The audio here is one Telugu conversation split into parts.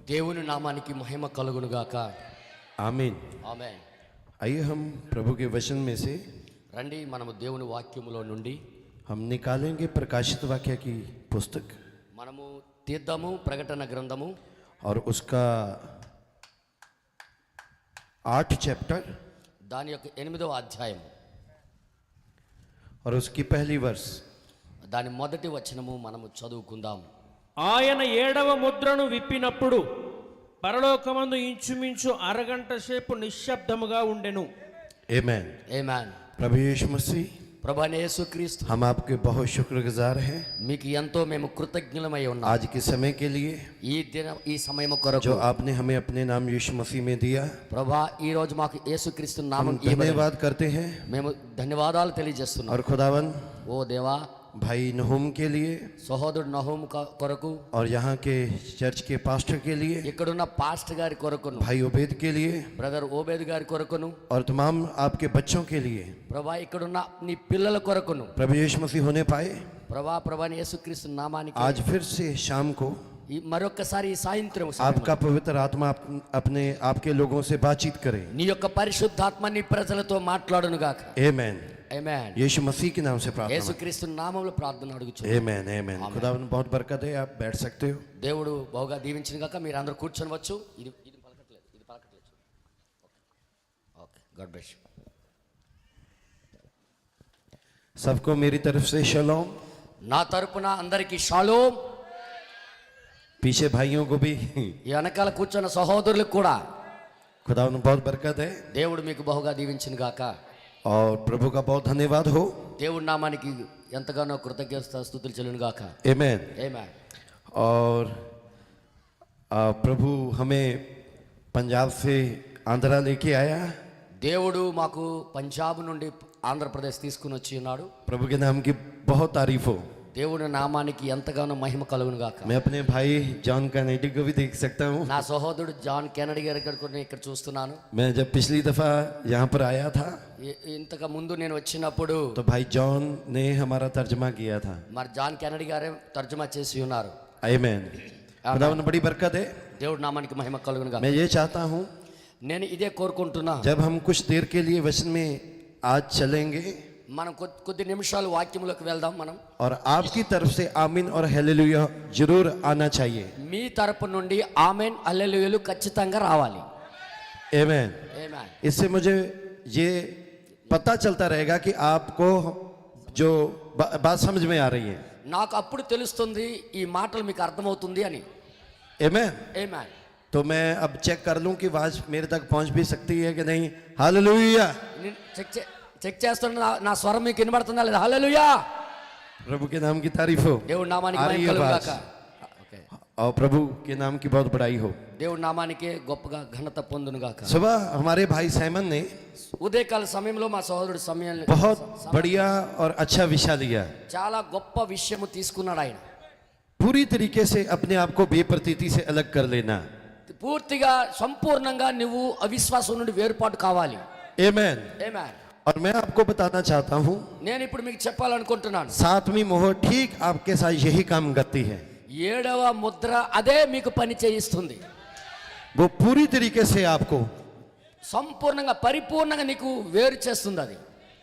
దేవుని నామానికి మహిమ కలుగును గాక. आमीन ఆమేన్. आइए हम प्रभु के वचन में से రండి మనము దేవుని వాక్యములో నుండి हम निकालेंगे प्रकाशित वाक्य की पुस्तक మనము తీద్దాము ప్రకటన గ్రంథము और उसका 8 चैप्टर దాని యొక్క 8వ అధ్యాయం और उसकी पहली वर्ष। దాని మొదటి వచనము మనము చదువుకుందాం. ఆయన 7వ ముద్రను విప్పినప్పుడు పరలోకమందు ఇంచుమించు అరగంట సేపు నిశ్శబ్దముగా ఉండెను. आमीन ఆమేన్. प्रभु यीशु मसीह ప్రభువైన యేసుక్రీస్తు हम आपके बहुत शुक्रगुजार हैं మీకు ఎంతో మేము కృతజ్ఞులమై ఉన్నాం. आज के समय के लिए ఈ సమయం కొరకు जो आपने हमें अपने नाम यीशु मसीह में दिया। ప్రభువా ఈ రోజు మాకు యేసుక్రీస్తు నామం हम धन्यवाद करते हैं మేము ధన్యవాదాలు తెలియజేస్తున్నాం. और खुदावन ఓ దేవా भाई नहूम के लिए సహోదరుడు నహూం కొరకు, और यहाँ के चर्च के पास्टर के लिए, ఇక్కడున్న పాస్టర్ గారి కొరకును, भाई उबैद के लिए బ్రదర్ ఓబేద్ గారి కొరకును, और तमाम आपके बच्चों के लिए ప్రభా ఇక్కడున్న నీ పిల్లల కొరకును, प्रभु यीशु मसीह होने पाए। ప్రభాని యేసుక్రీస్తు నామానికి आज फिर से शाम को ఈ మరొకసారి ఈ సాయంత్రం आपका पवित्र आत्मा अपने आपके लोगों से बातचीत करे। నీ యొక్క పరిశుద్ధాత్మ నీ ప్రజలతో మాట్లాడును గాక. आमीन ఆమేన్. यीशु मसीह के नाम से प्रार्थना। యేసుక్రీస్తు నామములో ప్రార్థన అడుగుచున్నాను. आमीन आमीन। खुदावन बहुत बरकत है, आप बैठ सकते हो। దేవుడు బహుగా దీవించిన గాక. మీరు అందరూ కూర్చొనవచ్చు. ఇది పలకట్లేదు. Okay God bless you. सबको मेरी तरफ से शलोम। నా తరపున అందరికీ షాలోమ్. पीछे भाइयों को भी ఈ వెనకాల కూర్చున్న సహోదరులకు కూడా खुदावन बहुत बरकत है దేవుడు మీకు బహుగా దీవించిన గాక. और प्रभु का बहुत धन्यवाद हो। దేవుడి నామానికి ఎంతగానో కృతజ్ఞత స్తుతులు చెల్లును గాక. आमीन। ఆమేన్. और प्रभु हमें पंजाब से आंध्रा लेके आया। దేవుడు మాకు పంజాబ్ నుండి ఆంధ్రప్రదేశ్ తీసుకుని వచ్చి ఉన్నాడు. प्रभु के नाम की बहुत तारीफ हो। దేవుని నామానికి ఎంతగానో మహిమ కలుగును గాక. मैं अपने भाई जॉन कैनेडी को भी देख सकता हूँ। నా సహోదరుడు జాన్ కెనడీ గారి ఇక్కడ చూస్తున్నాను. मैं जब पिछली दफा यहाँ पर आया था ఇంతకు ముందు నేను వచ్చినప్పుడు तो भाई जॉन ने हमारा तर्जमा किया था। మరి జాన్ కెనడీ గారే తర్జుమా చేసి ఉన్నారు. आमीन। खुदावन बड़ी बरकत है। దేవుడి నామానికి మహిమ కలుగును గాక. मैं ये चाहता हूँ నేను इదే కోరుకుంటున్నా. जब हम कुछ देर के लिए वचन में आज चलेंगे మనం కొద్ది నిమిషాలు వాక్యంలోకి వెళ్దాం. మనం और आपकी तरफ से आमीन और हालेलुया जरूर आना चाहिए। మీ తరపు నుండి ఆమెన్ హల్లెలూయాలు ఖచ్చితంగా రావాలి. आमीन। ఆమేన్. इससे मुझे ये पता चलता रहेगा कि आपको जो बात समझ में आ रही है। నాకు అప్పుడు తెలుస్తుంది ఈ మాటలు మీకు అర్థమవుతుంది అని. आमीन। ఆమేన్. तो मैं अब चेक कर लूं कि आवाज मेरे तक पहुंच भी सकती है कि नहीं। हालेलुया। చెక్ చేస్తున్నా నా స్వరం మీకు వినబడుతుందా లేదా? హల్లెలూయా. प्रभु के नाम की तारीफ हो। దేవుడి నామానికి आ మహిమ रही है కలుగును आवाज। గాక. ఓకే. और प्रभु के नाम की बहुत बड़ाई हो। దేవుడి నామానికే గొప్పగా ఘనత పొందును గాక. सुबह हमारे भाई सैमन ने ఉదయకాల సమయంలో మా సహోదరుడు సమయం बहुत बढ़िया और अच्छा विषय लिया। చాలా గొప్ప విషయము తీసుకున్నాడు ఆయన. पूरी तरीके से अपने आप को बेप्रतीति से अलग कर लेना। పూర్తిగా సంపూర్ణంగా నువ్వు అవిశ్వాసం నుండి వేరుపాటు కావాలి. आमीन। ఆమేన్. और मैं आपको बताना चाहता हूँ నేను ఇప్పుడు మీకు చెప్పాలనుకుంటున్నాను. 7वीं मोहर ठीक आपके साथ यही काम करती है। 7వ ముద్ర అదే మీకు పని చేయిస్తుంది. वो पूरी तरीके से आपको సంపూర్ణంగా పరిపూర్ణంగా నీకు వేరు చేస్తుంది. అది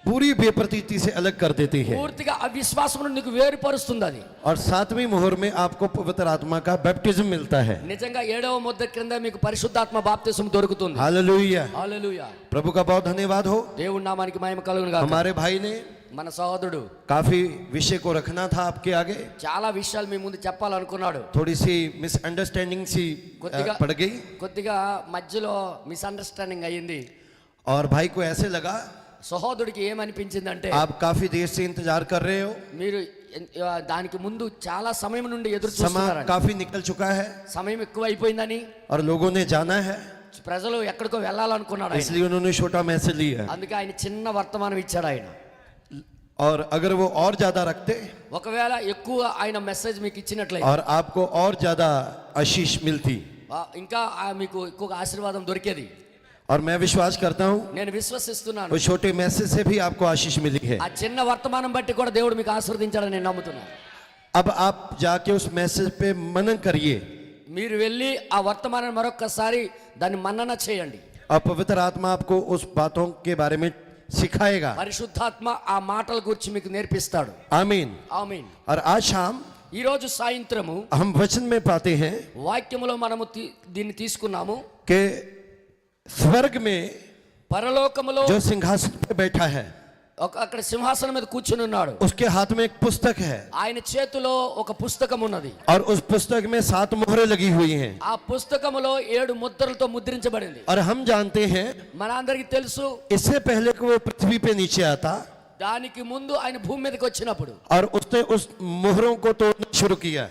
पूरी बेप्रतीति से अलग कर देती है। పూర్తిగా అవిశ్వాసం నుండి నీకు వేరుపరుస్తుంది. అది और 7वीं मोहर में आपको पवित्र आत्मा का बैप्टिज्म मिलता है। నిజంగా 7వ ముద్ర క్రింద మీకు పరిశుద్ధాత్మ బాప్తిసం దొరుకుతుంది. हालेलुया। హల్లెలూయా. प्रभु का बहुत धन्यवाद हो। దేవుడి నామానికి మహిమ కలుగును గాక. हमारे भाई ने మన సహోదరుడు काफी विषय को रखना था आपके आगे। చాలా విషయాలు మీ ముందు చెప్పాలనుకున్నాడు. थोड़ी सी मिसअंडरस्टैंडिंग सी पड़ गई కొద్దిగా మధ్యలో మిస్అండర్స్టాండింగ్ అయ్యింది. और भाई को ऐसे लगा సహోదరుడికి ఏమనిపించిందంటే आप काफी देर से इंतजार कर रहे हो, మీరు దానికి ముందు చాలా సమయం నుండి ఎదురు समय చూస్తున్నారని, काफी निकल चुका है సమయం ఎక్కువ అయిపోయిందని, और लोगों ने जाना है, ప్రజలు ఎక్కడికో వెళ్ళాలనుకున్నాడు ఆయన. इसलिए उन्होंने छोटा मैसेज लिया। అందుకే ఆయన చిన్న వర్తమానం ఇచ్చాడు ఆయన. और अगर वो और ज्यादा रखते ఒకవేళ ఎక్కువ ఆయన మెసేజ్ మీకు ఇచ్చినట్లయితే और आपको और ज्यादा आशीष मिलती, ఇంకా మీకు ఎక్కువ ఆశీర్వాదం దొరికేది. और मैं विश्वास करता हूँ నేను విశ్వసిస్తున్నాను वो छोटे मैसेज से भी आपको आशीष मिली है। ఆ చిన్న వర్తమానం బట్టి కూడా దేవుడు మీకు ఆశీర్వదించాడని నేను నమ్ముతున్నాను. अब आप जाके उस मैसेज पे मनन करिए మీరు వెళ్ళి ఆ వర్తమానాన్ని మరొక్కసారి దాన్ని మన్నన చేయండి. और पवित्र आत्मा आपको उस बातों के बारे में सिखाएगा. పరిశుద్ధాత్మ ఆ మాటల గురించి మీకు నేర్పిస్తాడు. आमीन. ఆమేన్. और आज शाम ఈ రోజు సాయంత్రము हम वचन में पाते हैं వాక్యములో మనము దీన్ని తీసుకున్నాము. कि स्वर्ग में పరలోకములో जो सिंहासन पे बैठा है అక్కడ సింహాసనం మీద కూర్చుని ఉన్నాడు. उसके हाथ में एक पुस्तक है ఆయన చేతిలో ఒక పుస్తకం ఉన్నది. और उस पुस्तक में 7 मोहरें लगी हुई हैं. ఆ పుస్తకములో 7 ముద్రలతో ముద్రించబడింది. और हम जानते हैं మనందరికీ తెలుసు इससे पहले कि वो पृथ्वी पे नीचे आता దానికి ముందు ఆయన భూమి మీదకి వచ్చినప్పుడు और उसने उस मोहरों को तोड़ना शुरू किया.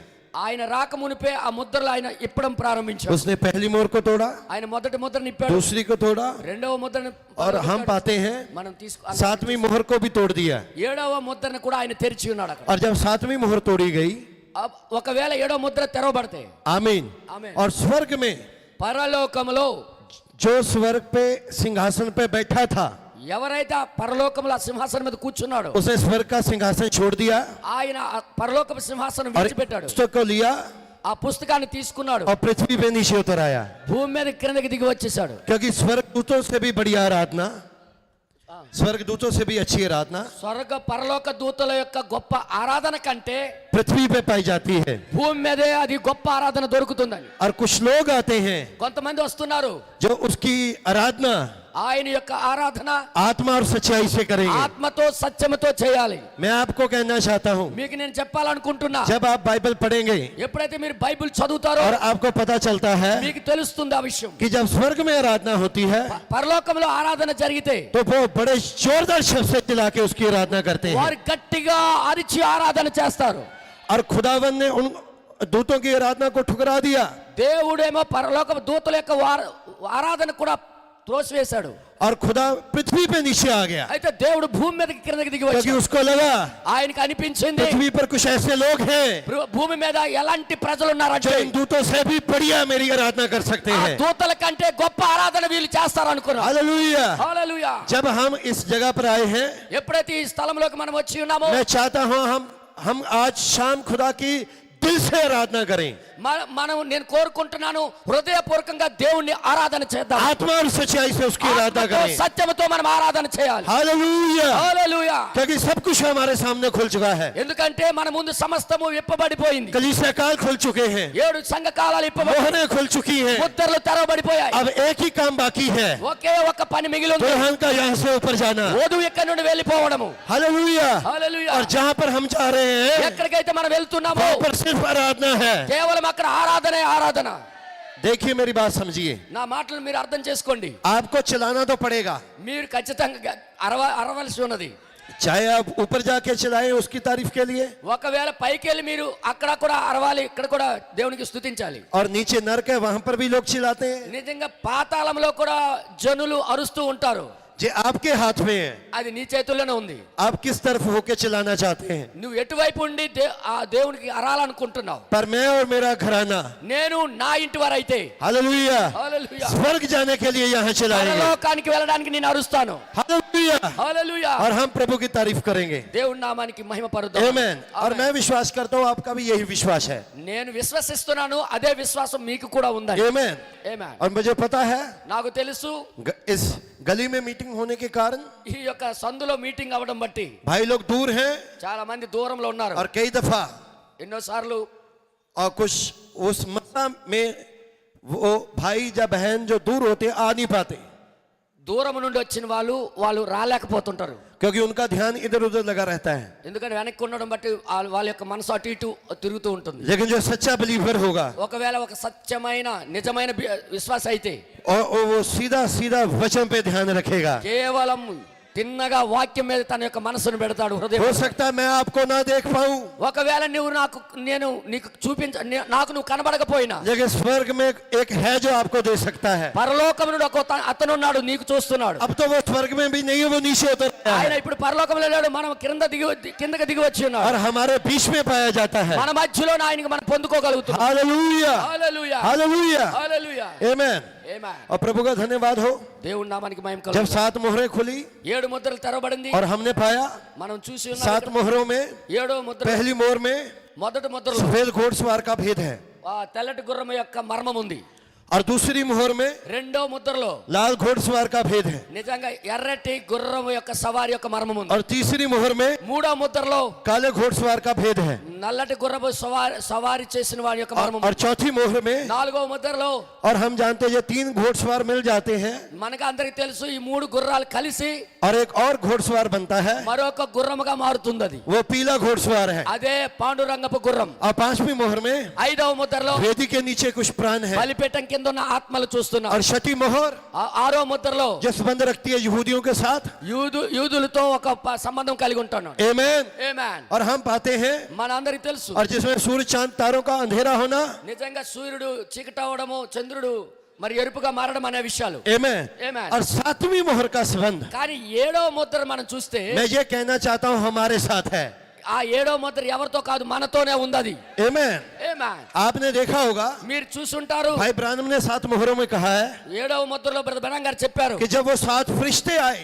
ఆయన రాకమునిపే ఆ ముద్రలు ఆయన ఇప్పడం ప్రారంభించాడు. उसने पहली मोहर को तोड़ा, ఆయన మొదటి ముద్రని ఇప్పాడు, दूसरी को तोड़ा రెండవ ముద్రని और हम पाते हैं మనం 7वीं मोहर को भी तोड़ दिया. ఏడవ ముద్రని కూడా ఆయన తెరిచి ఉన్నాడు అక్కడ. और जब 7वीं मोहर तोड़ी गई, ఒకవేళ ఏడవ ముద్ర తెరవబడితే आमीन, आमीन। और स्वर्ग में పరలోకములో जो स्वर्ग पे सिंहासन पे बैठा था ఎవరైతే ఆ పరలోకములో ఆ సింహాసనం మీద కూర్చున్నాడో उसे स्वर्ग का सिंहासन छोड़ दिया ఆయన ఆ పరలోకపు సింహాసనం और విడిచిపెట్టాడు. पुस्तक को लिया ఆ పుస్తకాన్ని తీసుకున్నాడు, और पृथ्वी पे नीचे उतर आया. భూమి మీద క్రిందకి దిగి వచ్చేసాడు. क्योंकि स्वर्ग दूतों से भी बढ़िया आराधना, स्वर्ग दूतों से भी अच्छी आराधना స్వర్గ పరలోక దూతల యొక్క గొప్ప ఆరాధన కంటే पृथ्वी पे पाई जाती है. భూమి మీదే అది గొప్ప ఆరాధన దొరుకుతుందని और कुछ लोग आते हैं కొంతమంది వస్తున్నారు. जो उसकी आराधना ఆయన యొక్క ఆరాధన आत्मा और सच्चाई से करेंगे. ఆత్మతో సత్యముతో చేయాలి. मैं आपको कहना चाहता हूँ, మీకు నేను చెప్పాలనుకుంటున్నా, जब आप बाइबल पढ़ेंगे ఎప్పుడైతే మీరు బైబిల్ చదువుతారో और आपको पता चलता है మీకు తెలుస్తుంది ఆ విషయం. कि जब स्वर्ग में आराधना होती है పరలోకంలో ఆరాధన జరిగితే तो वो बड़े जोरदार शब्द से चिल्ला के उसकी आराधना करते हैं. వారు గట్టిగా అరిచి ఆరాధన చేస్తారు. और खुदावन ने उन दूतों की आराधना को ठुकरा दिया దేవుడేమో పరలోక దూతల యొక్క ఆరాధన కూడా త్రోసివేశాడు. और खुदा पृथ्वी पे नीचे आ गया, అయితే దేవుడు భూమి మీదకి క్రిందకి దిగి क्योंकि వచ్చాడు. उसको लगा ఆయనకి అనిపించింది पृथ्वी पर कुछ ऐसे लोग हैं భూమి మీద ఎలాంటి ప్రజలు जो ఉన్నారంటే इन दूतों से भी बढ़िया मेरी आराधना कर सकते ఆ हैं. దూతల కంటే గొప్ప ఆరాధన వీళ్ళు చేస్తారు అనుకున్నారు. हालेलुया. హల్లెలూయా. जब हम इस जगह पर आए हैं, ఎప్పుడైతే ఈ స్థలంలోకి మనం వచ్చి ఉన్నామో मैं चाहता हूं हम आज शाम खुदा की दिल से आराधना करें, మనం నేను కోరుకుంటున్నాను హృదయపూర్వకంగా దేవుణ్ణి ఆరాధన చేద్దాం. आत्मा और सच्चाई से उसकी आराधना ఆత్మతో, करें. సత్యముతో మనం ఆరాధన చేయాలి. हालेलुया. హల్లెలూయా. क्योंकि सब कुछ हमारे सामने खुल चुका है. ఎందుకంటే మన ముందు సమస్తము విప్పబడిపోయింది. कलीसिया काल खुल चुके हैं, 7 సంఘ కాలాలు విప్పబడి मोहरें खुल चुकी हैं. ముద్రలు తెరవబడిపోయాయి. अब एक ही काम बाकी है, ఒకే ఒక పని మిగిలి ఉంది. दुल्हन का यहाँ से ऊपर जाना. వధువు ఇక్కడ నుండి వెళ్ళిపోవడము. हालेलुया. హల్లెలూయా. और जहाँ पर हम जा रहे हैं ఎక్కడికైతే మనం వెళ్తున్నామో वहाँ पर सिर्फ आराधना है. కేవలం అక్కడ ఆరాధనే ఆరాధన. देखिए मेरी बात समझिए, నా మాటలు మీరు అర్థం చేసుకోండి. आपको चलाना तो पड़ेगा, మీరు ఖచ్చితంగా అరవలసి ఉన్నది. चाहे आप ऊपर जाके चलाएं उसकी तारीफ के लिए, ఒకవేళ పైకి వెళ్ళి మీరు అక్కడ కూడా అరవాలి, ఇక్కడ కూడా దేవునికి స్తుతించాలి. और नीचे नरक है वहां पर भी लोग चिल्लाते हैं. నిజంగా పాతాళంలో కూడా జనులు అరుస్తూ ఉంటారు. ये आपके हाथ में है, అది నీ చేతుల్లోనే ఉంది. आप किस तरफ होके चलाना चाहते हैं. నువ్వు ఎటువైపు ఉండి ఆ దేవునికి అరాలనుకుంటున్నావు. पर मैं और मेरा घराना, నేను నా ఇంటి వారైతే हालेलुया, హల్లెలూయా स्वर्ग जाने के लिए यहाँ चलाएंगे. పరలోకానికి వెళ్ళడానికి నేను అరుస్తాను. हालेलुया. హల్లెలూయా. और हम प्रभु की तारीफ करेंगे. దేవుని నామానికి మహిమ పరుద్దాం. आमेन. और मैं विश्वास करता हूँ आपका भी यही विश्वास है. నేను విశ్వసిస్తున్నాను, అదే విశ్వాసం మీకు కూడా ఉందని. आमेन. ఆమేన్. और मुझे पता है నాకు తెలుసు इस गली में मीटिंग होने के कारण ఈ యొక్క సందులో మీటింగ్ అవ్వడం బట్టి भाई लोग दूर हैं చాలా మంది దూరంలో ఉన్నారు. और कई दफा ఎన్నోసార్లు और कुछ उस मसा में वो भाई या बहन जो दूर होते आ नहीं पाते, దూరం నుండి వచ్చిన వాళ్ళు రాలేకపోతుంటారు. क्योंकि उनका ध्यान इधर उधर लगा रहता है. ఎందుకంటే వెనక్కి ఉండడం బట్టి వాళ్ళ యొక్క మనసు అటు ఇటు తిరుగుతూ ఉంటుంది. लेकिन जो सच्चा बिलीवर होगा ఒకవేళ ఒక సత్యమైన నిజమైన విశ్వాస అయితే और वो सीधा सीधा वचन पे ध्यान रखेगा. కేవలం తిన్నగా వాక్యం మీద తన యొక్క మనసును పెడతాడు. హృదయం हो सकता है मैं आपको ना देख पाऊं, ఒకవేళ నేను నీకు నాకు నువ్వు కనబడకపోయినా लेकिन स्वर्ग में एक है जो आपको दे सकता है. పరలోకం నుండి అతను ఉన్నాడు, నీకు చూస్తున్నాడు. अब तो वो स्वर्ग में भी नहीं है, वो नीचे उतर आया ఆయన है ఇప్పుడు పరలోకంలో లేడు, మనం కిందకి దిగి వచ్చి ఉన్నాడు. और हमारे बीच में पाया जाता है. మన మధ్యలో ఆయనకి మనం పొందుకోగలుగుతున్నాం. हालेलुया. హల్లెలూయా. हालेलुया. హల్లెలూయా. आमेन. ఆమేన్. और प्रभु का धन्यवाद हो, దేవుని నామానికి మహిమ जब కలుగును. 7 मोहरें खुली 7 ముద్రలు తెరవబడింది. और हमने पाया మనం చూసి 7 मोहरों में 7 ముద్ర पहली मोहर में మొదటి ముద్రలో सफेद घोड़सवार का भेद है. ఆ తెల్లటి గుర్రం యొక్క మర్మం ఉంది. और दूसरी मोहर में రెండో ముద్రలో लाल घोड़सवार का भेद है, నిజంగా ఎర్రటి గుర్రం యొక్క సవారి యొక్క మర్మం ఉంది. और तीसरी मोहर में మూడో ముద్రలో काले घोड़सवार का भेद है, నల్లటి గుర్రపు సవారి చేసిన వారి యొక్క మర్మం और चौथी मोहर में, నాలుగో ముద్రలో और हम जानते हैं ये 3 घोड़सवार मिल जाते हैं మనకు అందరికి తెలుసు ఈ మూడు గుర్రాలు కలిసి और एक और घोड़सवार बनता है, మరొక గుర్రముగా మారుతుంది. అది वो पीला घोड़सवार है। అదే పాండురంగపు గుర్రం. और 5वीं मोहर में ఐదవ ముద్రలో वेदी के नीचे कुछ प्राण है, బలిపీఠం కింద ఉన్న ఆత్మలు చూస్తున్నాం. और छठी मोहर ఆరో ముద్రలో जो संबंध रखती है यहूदियों के साथ, యూదులతో ఒక సంబంధం కలిగి ఉంటున్నాడు. आमेन। ఆమేన్. और हम पाते हैं, మన అందరికి తెలుసు और जिसमें सूर्य चांद तारों का अंधेरा होना, నిజంగా సూర్యుడు చీకటవడము చంద్రుడు మరి ఎరుపుగా మారడం అనే విషయాలు. आमेन। आमेन। और 7वीं मोहर का संबंध కానీ ఏడవ ముద్ర మనం చూస్తే मैं ये कहना चाहता हूं हमारे साथ है, ఆ ఏడవ ముద్ర ఎవరితో కాదు మనతోనే ఉంది. అది आमेन। ఆమేన్. आपने देखा होगा మీరు చూసుంటారు भाई ब्रानम ने 7 मोहरों में कहा है ఏడవ ముద్రలో బ్రదర్ బెనం గారు చెప్పారు कि जब वो 7 फरिश्ते आए,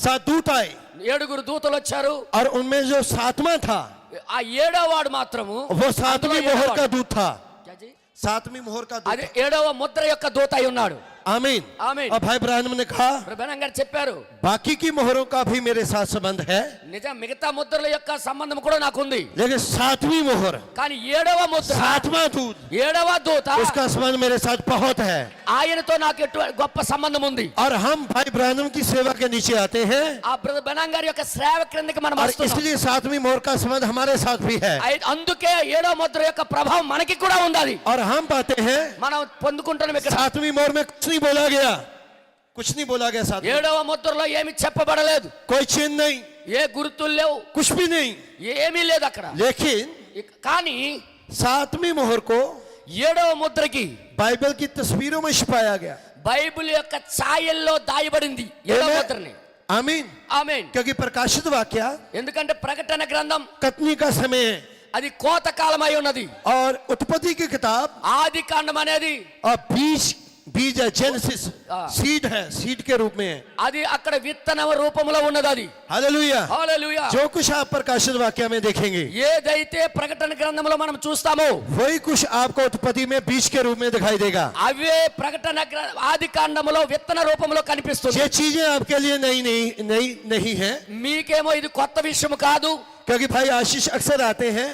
7 दूत आए, ఏడుగురు దూతలు వచ్చారు. और उनमें जो 7वां था ఆ ఏడవ వాడు మాత్రము वो 7वीं मोहर का दूत था, క్యాజీ? 7वीं मोहर का दूत అది ఏడవ ముద్ర యొక్క దూత అయి ఉన్నాడు. आमीन। ఆమేన్. और भाई ब्रानम ने कहा బ్రదర్ బెనం గారు చెప్పారు बाकी की मोहरों का भी मेरे साथ संबंध है, నిజం మిగతా ముద్రల యొక్క సంబంధం కూడా నాకు ఉంది. लेकिन 7वीं मोहर, కానీ ఏడవ ముద్ర 7वां दूत, ఏడవ దూత उसका संबंध मेरे साथ बहुत है। ఆయనతో నాకు గొప్ప సంబంధం ఉంది. और हम भाई ब्रानम की सेवा के नीचे आते हैं, ఆ బ్రదర్ బెనం గారి యొక్క సేవ క్రిందకి మనం और వస్తున్నాం. इसलिए 7वीं मोहर का संबंध हमारे साथ भी है। అందుకే ఏడవ ముద్ర యొక్క ప్రభావం మనకి కూడా ఉంది. और हम पाते हैं మనం పొందుకుంటున్నాం. ఇక్కడ 7वीं मोहर में कुछ नहीं बोला गया, कुछ नहीं बोला गया। 7वीं ఏడవ ముద్రలో ఏమి చెప్పబడలేదు. कोई चिन्ह नहीं, ఏ గుర్తులు లేవు, कुछ भी नहीं, ఏమీ లేదు అక్కడ. लेकिन కానీ 7वीं मोहर को ఏడవ ముద్రకి बाइबल की तस्वीरों में छिपाया गया। బైబిల్ యొక్క ఛాయల్లో దాయబడింది ఏడవ आमीन। ముద్రని. आमीन। ఆమేన్. क्योंकि प्रकाशित वाक्य ఎందుకంటే ప్రకటన గ్రంథం कटनी का समय है, అది కోత కాలమై ఉన్నది. और उत्पत्ति की किताब ఆది కాండం అనేది और बीज है, जेनेसिस हाँ। सीड है, सीड के रूप में है। అది అక్కడ విత్తన రూపంలో ఉన్నది. అది हालेलुया। హల్లెలూయా. जो कुछ आप प्रकाशित वाक्य में देखेंगे ఏదైతే ప్రకటన గ్రంథంలో మనం చూస్తామో वही कुछ आपको उत्पत्ति में बीज के रूप में दिखाई देगा। అవే ప్రకటన ఆది కాండములో విత్తన రూపంలో కనిపిస్తుంది. ये चीजें आपके लिए नहीं है, మీకేమో ఇది కొత్త విషయం కాదు. क्योंकि भाई आशीष अक्सर आते हैं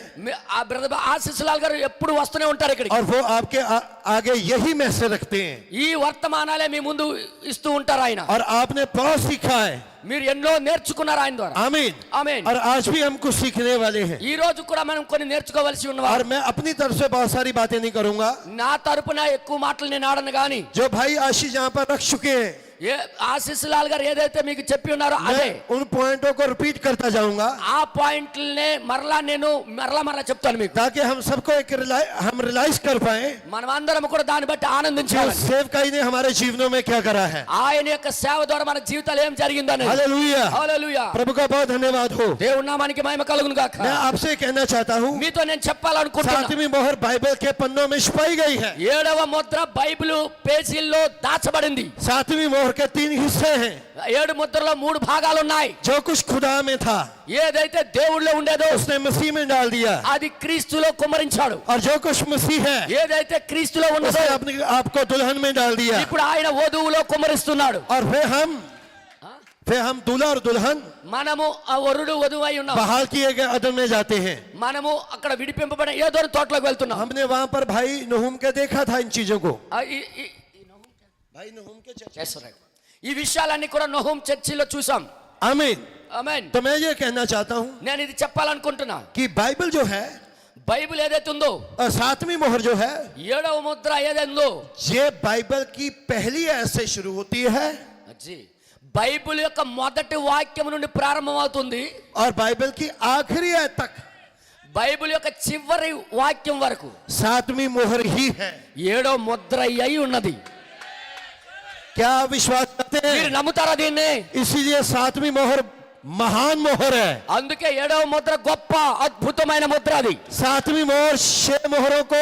ఆ బ్రదర్ ఆశీస్ లాల్ గారు ఎప్పుడు వస్తూనే ఉంటారు ఇక్కడికి. और वो आपके आगे यही मैसेज रखते हैं, ఈ వర్తమానాలే మీ ముందు ఇస్తూ ఉంటారు ఆయన. और आपने बहुत सीखा है। మీరు ఎన్నో నేర్చుకున్నారు ఆయన ద్వారా. आमीन। ఆమేన్. और आज भी हम कुछ सीखने वाले हैं, ఈ రోజు కూడా మనం కొన్ని నేర్చుకోవాల్సి ఉన్నవారు. और मैं अपनी तरफ से बहुत सारी बातें नहीं करूंगा। నా తరపున ఎక్కువ మాటలు నేను ఆడను గాని जो भाई आशीष यहाँ पर रख चुके हैं, ఏ ఆశీస్ లాల్ గారు ఏదైతే మీకు చెప్పి ఉన్నారో అదే मैं उन पॉइंटों को रिपीट करता जाऊंगा, ఆ పాయింట్లనే మరలా చెప్తాను మీకు. ताकि हम सबको हम रियलाइज कर पाए మనం అందరం కూడా దాన్ని బట్టి कि ఆనందించాలి. उस सेवकाई ने हमारे जीवनों में क्या करा है। ఆయన యొక్క సేవ ద్వారా మన జీవితాలు ఏం జరిగిందని. हालेलुया। హల్లెలూయా. प्रभु का बहुत धन्यवाद हो। దేవుని నామానికి మహిమ కలుగును గాక. मैं आपसे कहना चाहता हूँ, మీతో నేను చెప్పాలనుకుంటున్నా 7वीं मोहर बाइबल के पन्नों में छुपाई गई है। ఏడవ ముద్ర బైబిల్ పేజీల్లో దాచబడింది. 7वीं मोहर के 3 हिस्से हैं। ఏడు ముద్రలో 3 భాగాలు ఉన్నాయి. जो कुछ खुदा में था ఏదైతే దేవుళ్ళో ఉండేదో उसने मसीह में डाल दिया, అది క్రీస్తులో కుమ్మరించాడు. और जो कुछ मसीह है ఏదైతే క్రీస్తులో ఉన్నదో उसने आपको दुल्हन में डाल दिया। ఇప్పుడు ఆయన వధువులో కుమ్మరిస్తున్నాడు. और फिर हम दूल्हा और दुल्हन మనము ఆ వరుడు వధువు అయి ఉన్నాం. बहाल किए गए अदन में जाते हैं। మనము అక్కడ విడిపింపబడిన ఏదో తోటలోకి వెళ్తున్నాం. हमने वहां पर भाई नहूम के देखा था इन चीजों को। भाई नहूम के ఈ విషయాలన్నీ కూడా నహూం చర్చిలో చూసాం. आमीन। ఆమేన్. तो मैं ये कहना चाहता हूँ నేను ఇది చెప్పాలనుకుంటున్నా. कि बाइबल जो है, బైబిల్ ఏదైతే ఉందో 7वीं मोहर जो है, ఏడవ ముద్ర ఏదైతే ఉందో ये बाइबल की पहली आयत से शुरू होती है బైబిల్ యొక్క మొదటి వాక్యం నుండి ప్రారంభమవుతుంది. और बाइबल की आखिरी आयत तक బైబిల్ యొక్క చివరి వాక్యం వరకు 7वीं मोहर ही है। ఏడవ ముద్ర అయి ఉన్నది. क्या आप विश्वास करते మీరు हैं? నమ్ముతారా దీన్ని? इसीलिए 7वीं मोहर महान मोहर है। అందుకే ఏడవ ముద్ర గొప్ప అద్భుతమైన ముద్ర. అది 7वीं मोहर 6 मोहरों को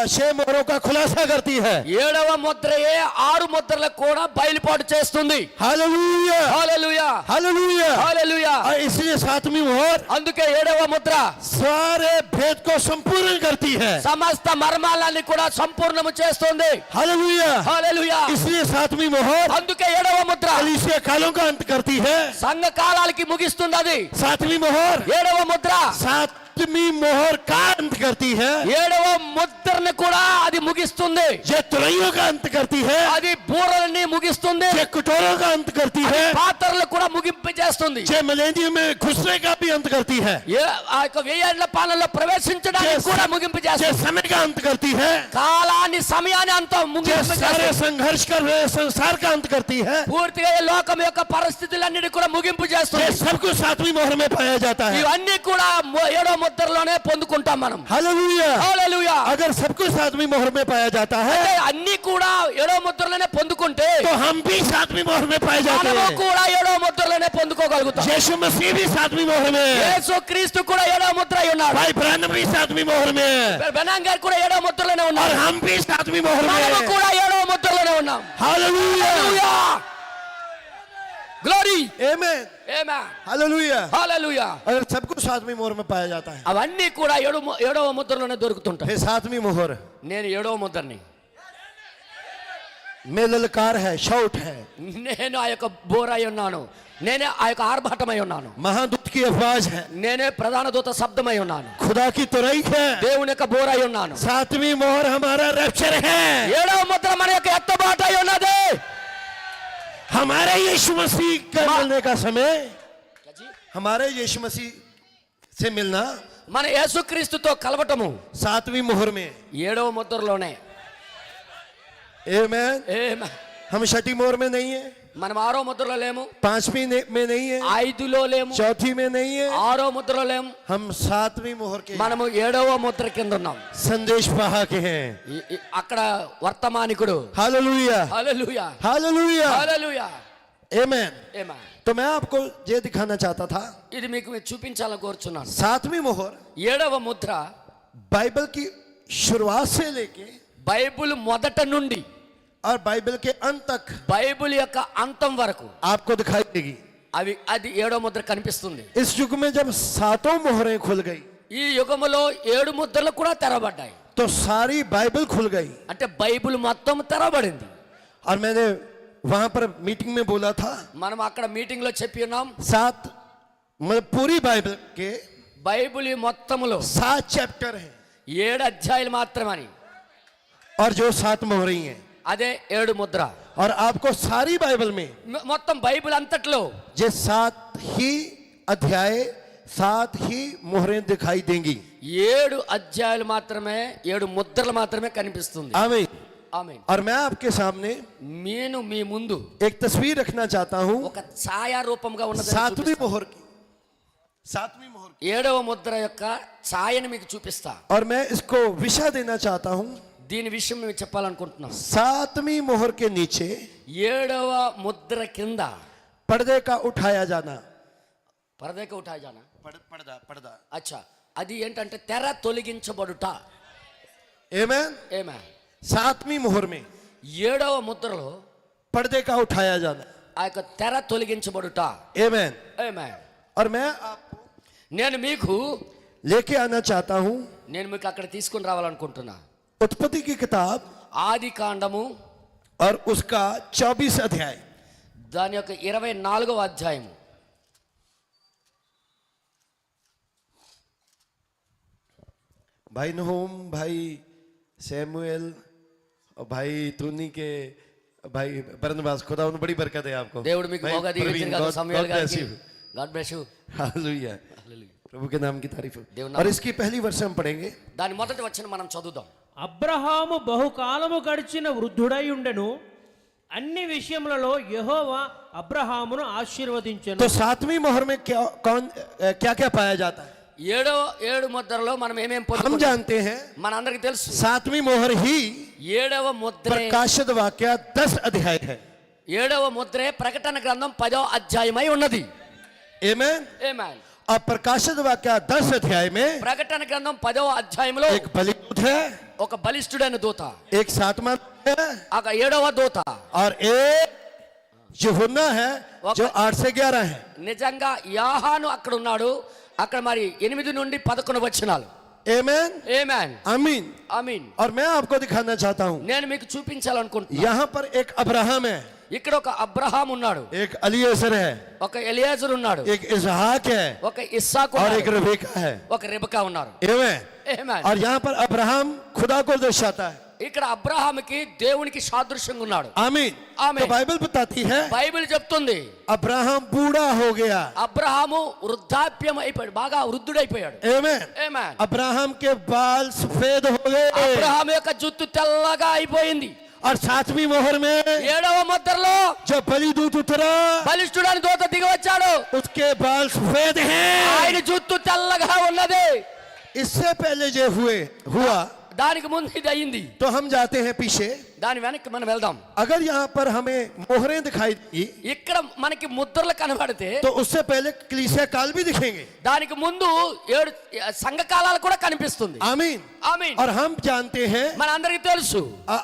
छह मोहरों का खुलासा करती है। ఏడవ ముద్రయే ఆరు ముద్రలకు కూడా బయలుపాటు చేస్తుంది. Hallelujah hallelujah hallelujah. హల్లెలూయా. और इसलिए सातवीं मोहर అందుకే ఏడవ ముద్ర सारे भेद को संपूर्ण करती है। సమస్త మర్మాలన్నీ కూడా సంపూర్ణము చేస్తుంది. हालेलुया। హల్లెలూయా. इसलिए सातवीं मोहर అందుకే ఏడవ ముద్ర कलीसिया कालों का अंत करती है। సంఘ కాలాలకి ముగిస్తుంది. అది सातवीं मोहर ఏడవ ముద్ర सातवीं मोहर का अंत करती है। ఏడవ ముద్రను కూడా అది ముగిస్తుంది. ये तुरैयों का अंत करती है। అది బూరల్ని ముగిస్తుంది. ये कटोरों का अंत करती है। పాత్రలు కూడా ముగింపు చేస్తుంది. ये मिलेनियम में घुसने का भी अंत करती है। ఆ యొక్క వెయ్యేళ్ల పాలనలో ప్రవేశించడానికి కూడా ముగింపు ये చేస్తుంది. समय का अंत करती है। కాలాన్ని సమయాన్ని అంతా ये ముగింపు सारे చేస్తుంది. संघर्ष कर रहे संसार का अंत करती है। పూర్తిగా ఈ లోకం యొక్క పరిస్థితులన్నిటి కూడా ముగింపు ये చేస్తుంది. सब कुछ सातवीं मोहर में पाया जाता है। ఇవన్నీ కూడా ఏడో ముద్రలోనే పొందుకుంటాం మనం. हालेलुया। హల్లెలూయా. अगर सब कुछ सातवीं मोहर में पाया जाता है అంటే అన్ని కూడా ఏడో ముద్రలోనే పొందుకుంటే तो हम भी सातवीं मोहर में पाए जाते మనము हैं। కూడా ఏడో ముద్రలోనే పొందుకోగలుగుతాం. यीशु मसीह भी सातवीं मोहर में है। యేసు క్రీస్తు కూడా ఏడో ముద్ర అయి ఉన్నాడు. भाई ब्रानम भी सातवीं मोहर में है। బెనాంగ్ గారు కూడా ఏడో ముద్రలోనే और ఉన్నారు. हम भी सातवीं मोहर में మనము हैं। కూడా ఏడో ముద్రలోనే ఉన్నాం. Hallelujah hallelujah. గ్లోరీ. आमेन ఆమేన్. हालेलुया। హల్లెలూయా. अगर सब कुछ सातवीं मोहर में पाया जाता है అవన్నీ కూడా ఏడవ ముద్రలోనే దొరుకుతుంటాయి. फिर सातवीं मोहर నేను ఏడవ ముద్రని, में ललकार है, शाउट है, నేను ఆ యొక్క బోర అయి ఉన్నాను, నేనే ఆ యొక్క ఆర్భాటమై ఉన్నాను, महादूत की आवाज है, నేనే ప్రధాన దూత శబ్దమై ఉన్నాను, खुदा की तुरई है। దేవుని యొక్క బోర అయి ఉన్నాను. सातवीं मोहर हमारा रैप्चर है। ఏడవ ముద్ర మన యొక్క ఎత్తబాట అయి ఉన్నది. हमारे यीशु मसीह का मिलने का समय, हमारे यीशु मसीह से मिलना మన యేసుక్రీస్తుతో కలవటము सातवीं मोहर में। ఏడవ ముద్రలోనే. आमेन। ఆమేన్. हम छठी मोहर में नहीं है, మనం ఆరో ముద్రలో లేము, पांचवीं में नहीं है, ఐదులో లేము, चौथी में नहीं है, ఆరో ముద్రలో లేము. हम सातवीं मोहर के మనము ఏడవ ముద్ర కింద ఉన్నాం. संदेश वाहक हैं। అక్కడ వర్తమానికుడు. Hallelujah hallelujah. हालेलुया హల్లెలూయా. आमेन। ఆమేన్. तो मैं आपको ये दिखाना चाहता था, ఇది మీకు చూపించాలని కోరుచున్నాను. सातवीं मोहर ఏడవ ముద్ర बाइबल की शुरुआत से लेके బైబిల్ మొదట నుండి और बाइबल के अंत तक బైబిల్ యొక్క అంతం వరకు आपको दिखाई देगी। అది ఏడో ముద్ర కనిపిస్తుంది. इस युग में जब सातों मोहरें खुल गई ఈ యుగములో 7 ముద్రలు కూడా తెరవబడ్డాయి. तो सारी बाइबल खुल गई। అంటే బైబిల్ మొత్తం తెరవబడింది. और मैंने वहां पर मीटिंग में बोला था, మనం అక్కడ మీటింగ్ లో చెప్పి ఉన్నాం, सात मतलब पूरी बाइबल के బైబిల్ మొత్తములో 7 चैप्टर हैं 7 అధ్యాయాలు మాత్రమని. और जो 7 मोहरें हैं, అదే 7 ముద్ర. और आपको सारी बाइबल में మొత్తం బైబిల్ అంతట్లో ये 7 ही अध्याय 7 ही मोहरें दिखाई देंगी। 7 అధ్యాయాలు మాత్రమే, 7 ముద్రలు మాత్రమే కనిపిస్తుంది. आमीन। ఆమేన్. और मैं आपके सामने నేను మీ ముందు एक तस्वीर रखना चाहता हूं ఒక ఛాయా రూపంగా ఉన్నది. सातवीं मोहर की, सातवीं मोहर की। ఏడవ ముద్ర యొక్క ఛాయను మీకు చూపిస్తా. और मैं इसको विषय देना चाहता हूं, దీని విషయం మీకు చెప్పాలనుకుంటున్నాను. सातवीं मोहर के नीचे ఏడవ ముద్ర కింద पर्दे का उठाया जाना। పరదేక ఉఠాయి జానా. पर्दा पर्दा అచ్చా, అది ఏంటంటే తెర తొలగించబడుట. आमीन। ఏమే? सातवीं मोहर में ఏడవ ముద్రలో पर्दे का उठाया जाना। ఆ యొక్క తెర తొలగించబడుట. आमीन। ఏమే? और मैं आपको నేను మీకు लेके आना चाहता हूं నేను మీకు అక్కడ తీసుకుని రావాలనుకుంటున్నా. उत्पत्ति की किताब ఆది కాండము और उसका 24 अध्याय। దాని యొక్క 24వ అధ్యాయము. भाई नहूम, भाई सैमुएल और भाई तूनी के भाई बरनबास, खुदा उन बड़ी बरकत है आपको। దేవుడు మీకు भाई మోగా प्रवीण, దీవించిన God- సమయాలు God bless గారికి. you. God bless you. Hallelujah. प्रभु के नाम की तारीफ हो। देव नाम- और इसकी पहली वर्ष हम पढ़ेंगे। దాని మొదటి వచనం మనం చదువుదాం. అబ్రహాము బహుకాలము గడిచిన వృద్ధుడై ఉండెను. అన్ని విషయములలో యెహోవా అబ్రహామును ఆశీర్వదించెను. तो सातवीं मोहर में क्या क्या पाया जाता है? ఏడు ముద్రలో మనం ఏమేం हम పొందుకుంటాం जानते हैं మనందరికీ తెలుసు. सातवीं मोहर ही ఏడవ ముద్ర प्रकाशित वाक्य 10 अध्याय है। ఏడవ ముద్రే ప్రకటన గ్రంథం 10వ అధ్యాయమై ఉన్నది. आमीन। ఆమేన్. अब प्रकाशित वाक्य 10 अध्याय में ప్రకటన గ్రంథం 10వ అధ్యాయంలో एक बलिदूत है, ఒక బలిష్ఠుడైన దూత, एक सातवां है ఒక 7వ దూత, और एक यूहन्ना है जो 8 से 11 है। నిజంగా యోహాను అక్కడ ఉన్నాడు. అక్కడ మరి 8 నుండి 11 వచనాలు. आमेन ఆమేన్ आमीन। ఆమీన్. और मैं आपको दिखाना चाहता हूँ, నేను మీకు చూపించాలనుకుంటున్నా. यहाँ पर एक अब्राहम है, ఇక్కడ ఒక అబ్రహాం ఉన్నాడు, एक अलीएजर है, ఒక ఎలియాజరు ఉన్నాడు, एक इसहाक है ఒక ఇస్సాకు और ఉన్నాడు, एक रिबेका है। ఒక రెబెకా ఉన్నారు. आमेन। ఆమేన్. और यहाँ पर अब्राहम खुदा को दर्शाता है। ఇక్కడ అబ్రహాముకి దేవునికి సాదృశ్యంగా ఉన్నాడు. आमीन। आमीन। तो बाइबल बताती है బైబిల్ చెప్తుంది अब्राहम बूढ़ा हो गया। అబ్రహాము వృద్ధాప్యం అయిపోయాడు, బాగా వృద్ధుడైపోయాడు. आमीन। ఆమేన్. अब्राहम के बाल सफेद हो गए అబ్రహాము యొక్క జుట్టు తెల్లగా అయిపోయింది. और 7वीं मोहर में 7వ ముద్రలో जब बलिदूत उतरा బలిష్ఠుడైన దూత దిగి వచ్చాడు. उसके बाल सफेद ఆయన हैं। జుట్టు తెల్లగా ఉన్నది. इससे पहले जो हुआ దానికి ముందు ఇది అయింది. तो हम जाते हैं पीछे। దాని వెనక్కి మనం వెళ్దాం. अगर यहाँ पर हमें मोहरें दिखाई दी ఇక్కడ మనకి ముద్రలు కనబడితే तो उससे पहले कलीसिया काल भी दिखेंगे। దానికి ముందు 7 సంఘకాలాలు కూడా కనిపిస్తుంది. आमीन। ఆమీన్. और हम जानते हैं మన అందరికీ తెలుసు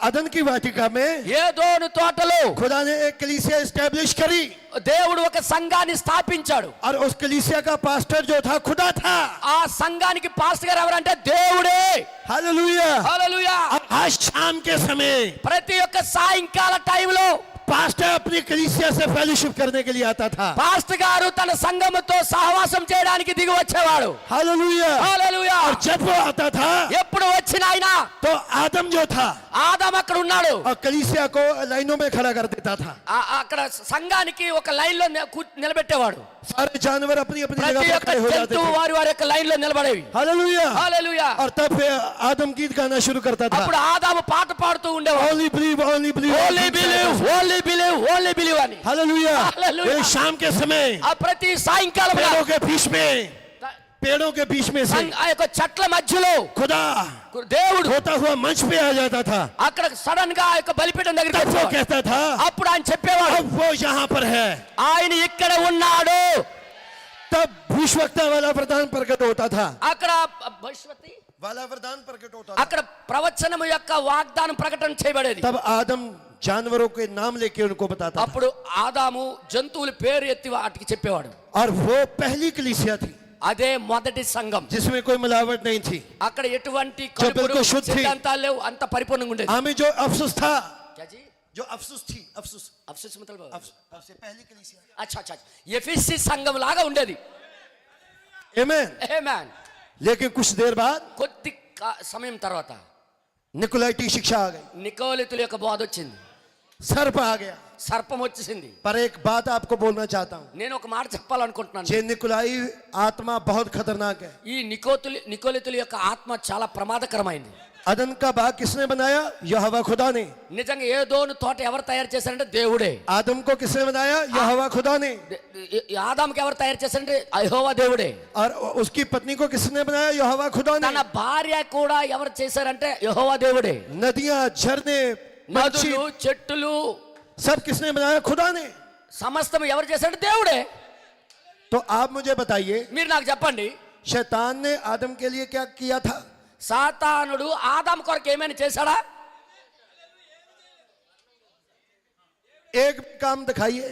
अदन की वाटिका में ఏదోను తోటలో खुदा ने एक कलीसिया एस्टेब्लिश करी దేవుడు ఒక సంఘాన్ని స్థాపించాడు. और उस कलीसिया का पास्टर जो था खुदा था। ఆ సంఘానికి పాస్టర్ గారు ఎవరంటే దేవుడే. हालेलुया। హల్లెలూయా. अब आज शाम के समय ప్రతి ఒక్క సాయంకాల టైంలో पास्टर अपनी कलीसिया से फेलोशिप करने के लिए आता था। పాస్టర్ గారు తన సంఘముతో సహవాసం చేయడానికి దిగి వచ్చేవాడు. हालेलुया। హల్లెలూయా. और जब वो आता था ఎప్పుడు వచ్చిన ఆయన तो आदम जो था ఆదాం అక్కడ ఉన్నాడు. और कलीसिया को लाइनों में खड़ा कर देता था। అక్కడ సంఘానికి ఒక లైన్ లో నిలబెట్టేవాడు. सारे जानवर अपनी अपनी ప్రతి जगह पर ఒక్క खड़े हो जाते జంతువు थे। వారి వారి యొక్క లైన్ లో నిలబడేవి. हालेलुया। హల్లెలూయా. और तब फिर आदम गीत गाना शुरू करता था। అప్పుడు ఆదాము పాట పాడుతూ ఉండేవాడు. Only believe, only believe, only believe, only believe, only believe అని. हालेलुया। हालेलुया। ये शाम के समय ఆ ప్రతి సాయంకాలం पेड़ों के बीच में से ఆ యొక్క చెట్ల మధ్యలో खुदा దేవుడు होता हुआ मंच पे आ जाता था। అక్కడ సడన్ గా ఆ యొక్క బలిపీఠం దగ్గరికి तब वो వచ్చేవాడు. कहता था అప్పుడు ఆయన చెప్పేవాడు अब वो यहाँ पर है। ఆయన ఇక్కడ ఉన్నాడు. तब भविष्यवक्ता वाला वरदान प्रकट होता था। అక్కడ భవిష్యత్తు वाला वरदान प्रकट होता था। అక్కడ ప్రవచనము యొక్క వాగ్దానం ప్రకటన చేయబడేది. तब आदम जानवरों के नाम लेके उनको बताता था। అప్పుడు ఆదాము జంతువుల పేరు ఎత్తి వాటికి చెప్పేవాడు. और वो पहली कलीसिया थी అదే మొదటి సంఘం. जिसमें कोई मिलावट नहीं थी। అక్కడ ఎటువంటి जो बिल्कुल शुद्ध थी। సిద్ధాంతాలు లేవు, అంత పరిపూర్ణంగా ఉండేది. हमें जो अफसोस था, క్యాజీ जो अफसोस थी, अफसोस అఫ్సోస్ मतलब से पहली कलीसिया। అచ్చా అచ్చా ఎఫెసీ సంఘం లాగా ఉండేది. आमीन। ఆమేన్. लेकिन कुछ देर बाद కొద్ది సమయం తర్వాత निकोलाइटी शिक्षा आ गई, నికోలితుల యొక్క బోధ వచ్చింది, सर्प आ गया। సర్పం వచ్చేసింది. पर एक बात आपको बोलना चाहता हूँ, నేను ఒక మాట చెప్పాలనుకుంటున్నాను. ये निकोलाई आत्मा बहुत खतरनाक है। ఈ నికోలితుల యొక్క ఆత్మ చాలా ప్రమాదకరమైంది. अदन का बाग किसने बनाया? यहोवा खुदा ने। నిజంగా ఏదోను తోట ఎవరు తయారు చేశారంటే దేవుడే. आदम को किसने बनाया? यहोवा खुदा ने। ఆదాముకి ఎవరు తయారు చేశారంటే యెహోవా దేవుడే. और उसकी पत्नी को किसने बनाया? यहोवा खुदा ने। తన భార్య కూడా ఎవరు చేశారంటే యెహోవా దేవుడే. नदियां, झरने, पंछी, నదులు, చెట్టులు सब किसने बनाया? खुदा ने। సమస్తం ఎవరు చేశారంటే దేవుడే. तो आप मुझे बताइए, మీరు నాకు చెప్పండి, शैतान ने आदम के लिए क्या किया था? సాతానుడు ఆదాము కొరకు ఏమైనా చేశాడా? एक काम दिखाइए।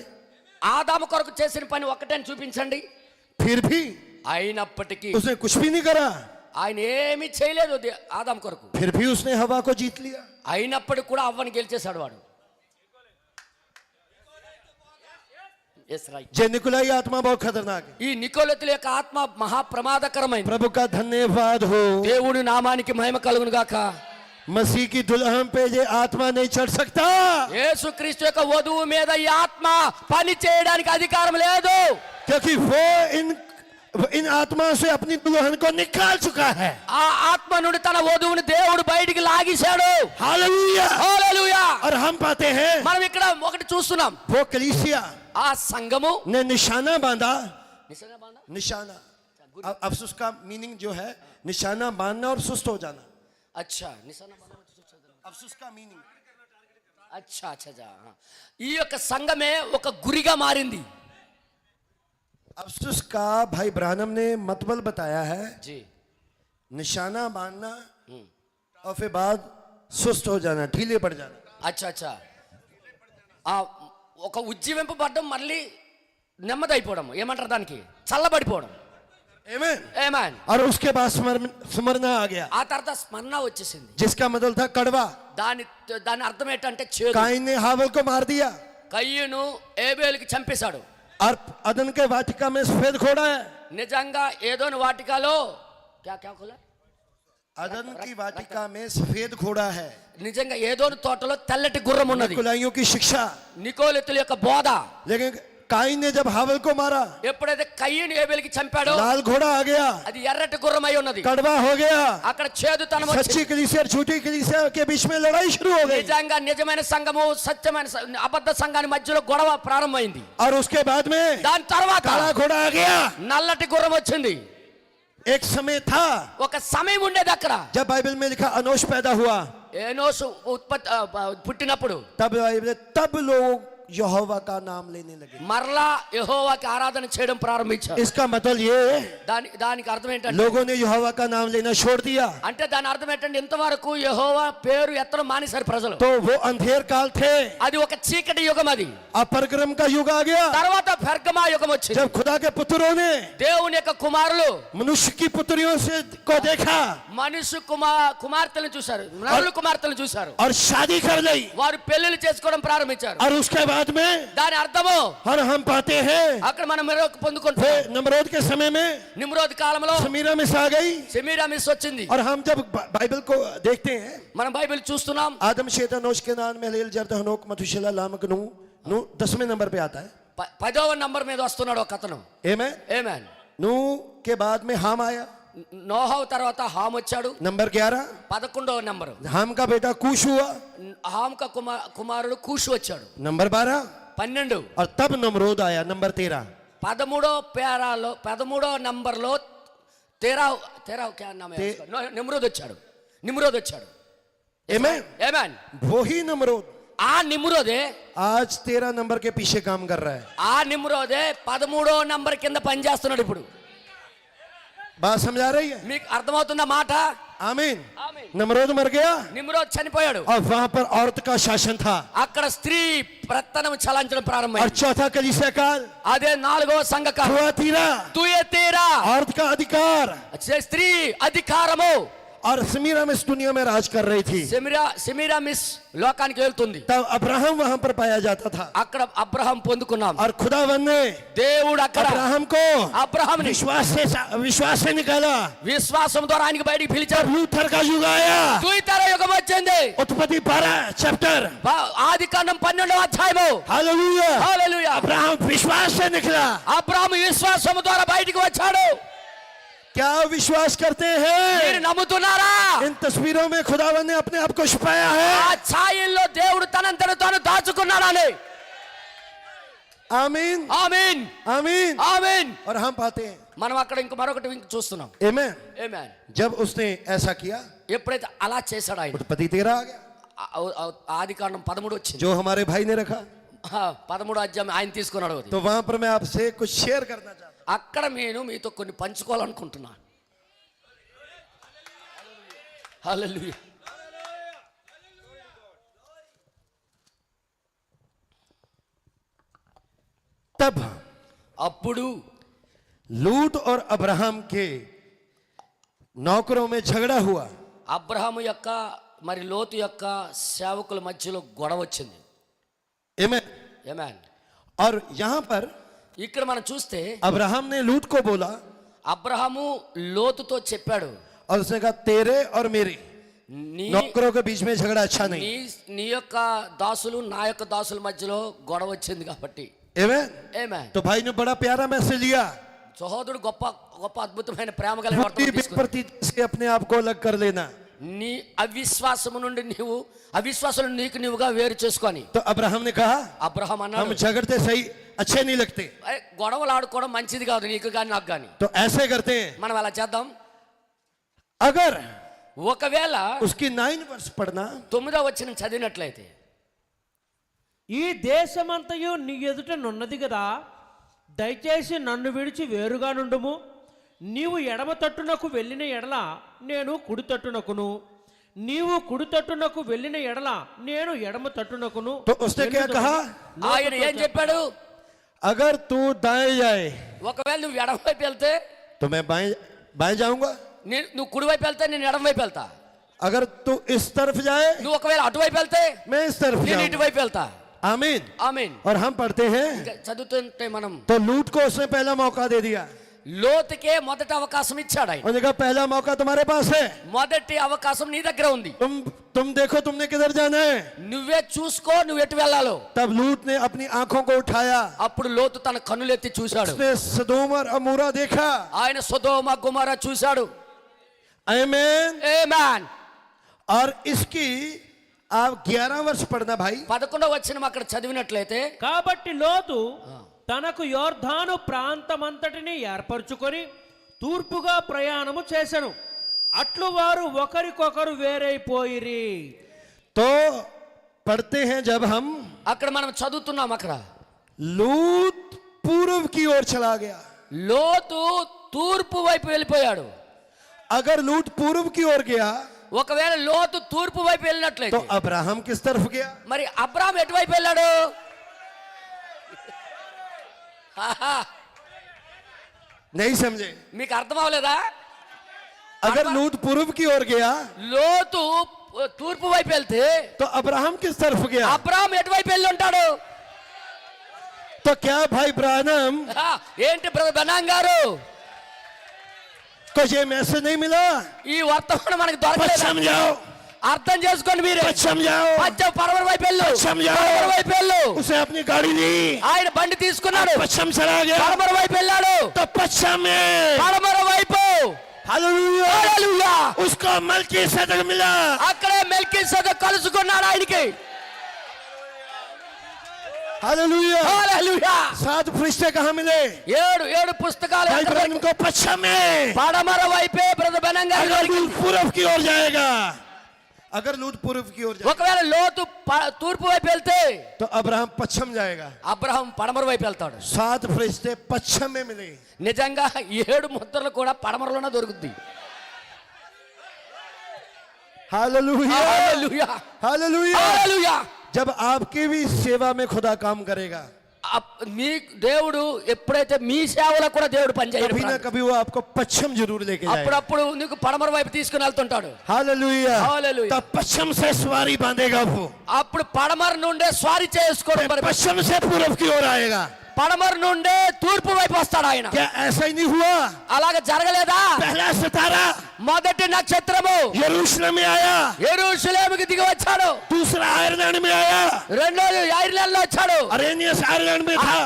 ఆదాము కొరకు చేసిన పని ఒక్కటే చూపించండి. फिर भी అయినప్పటికీ उसने कुछ भी नहीं करा। ఆయన ఏమీ చేయలేదు ఆదాము కొరకు. फिर भी उसने हवा को जीत लिया। అయినప్పటికీ కూడా అవ్వని గెలిచేశాడు వాడు. Yes, right. जे निकोलाई आत्मा बहुत खतरनाक है। ఈ నికోలితుల యొక్క ఆత్మ మహా ప్రమాదకరమైంది. प्रभु का धन्यवाद हो। దేవుని నామానికి మహిమ కలుగును గాక. मसीह की दुल्हन पे ये आत्मा नहीं चढ़ सकता, యేసుక్రీస్తు యొక్క వధువు మీద ఈ ఆత్మ పని చేయడానికి అధికారం లేదు. क्योंकि वो इन आत्मा से अपनी दुल्हन को निकाल चुका है। ఆ ఆత్మ నుండి తన వధువుని దేవుడు బయటికి లాగేశాడు. हालेलुया। హల్లెలూయా. और हम पाते हैं మనం ఇక్కడ ఒకటి చూస్తున్నాం. वो कलीसिया ఆ సంఘము ने निशाना बांधा। निशाना अफसोस का मीनिंग जो है निशाना बांधना और सुस्त हो जाना। అచ్చా నిశానా अफसोस का मीनिंग అచ్చా అచ్చా. ఈ యొక్క సంఘమే ఒక గురిగా మారింది. अफसोस का भाई ब्रानम ने मतबल बताया है, జీ निशाना बांधना और फिर बाद सुस्त हो जाना, ढीले पड़ जाना। అచ్చా అచ్చా ఆ, ఒక ఉజ్జీవింపబడ్డం మళ్ళీ నెమ్మది అయిపోవడం, ఏమంటారు దానికి, చల్లబడిపోవడం. Amen। ఏమన్. और उसके बाद स्मरना आ गया, ఆ తర్వాత స్మరణ వచ్చేసింది. जिसका मतलब था कड़वा। దాని అర్థం ఏంటంటే చేదు. काइन ने हावल को मार दिया కయ్యూను ఏబేలుకి చంపేశాడు. और अदन के वाटिका में सफेद घोड़ा है। నిజంగా ఏదోని వాటికాలో క్యా క్యా ఖులా, अदन की वाटिका में सफेद घोड़ा है। నిజంగా ఏదోని తోటలో తెల్లటి గుర్రం ఉన్నది. निकोलाइयों की शिक्षा। నికోలితుల యొక్క బోధ. लेकिन काइन ने जब हावल को मारा, ఎప్పుడైతే కయ్యూను ఏబేలుకి చంపాడో लाल घोड़ा आ गया, అది ఎర్రటి గుర్రం అయి ఉన్నది. कड़वा हो गया। అక్కడ చేదుతనం सच्ची వచ్చింది. कलीसिया और झूठी कलीसिया के बीच में लड़ाई शुरू हो गई। నిజంగా నిజమైన సంఘము సత్యమైన అబద్ధ సంఘాని మధ్యలో గొడవ ప్రారంభమైంది. और उसके बाद में దాని తర్వాత काला घोड़ा आ गया। నల్లటి గుర్రం వచ్చింది. एक समय था ఒక సమయం ఉండేది అక్కడ. जब बाइबल में लिखा अनोश पैदा हुआ, ఏనోసు పుట్టినప్పుడు तब लोग यहोवा का नाम लेने लगे। మరలా యెహోవాకి ఆరాధన చేయడం ప్రారంభించారు. इसका मतलब ये, దానికి అర్థం ఏంటంటే, लोगों ने यहोवा का नाम लेना छोड़ दिया, అంటే దాని అర్థం ఏంటంటే ఇంతవరకు యెహోవా పేరు ఎత్తడం మానేశారు ప్రజలు. तो वो अंधेर काल थे। అది ఒక చీకటి యుగం. అది अपरक्रम का युग आ गया, తర్వాత పెర్గమా యుగం వచ్చింది. जब खुदा के पुत्रों ने దేవుని యొక్క కుమారులు मनुष्य की पुत्रियों से को देखा మనుషు కుమార్తెలను చూశారు, నరుల కుమార్తెలను చూశారు. और शादी कर ली, వారు పెళ్లిళ్ళు చేసుకోవడం ప్రారంభించారు. और उसके बाद में దాని అర్థము और हम पाते हैं అక్కడ మనం మెరొక పొందుకుంటాం. फिर नमरोद के समय में నిమ్రోద్ కాలంలో समीरा मिस आ गई। సెమీరామిస్ వచ్చింది. और हम जब बाइबल को देखते हैं, మనం బైబిల్ చూస్తున్నాం. आदम शेता नोश के नाम में हलील जर्द हनोक मथुशिला लामक नू 10वें नंबर पे आता है। 10వ నంబర్ మీద వస్తున్నాడు ఒక అతను. आमेन। ఆమేన్. नू के बाद में हाम आया, నోహవు తర్వాత హామ్ వచ్చాడు, नंबर 11। 11వ నంబరు. हाम का बेटा कूश हुआ, హామ్ క కుమారుడు కూషు వచ్చాడు, नंबर 12। 12. और तब नमरोद आया, नंबर 13। 13వ నంబర్లో तेरा क्या नाम है उसका? निम्रोद వచ్చాడు. आमेन। आमेन. वो ही नमरोद ఆ నిమ్రోదే आज 13 नंबर के पीछे काम कर रहा है। ఆ నిమ్రోదే 13వ నంబర్ కింద పనిచేస్తున్నాడు ఇప్పుడు. बात समझा रही है? మీకు అర్థమవుతుందా మాట? आमीन। ఆమేన్. नमरोद मर गया నిమ్రోద్ చనిపోయాడు. और वहां पर औरत का शासन था। అక్కడ స్త్రీ ప్రత్తనం చలాంచడం और ప్రారంభమైంది. चौथा कलीसिया काल అదే 4వ సంఘకాలం. थुआतीरा, औरत का अधिकार। స్త్రీ అధికారము. और समीरा में इस दुनिया में राज कर रही थी। సెమీరామిస్ లోకానికి వెళ్తుంది. तब अब्राहम वहां पर पाया जाता था। అక్కడ అబ్రహాం పొందుకున్నాం. और खुदावन ने దేవుడు అక్కడ अब्राहम को అబ్రహాంని विश्वास से निकाला। విశ్వాసం ద్వారా ఆయనకి బయటికి పిలిచారు. लूथर का युग आया। తుయితర యుగం వచ్చింది. उत्पत्ति 12 चैप्टर, ఆదికాండం 12వ అధ్యాయము. हालेलुया। హల్లెలూయా. अब्राहम विश्वास से निकला। అబ్రహాము విశ్వాసం ద్వారా బయటికి వచ్చాడు. क्या विश्वास करते మీరు हैं? నమ్ముతున్నారా? इन तस्वीरों में खुदावन ने अपने आप को छुपाया ఆ है। ఛాయల్లో దేవుడు తనంతట తాను దాచుకున్నాడని. आमीन, ఆమేన్. आमीन। ఆమేన్. और हम पाते हैं, మనం అక్కడ మరొకటి చూస్తున్నాం. आमीन। ఆమేన్. जब उसने ऐसा किया, ఎప్పుడైతే అలా చేశాడు ఆయన, उत्पत्ति 13 आ गया, ఆదికాండం 13 వచ్చింది. जो हमारे भाई ने रखा। 13వ అధ్యాయం ఆయన తీసుకున్నాడు. అది तो वहां पर मैं आपसे कुछ शेयर करना चाहता అక్కడ నేను మీతో కొన్ని పంచుకోవాలనుకుంటున్నా. హల్లెలూయా. तब అప్పుడు लूट और अब्राहम के नौकरों में झगड़ा हुआ। అబ్రహాము యొక్క మరి లోతు యొక్క సేవకుల మధ్యలో గొడవ వచ్చింది. आमीन। ఆమేన్. और यहाँ पर ఇక్కడ మనం చూస్తే अब्राहम ने लूट को बोला, అబ్రహాము లోతుతో చెప్పాడు, और उसने कहा तेरे और मेरे నీ नौकरों के बीच में झगड़ा अच्छा नहीं। నీ యొక్క దాసులు నా యొక్క దాసుల మధ్యలో గొడవ వచ్చింది కాబట్టి. आमीन। ఆమేన్. तो भाई ने बड़ा प्यारा मैसेज लिया, సహోదరుడు గొప్ప గొప్ప అద్భుతమైన ప్రేమ కలిగిన వర్తమానం తీసుకున్నాడు. प्रति से अपने आप को अलग कर लेना। నీ అవిశ్వాసము నుండి అవిశ్వాసం నీకు నీవుగా వేరు చేసుకొని. तो अब्राहम ने कहा అబ్రహాం हम అన్నాడు, झगड़ते सही अच्छे नहीं लगते, గొడవలు ఆడుకోవడం మంచిది కాదు నీకు కానీ నాకు కానీ. तो ऐसे करते हैं, మనం అలా చేద్దాం. अगर ఒకవేళ उसकी 9 वर्ष पढ़ना 9వ వచనం చదివినట్లయితే, ఈ దేశమంతయు నీ ఎదుట నున్నది కదా, దయచేసి నన్ను విడిచి వేరుగా నుండుము. నీవు ఎడమ తట్టునకు వెళ్ళిన ఎడల నేను కుడి తట్టునకును, నీవు కుడి తట్టునకు వెళ్ళిన ఎడల నేను ఎడమ తట్టునకును. तो उसने क्या कहा? ఆయన ఏం చెప్పాడు? अगर तू दाएं जाए ఒకవేళ నువ్వు ఎడమ వైపు వెళ్తే तो मैं बाएं बाएं जाऊंगा, నువ్వు కుడి వైపు వెళ్తే నేను ఎడమ వైపు వెళ్తా. अगर तू इस तरफ जाए నువ్వు ఒకవేళ అటువైపు వెళ్తే मैं इस तरफ నేను जाऊंगा. ఇటువైపు వెళ్తా. आमीन. ఆమేన్. और हम पढ़ते हैं ఇంకా చదువుతుంటే మనం तो लूट को उसने पहला मौका दे दिया లోతుకే మొదటి అవకాశం ఇచ్చాడు ఆయన. और देखा पहला मौका तुम्हारे पास है, మొదటి అవకాశం నీ దగ్గర ఉంది. तुम देखो तुमने किधर जाना है. నువ్వే చూసుకో నువ్వు ఎటు వెళ్ళాలో. तब लूट ने अपनी आंखों को उठाया, అప్పుడు లోతు తన కన్నులెత్తి చూశాడు. उसने सदोम और अमूरा देखा. ఆయన సొదొమ గొమొర్రా చూశాడు. आमीन. ఆమేన్. और इसकी आप 11 वर्ष पढ़ना भाई. 11వ వచనం అక్కడ చదివినట్లయితే కాబట్టి లోతు తనకు యోర్ధాను ప్రాంతమంతటిని ఏర్పరచుకొని తూర్పుగా ప్రయాణము చేసెను. అట్లు వారు ఒకరికొకరు వేరైపోయిరి. तो पढ़ते हैं जब हम అక్కడ మనం చదువుతున్నాం అక్కడ लूत पूर्व की ओर चला गया. లోతు తూర్పు వైపు వెళ్ళిపోయాడు. अगर लूट पूर्व की ओर गया ఒకవేళ లోతు తూర్పు వైపు तो వెళ్ళినట్లయితే अब्राहम किस तरफ गया? మరి అబ్రాహాం ఎటువైపు వెళ్ళాడు? ఆహా, नहीं समझे? మీకు అర్థం అవ్వలేదా? अगर लूट पूर्व की ओर गया లోతు తూర్పు వైపు వెళ్తే तो अब्राहम किस तरफ गया? అబ్రాహాం ఎటువైపు వెళ్ళి ఉంటాడు? तो क्या भाई ब्रानम ఆ, ఏంటి బ్రదర్ బెనాం గారు, को ये मैसेज नहीं मिला? ఈ వర్తమానం మనకు पच దొరకలేదు. समझाओ, అర్థం చేసుకోండి మీరే. पच समझाओ. పచ్చ పడమర వైపు వెళ్ళు, సమజాओ. పడమర వైపు వెళ్ళు. उसे अपनी गाड़ी ली, ఆయన బండి తీసుకున్నాడు, पश्चिम चला गया. పడమర వైపు వెళ్ళాడు. तो पश्चिम में పడమర వైపు हालेलुया హల్లెలూయా. उसको मलकीसेदक मिला. అక్కడే మెల్కీసెదెకు కలుసుకున్నాడు ఆయనకి. हालेलुया. హల్లెలూయా. 7 फरिश्ते कहाँ मिले? ఏడు పుస్తకాలు भाई ఎక్కడ ब्रानम దొరికాయి? को पश्चिम में. పడమర వైపే బ్రదర్ బెనాం గారు अगर దొరికింది. लूट पूर्व की ओर जाएगा, अगर लूट पूर्व की ओर जाएगा ఒకవేళ లోతు తూర్పు వైపు వెళ్తే तो अब्राहम पश्चिम जाएगा. అబ్రహాం పడమర వైపు వెళ్తాడు. 7 फरिश्ते पश्चिम में मिले. నిజంగా 7 ముద్రలు కూడా పడమరలోనే దొరుకుద్ది. Hallelujah hallelujah. हालेलुया. హల్లెలూయా. जब आपकी भी सेवा में खुदा काम करेगा, మీ దేవుడు ఎప్పుడైతే మీ సేవలో కూడా దేవుడు कभी ना పనిచేయడు, कभी वो आपको पश्चिम जरूर लेके जाएगा. అప్పుడప్పుడు నీకు పడమర వైపు తీసుకుని వెళ్తుంటాడు. हालेलुया. हालेलुया. तब पश्चिम से सवारी बांधेगा वो, అప్పుడు పడమర నుండే స్వారీ చేసుకోవడం फिर पश्चिम से पूर्व की ओर आएगा. పడమర నుండే తూర్పు వైపు వస్తాడు ఆయన. क्या ऐसा ही नहीं हुआ? అలాగ జరగలేదా? पहला सितारा మొదటి నక్షత్రము यरूशलेम में आया, యెరూషలేముకి దిగి వచ్చాడు. दूसरा आयरलैंड में आया, రెండోది ఐర్లాండ్ లో వచ్చాడు. अरेनियस आयरलैंड में था,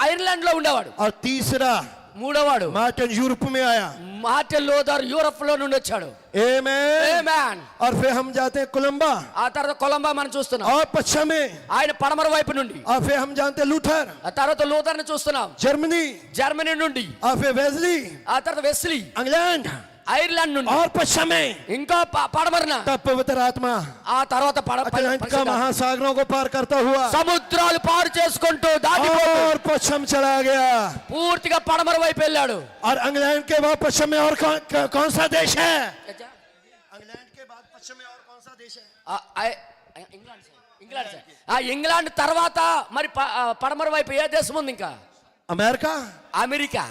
ఐర్లాండ్ లో ఉండేవాడు. और तीसरा మూడోవాడు मार्टिन यूरोप में आया. మార్టిన్ లూథర్ యూరప్ లో నుండి వచ్చాడు. आमेन. ఆమేన్. और फिर हम जाते हैं कोलंबा, ఆ తర్వాత కొలంబా మనం చూస్తున్నాం, और पश्चिम में, ఆయన పడమర వైపు నుండి. और फिर हम जानते हैं लूथर, ఆ తర్వాత లూథర్ ని చూస్తున్నాం, जर्मनी, జర్మనీ నుండి. और फिर वेस्ली, ఆ తర్వాత వెస్లీ इंग्लैंड, ఐర్లాండ్ నుండి. और पश्चिम में ఇంకా పడమరన तब पवित्र आत्मा ఆ తర్వాత अटलांटिक का महासागरों को पार करता हुआ సముద్రాలు పారు చేసుకుంటూ దాటిపోతూ और पश्चिम चला गया. పూర్తిగా పడమర వైపు వెళ్ళాడు. और इंग्लैंड के बाद पश्चिम में और कौन सा देश है? इंग्लैंड के बाद पश्चिम में और कौन सा देश है? ఇంగ్లాండ్ తర్వాత మరి పడమర వైపు ఏ దేశం ఉంది? ఇంకా अमेरिका. అమెరికా.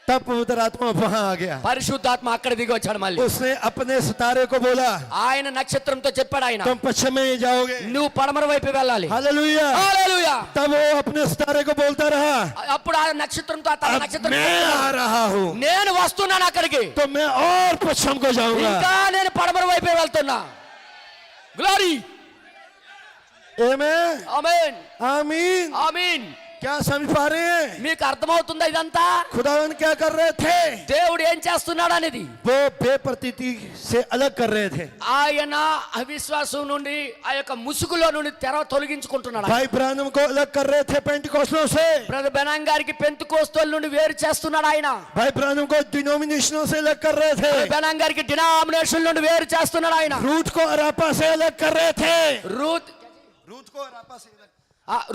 तब पवित्र आत्मा वहां आ गया. పరిశుద్ధాత్మ అక్కడ దిగి వచ్చాడు మళ్ళీ. उसने अपने सितारे को बोला, ఆయన నక్షత్రంతో చెప్పాడు, ఆయన तुम पश्चिम में ही जाओगे. నువ్వు పడమర వైపు వెళ్ళాలి. हालेलुया. హల్లెలూయా. तब वो अपने सितारे को बोलता रहा, అప్పుడు ఆ నక్షత్రంతో తన अब నక్షత్రం मैं आ रहा हूँ, నేను వస్తున్నాను అక్కడికి, तो मैं और पश्चिम को जाऊंगा. ఇంకా నేను పడమర వైపే వెళ్తున్నా. గ్లోరీ. आमीन. ఆమేన్. आमीन. ఆమేన్. क्या समझ पा रहे हैं? మీకు అర్థమవుతుందా ఇదంతా? खुदावन क्या कर रहे थे? దేవుడు ఏం చేస్తున్నాడు అనేది वो बेप्रतीति से अलग कर रहे थे. ఆయన అవిశ్వాసం నుండి ఆ యొక్క ముసుగులో నుండి తెర తొలగించుకుంటున్నాడు. भाई ब्रानम को अलग कर रहे थे पेंटिकोस्टलों से. బ్రదర్ బెనాం గారికి పెంతెకోస్తల నుండి వేరు చేస్తున్నాడు ఆయన. भाई ब्रानम को डिनोमिनेशनों से अलग कर रहे थे. బెనాం గారికి డినామినేషన్ నుండి వేరు చేస్తున్నాడు ఆయన. रूथ को अरापा से अलग कर रहे थे. రూత్ रूथ को अरापा से अलग.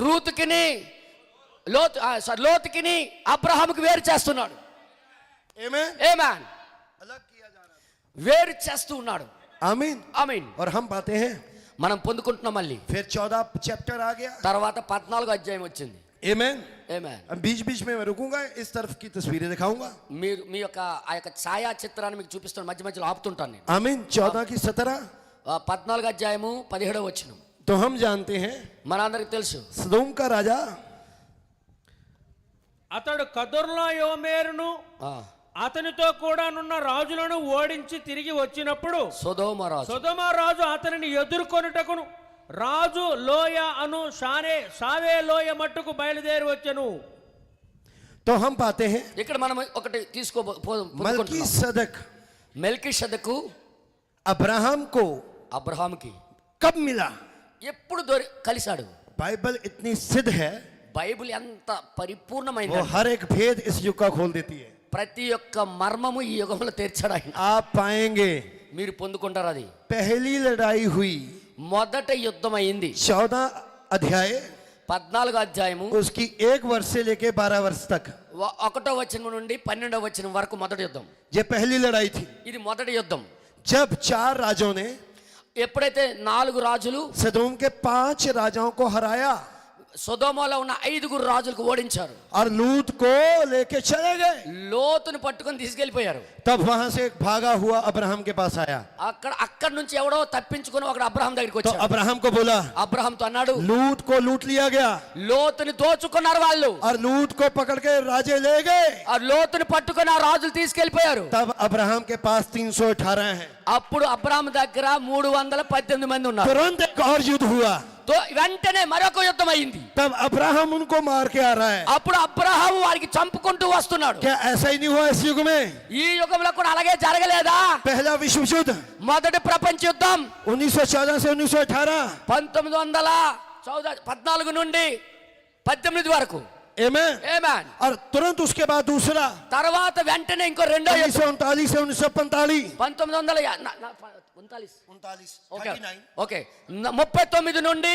రూత్కిని లోతుకిని అబ్రహాముకి వేరు చేస్తున్నాడు. आमीन ఆమేన్. अलग किया जा रहा వేరు చేస్తూ ఉన్నాడు. है आमीन ఆమేన్. और हम पाते हैं మనం పొందుకుంటున్నాం. మళ్ళీ फिर 14 चैप्टर आ गया తర్వాత 14వ అధ్యాయం వచ్చింది. आमीन ఆమేన్. अब बीच बीच में मैं रुकूंगा इस तरफ की तस्वीरें दिखाऊंगा మీరు మీ యొక్క ఆ యొక్క ఛాయా చిత్రాన్ని మీకు చూపిస్తాను. మధ్య మధ్యలో ఆపుతుంటాను నేను. आमीन 14 की 17 14వ అధ్యాయము 17వ వచనం. तो हम जानते हैं మనందరికి తెలుసు. सदोम का राजा అతడు కదొర్లాయోమేరును ఆ, అతనితో కూడా నున్న రాజులను ఓడించి తిరిగి వచ్చినప్పుడు సొదొమ రాజు. సొదొమ రాజు అతనిని ఎదుర్కొనుటకును రాజు లోయ అను సావే లోయ మట్టుకు బయలుదేరి వచ్చెను. तो हम पाते हैं ఇక్కడ మనం ఒకటి मलकी सदक మెల్కీషెదకు अब्राहम को అబ్రహాముకి कब मिला ఎప్పుడు కలిశాడు? बाइबल इतनी सिद्ध है బైబిల్ ఎంత वो పరిపూర్ణమైంది. हर एक भेद इस युग का खोल देती है ప్రతి ఒక్క మర్మము ఈ యుగంలో తెరిచాడు ఆయన. आप पाएंगे మీరు పొందుకుంటారు. అది पहली लड़ाई हुई మొదట యుద్ధం అయింది. 14 अध्याय 14వ అధ్యాయము उसकी 1 वर्ष से लेके 12 वर्ष तक 1వ వచనం నుండి 12వ వచనం వరకు మొదటి యుద్ధం. ये पहली लड़ाई थी ఇది మొదటి యుద్ధం. जब 4 राजाओं ने ఎప్పుడైతే 4 రాజులు सदोम के 5 राजाओं को हराया సొదొమలో ఉన్న 5 రాజులకు ఓడించారు. और लूत को लेके चले गए లోతుని పట్టుకొని తీసుకెళ్లిపోయారు. तब वहां से एक भागा हुआ अब्राहम के पास आया అక్కడ నుంచి ఎవడో తప్పించుకొని ఒకడు అబ్రహాం దగ్గరికి तो వచ్చాడు. अब्राहम को बोला అబ్రహాంతో అన్నాడు, लूत को लूट लिया गया లోతుని దోచుకున్నారు వాళ్ళు. और लूत को पकड़ के राजे ले गए ఆ లోతుని పట్టుకొని ఆ రాజులు తీసుకెళ్లిపోయారు. तब अब्राहम के पास 318 हैं అప్పుడు అబ్రహాం దగ్గర 318 మంది ఉన్నారు. तुरंत एक और युद्ध हुआ వెంటనే మరొక యుద్ధం అయింది. तब अब्राहम उनको मार के आ रहा है అప్పుడు అబ్రహాము వారికి చంపుకుంటూ వస్తున్నాడు. क्या ऐसा ही नहीं हुआ इस युग में ఈ యుగంలో కూడా అలాగే జరగలేదా? पहला विश्व युद्ध మొదటి ప్రపంచ యుద్ధం 1914 से 1918 1914 నుండి 18 వరకు. आमीन ఆమేన్. और तुरंत उसके बाद दूसरा తర్వాత వెంటనే ఇంకో రెండో యుద్ధం 1939 से 1945 1939 ఓకే 39 నుండి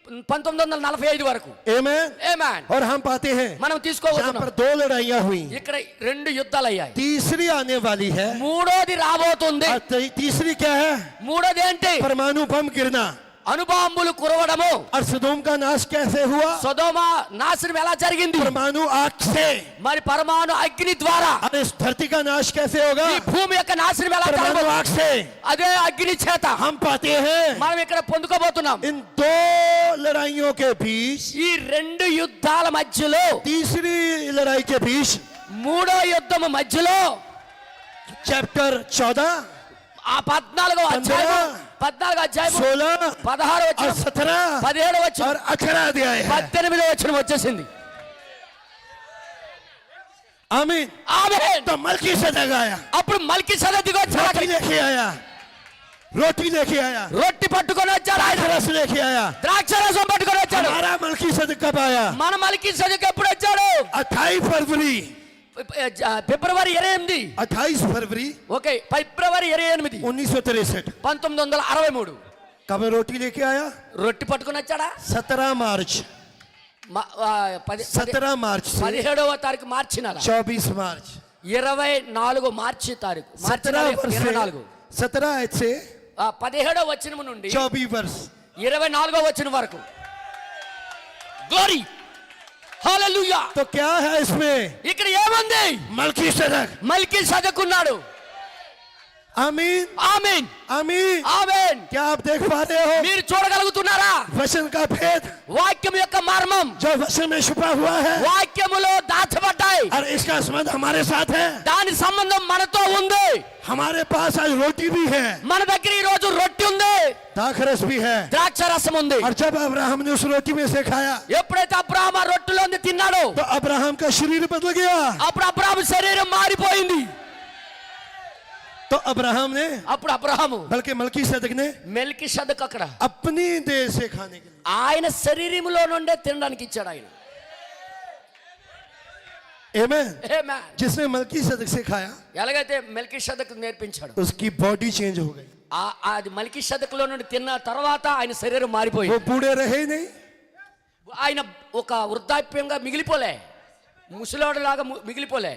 1945 వరకు. आमीन ఆమేన్. और हम पाते हैं మనం यहाँ తీసుకోవచ్చు. पर 2 लड़ाइयाँ हुई ఇక్కడ 2 యుద్ధాలు అయ్యాయి. तीसरी आने वाली है మూడోది రాబోతుంది. और तीसरी क्या है మూడోది ఏంటి? परमाणु बम गिरना అణుబాంబులు కురవడము. और सदोम का नाश कैसे हुआ సొదొమ నాశనం ఎలా జరిగింది? परमाणु आग से మరి పరమాణు అగ్ని ద్వారా. और इस धरती का नाश कैसे होगा ఈ భూమి యొక్క నాశనం ఎలా परमाणु జరగబోతుంది? आग से అదే అగ్ని చేత हम पाते हैं మనం ఇక్కడ పొందుకోబోతున్నాం. इन 2 लड़ाइयों के बीच ఈ 2 యుద్ధాల మధ్యలో तीसरी लड़ाई के बीच మూడో యుద్ధము మధ్యలో चैप्टर 14 ఆ 14వ అధ్యాయం 16 16 और వచనం 17 17 వచనం और 18 अध्याय है 18 వచనం వచ్చేసింది. आमीन ఆమేన్. तो मलकीसेदक आया అప్పుడు మల్కీసెదెకు रोटी వచ్చాడు. लेके आया रोटी लेके आया రొట్టె పట్టుకొని వచ్చాడు. ఆయన रस लेके आया ద్రాక్షరసం పట్టుకొని వచ్చాడు. हमारा मलकीसेदक कब आया మన మల్కీసెదెకు ఎప్పుడు వచ్చాడు? 28 फरवरी ఫిబ్రవరి 28. 28 फरवरी ఓకే ఫిబ్రవరి 28 1963 1963 कब रोटी लेके आया రొట్టె పట్టుకొని వచ్చాడా? 17 मार्च 17 मार्च से 17వ తారీఖు మార్చి నెల 24 मार्च 24 మార్చి తారీఖు మార్చి నెల 17 वर्ष 24 से 17 से 17వ వచనం నుండి 24 वर्ष 24వ వచనం వరకు. గ్లోరీ హల్లెలూయా. तो क्या है इसमें ఇక్కడ ఏముంది? मलकीसेदक మల్కీసెదెకు ఉన్నాడు. आमीन ఆమేన్. आमीन ఆమేన్. क्या आप देख पा रहे हो మీరు చూడగలుగుతున్నారా? वचन का भेद వాక్యం యొక్క మర్మం जो वचन में छुपा हुआ है వాక్యములో దాచబడ్డాయి. और इसका संबंध हमारे साथ है దాని సంబంధం మనతో ఉంది. हमारे पास आज रोटी भी है మన దగ్గర ఈ రోజు రొట్టె ఉంది, दाखरस भी है ద్రాక్ష రసం ఉంది. और जब अब्राहम ने उस रोटी में से खाया ఎప్పుడైతే అబ్రహాము ఆ రొట్టెలోంది తిన్నాడో तो अब्राहम का शरीर बदल गया అప్పుడు అబ్రహాము శరీరం మారిపోయింది. तो अब्राहम ने అప్పుడు అబ్రహాము बल्कि मलकीसेदक ने మెల్కీసెదెకు అక్కడ अपनी देह से खाने के लिए ఆయన శరీరములో నుండే తినడానికి ఇచ్చాడు. ఆయన आमीन ఆమేన్. जिसने मलकीसेदक से खाया ఎలాగైతే మెల్కీసెదెకు నేర్పించాడు, उसकी बॉडी चेंज हो गई అది మెల్కీసెదెకులో నుండి తిన్న తర్వాత ఆయన శరీరం మారిపోయింది. वो बूढ़े रहे ही नहीं ఆయన ఒక వృద్ధాప్యంగా మిగిలిపోలే, ముసలోడిలాగా మిగిలిపోలే.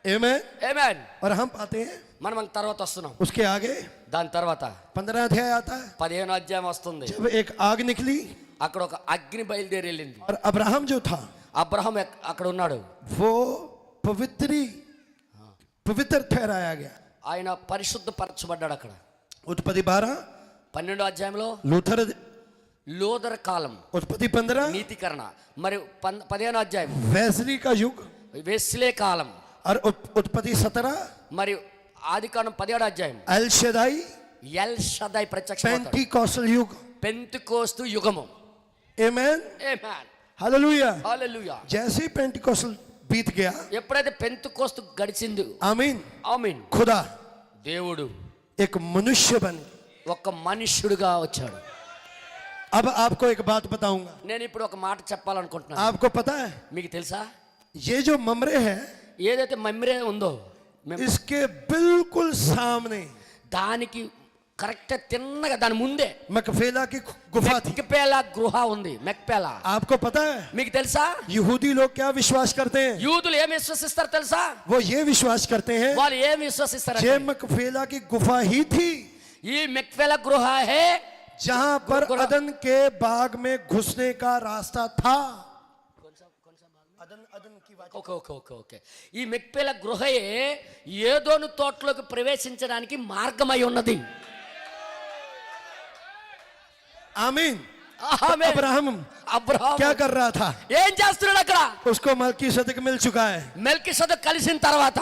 आमेन। ఆమేన్. और हम पाते हैं మనం తర్వాత వస్తున్నాం. उसके आगे దాని తర్వాత 15 अध्याय आता है, 15వ అధ్యాయం వస్తుంది. जब एक आग निकली అక్కడ ఒక అగ్ని బయలుదేరి వెళ్ళింది. और अब्राहम जो था అబ్రహాం అక్కడ ఉన్నాడు. वो पवित्र ठहराया गया। ఆయన పరిశుద్ధపరచబడ్డాడు అక్కడ. उत्पत्ति 12, 12వ అధ్యాయంలో लूथर లోదర కాలం, उत्पत्ति 15, నీతికరణ. మరి 15వ అధ్యాయం वेस्ली का युग, వెస్లే కాలం. और उत्पत्ति 17, మరి ఆదికాండం 17వ అధ్యాయం एल शदाई, ఎల్ షదాయ్ ప్రత్యక్ష पेंटिकॉस्टल युग। పెంతెకోస్తు యుగము. आमेन, ఆమేన్. हालेलुया। హల్లెలూయా. जैसे ही पेंटिकॉस्टल बीत गया, ఎప్పుడైతే పెంతెకోస్తు గడిచింది, आमीन, ఆమేన్, खुदा దేవుడు एक मनुष्य बन गया। ఒక మనుష్యుడిగా వచ్చాడు. अब आपको एक बात बताऊंगा। నేను ఇప్పుడు ఒక మాట చెప్పాలనుకుంటున్నాను. आपको पता है మీకు తెలుసా, ये जो ममरे है ఏదైతే మమ్రే ఉందో इसके बिल्कुल सामने దానికి కరెక్ట్ తిన్నగా దాని ముందే मकफेला की गुफा थी। మెక్పేలా గృహ ఉంది. మెక్పేలా आपको पता है మీకు తెలుసా, यहूदी लोग क्या विश्वास करते हैं? యూదులు ఏం విశ్వసిస్తారు తెలుసా? वो ये विश्वास करते हैं వాళ్ళు ఏం విశ్వసిస్తారు? ये मकफेला की गुफा ही थी ఈ మెక్పేలా గృహ హే जहां पर अदन के बाग में घुसने का रास्ता था। ఓకే ఓకే ఓకే ఓకే ఈ మెక్పేలా గృహయే ఏదోను తోటలోకి ప్రవేశించడానికి మార్గమై ఉన్నది. आमीन। ఆమేన్. अब्राहम అబ్రహాము क्या कर रहा था? ఏం చేస్తున్నాడు అక్కడ? उसको मलकीसदक मिल चुका है మెల్కిసెదెకు కలిసిన తర్వాత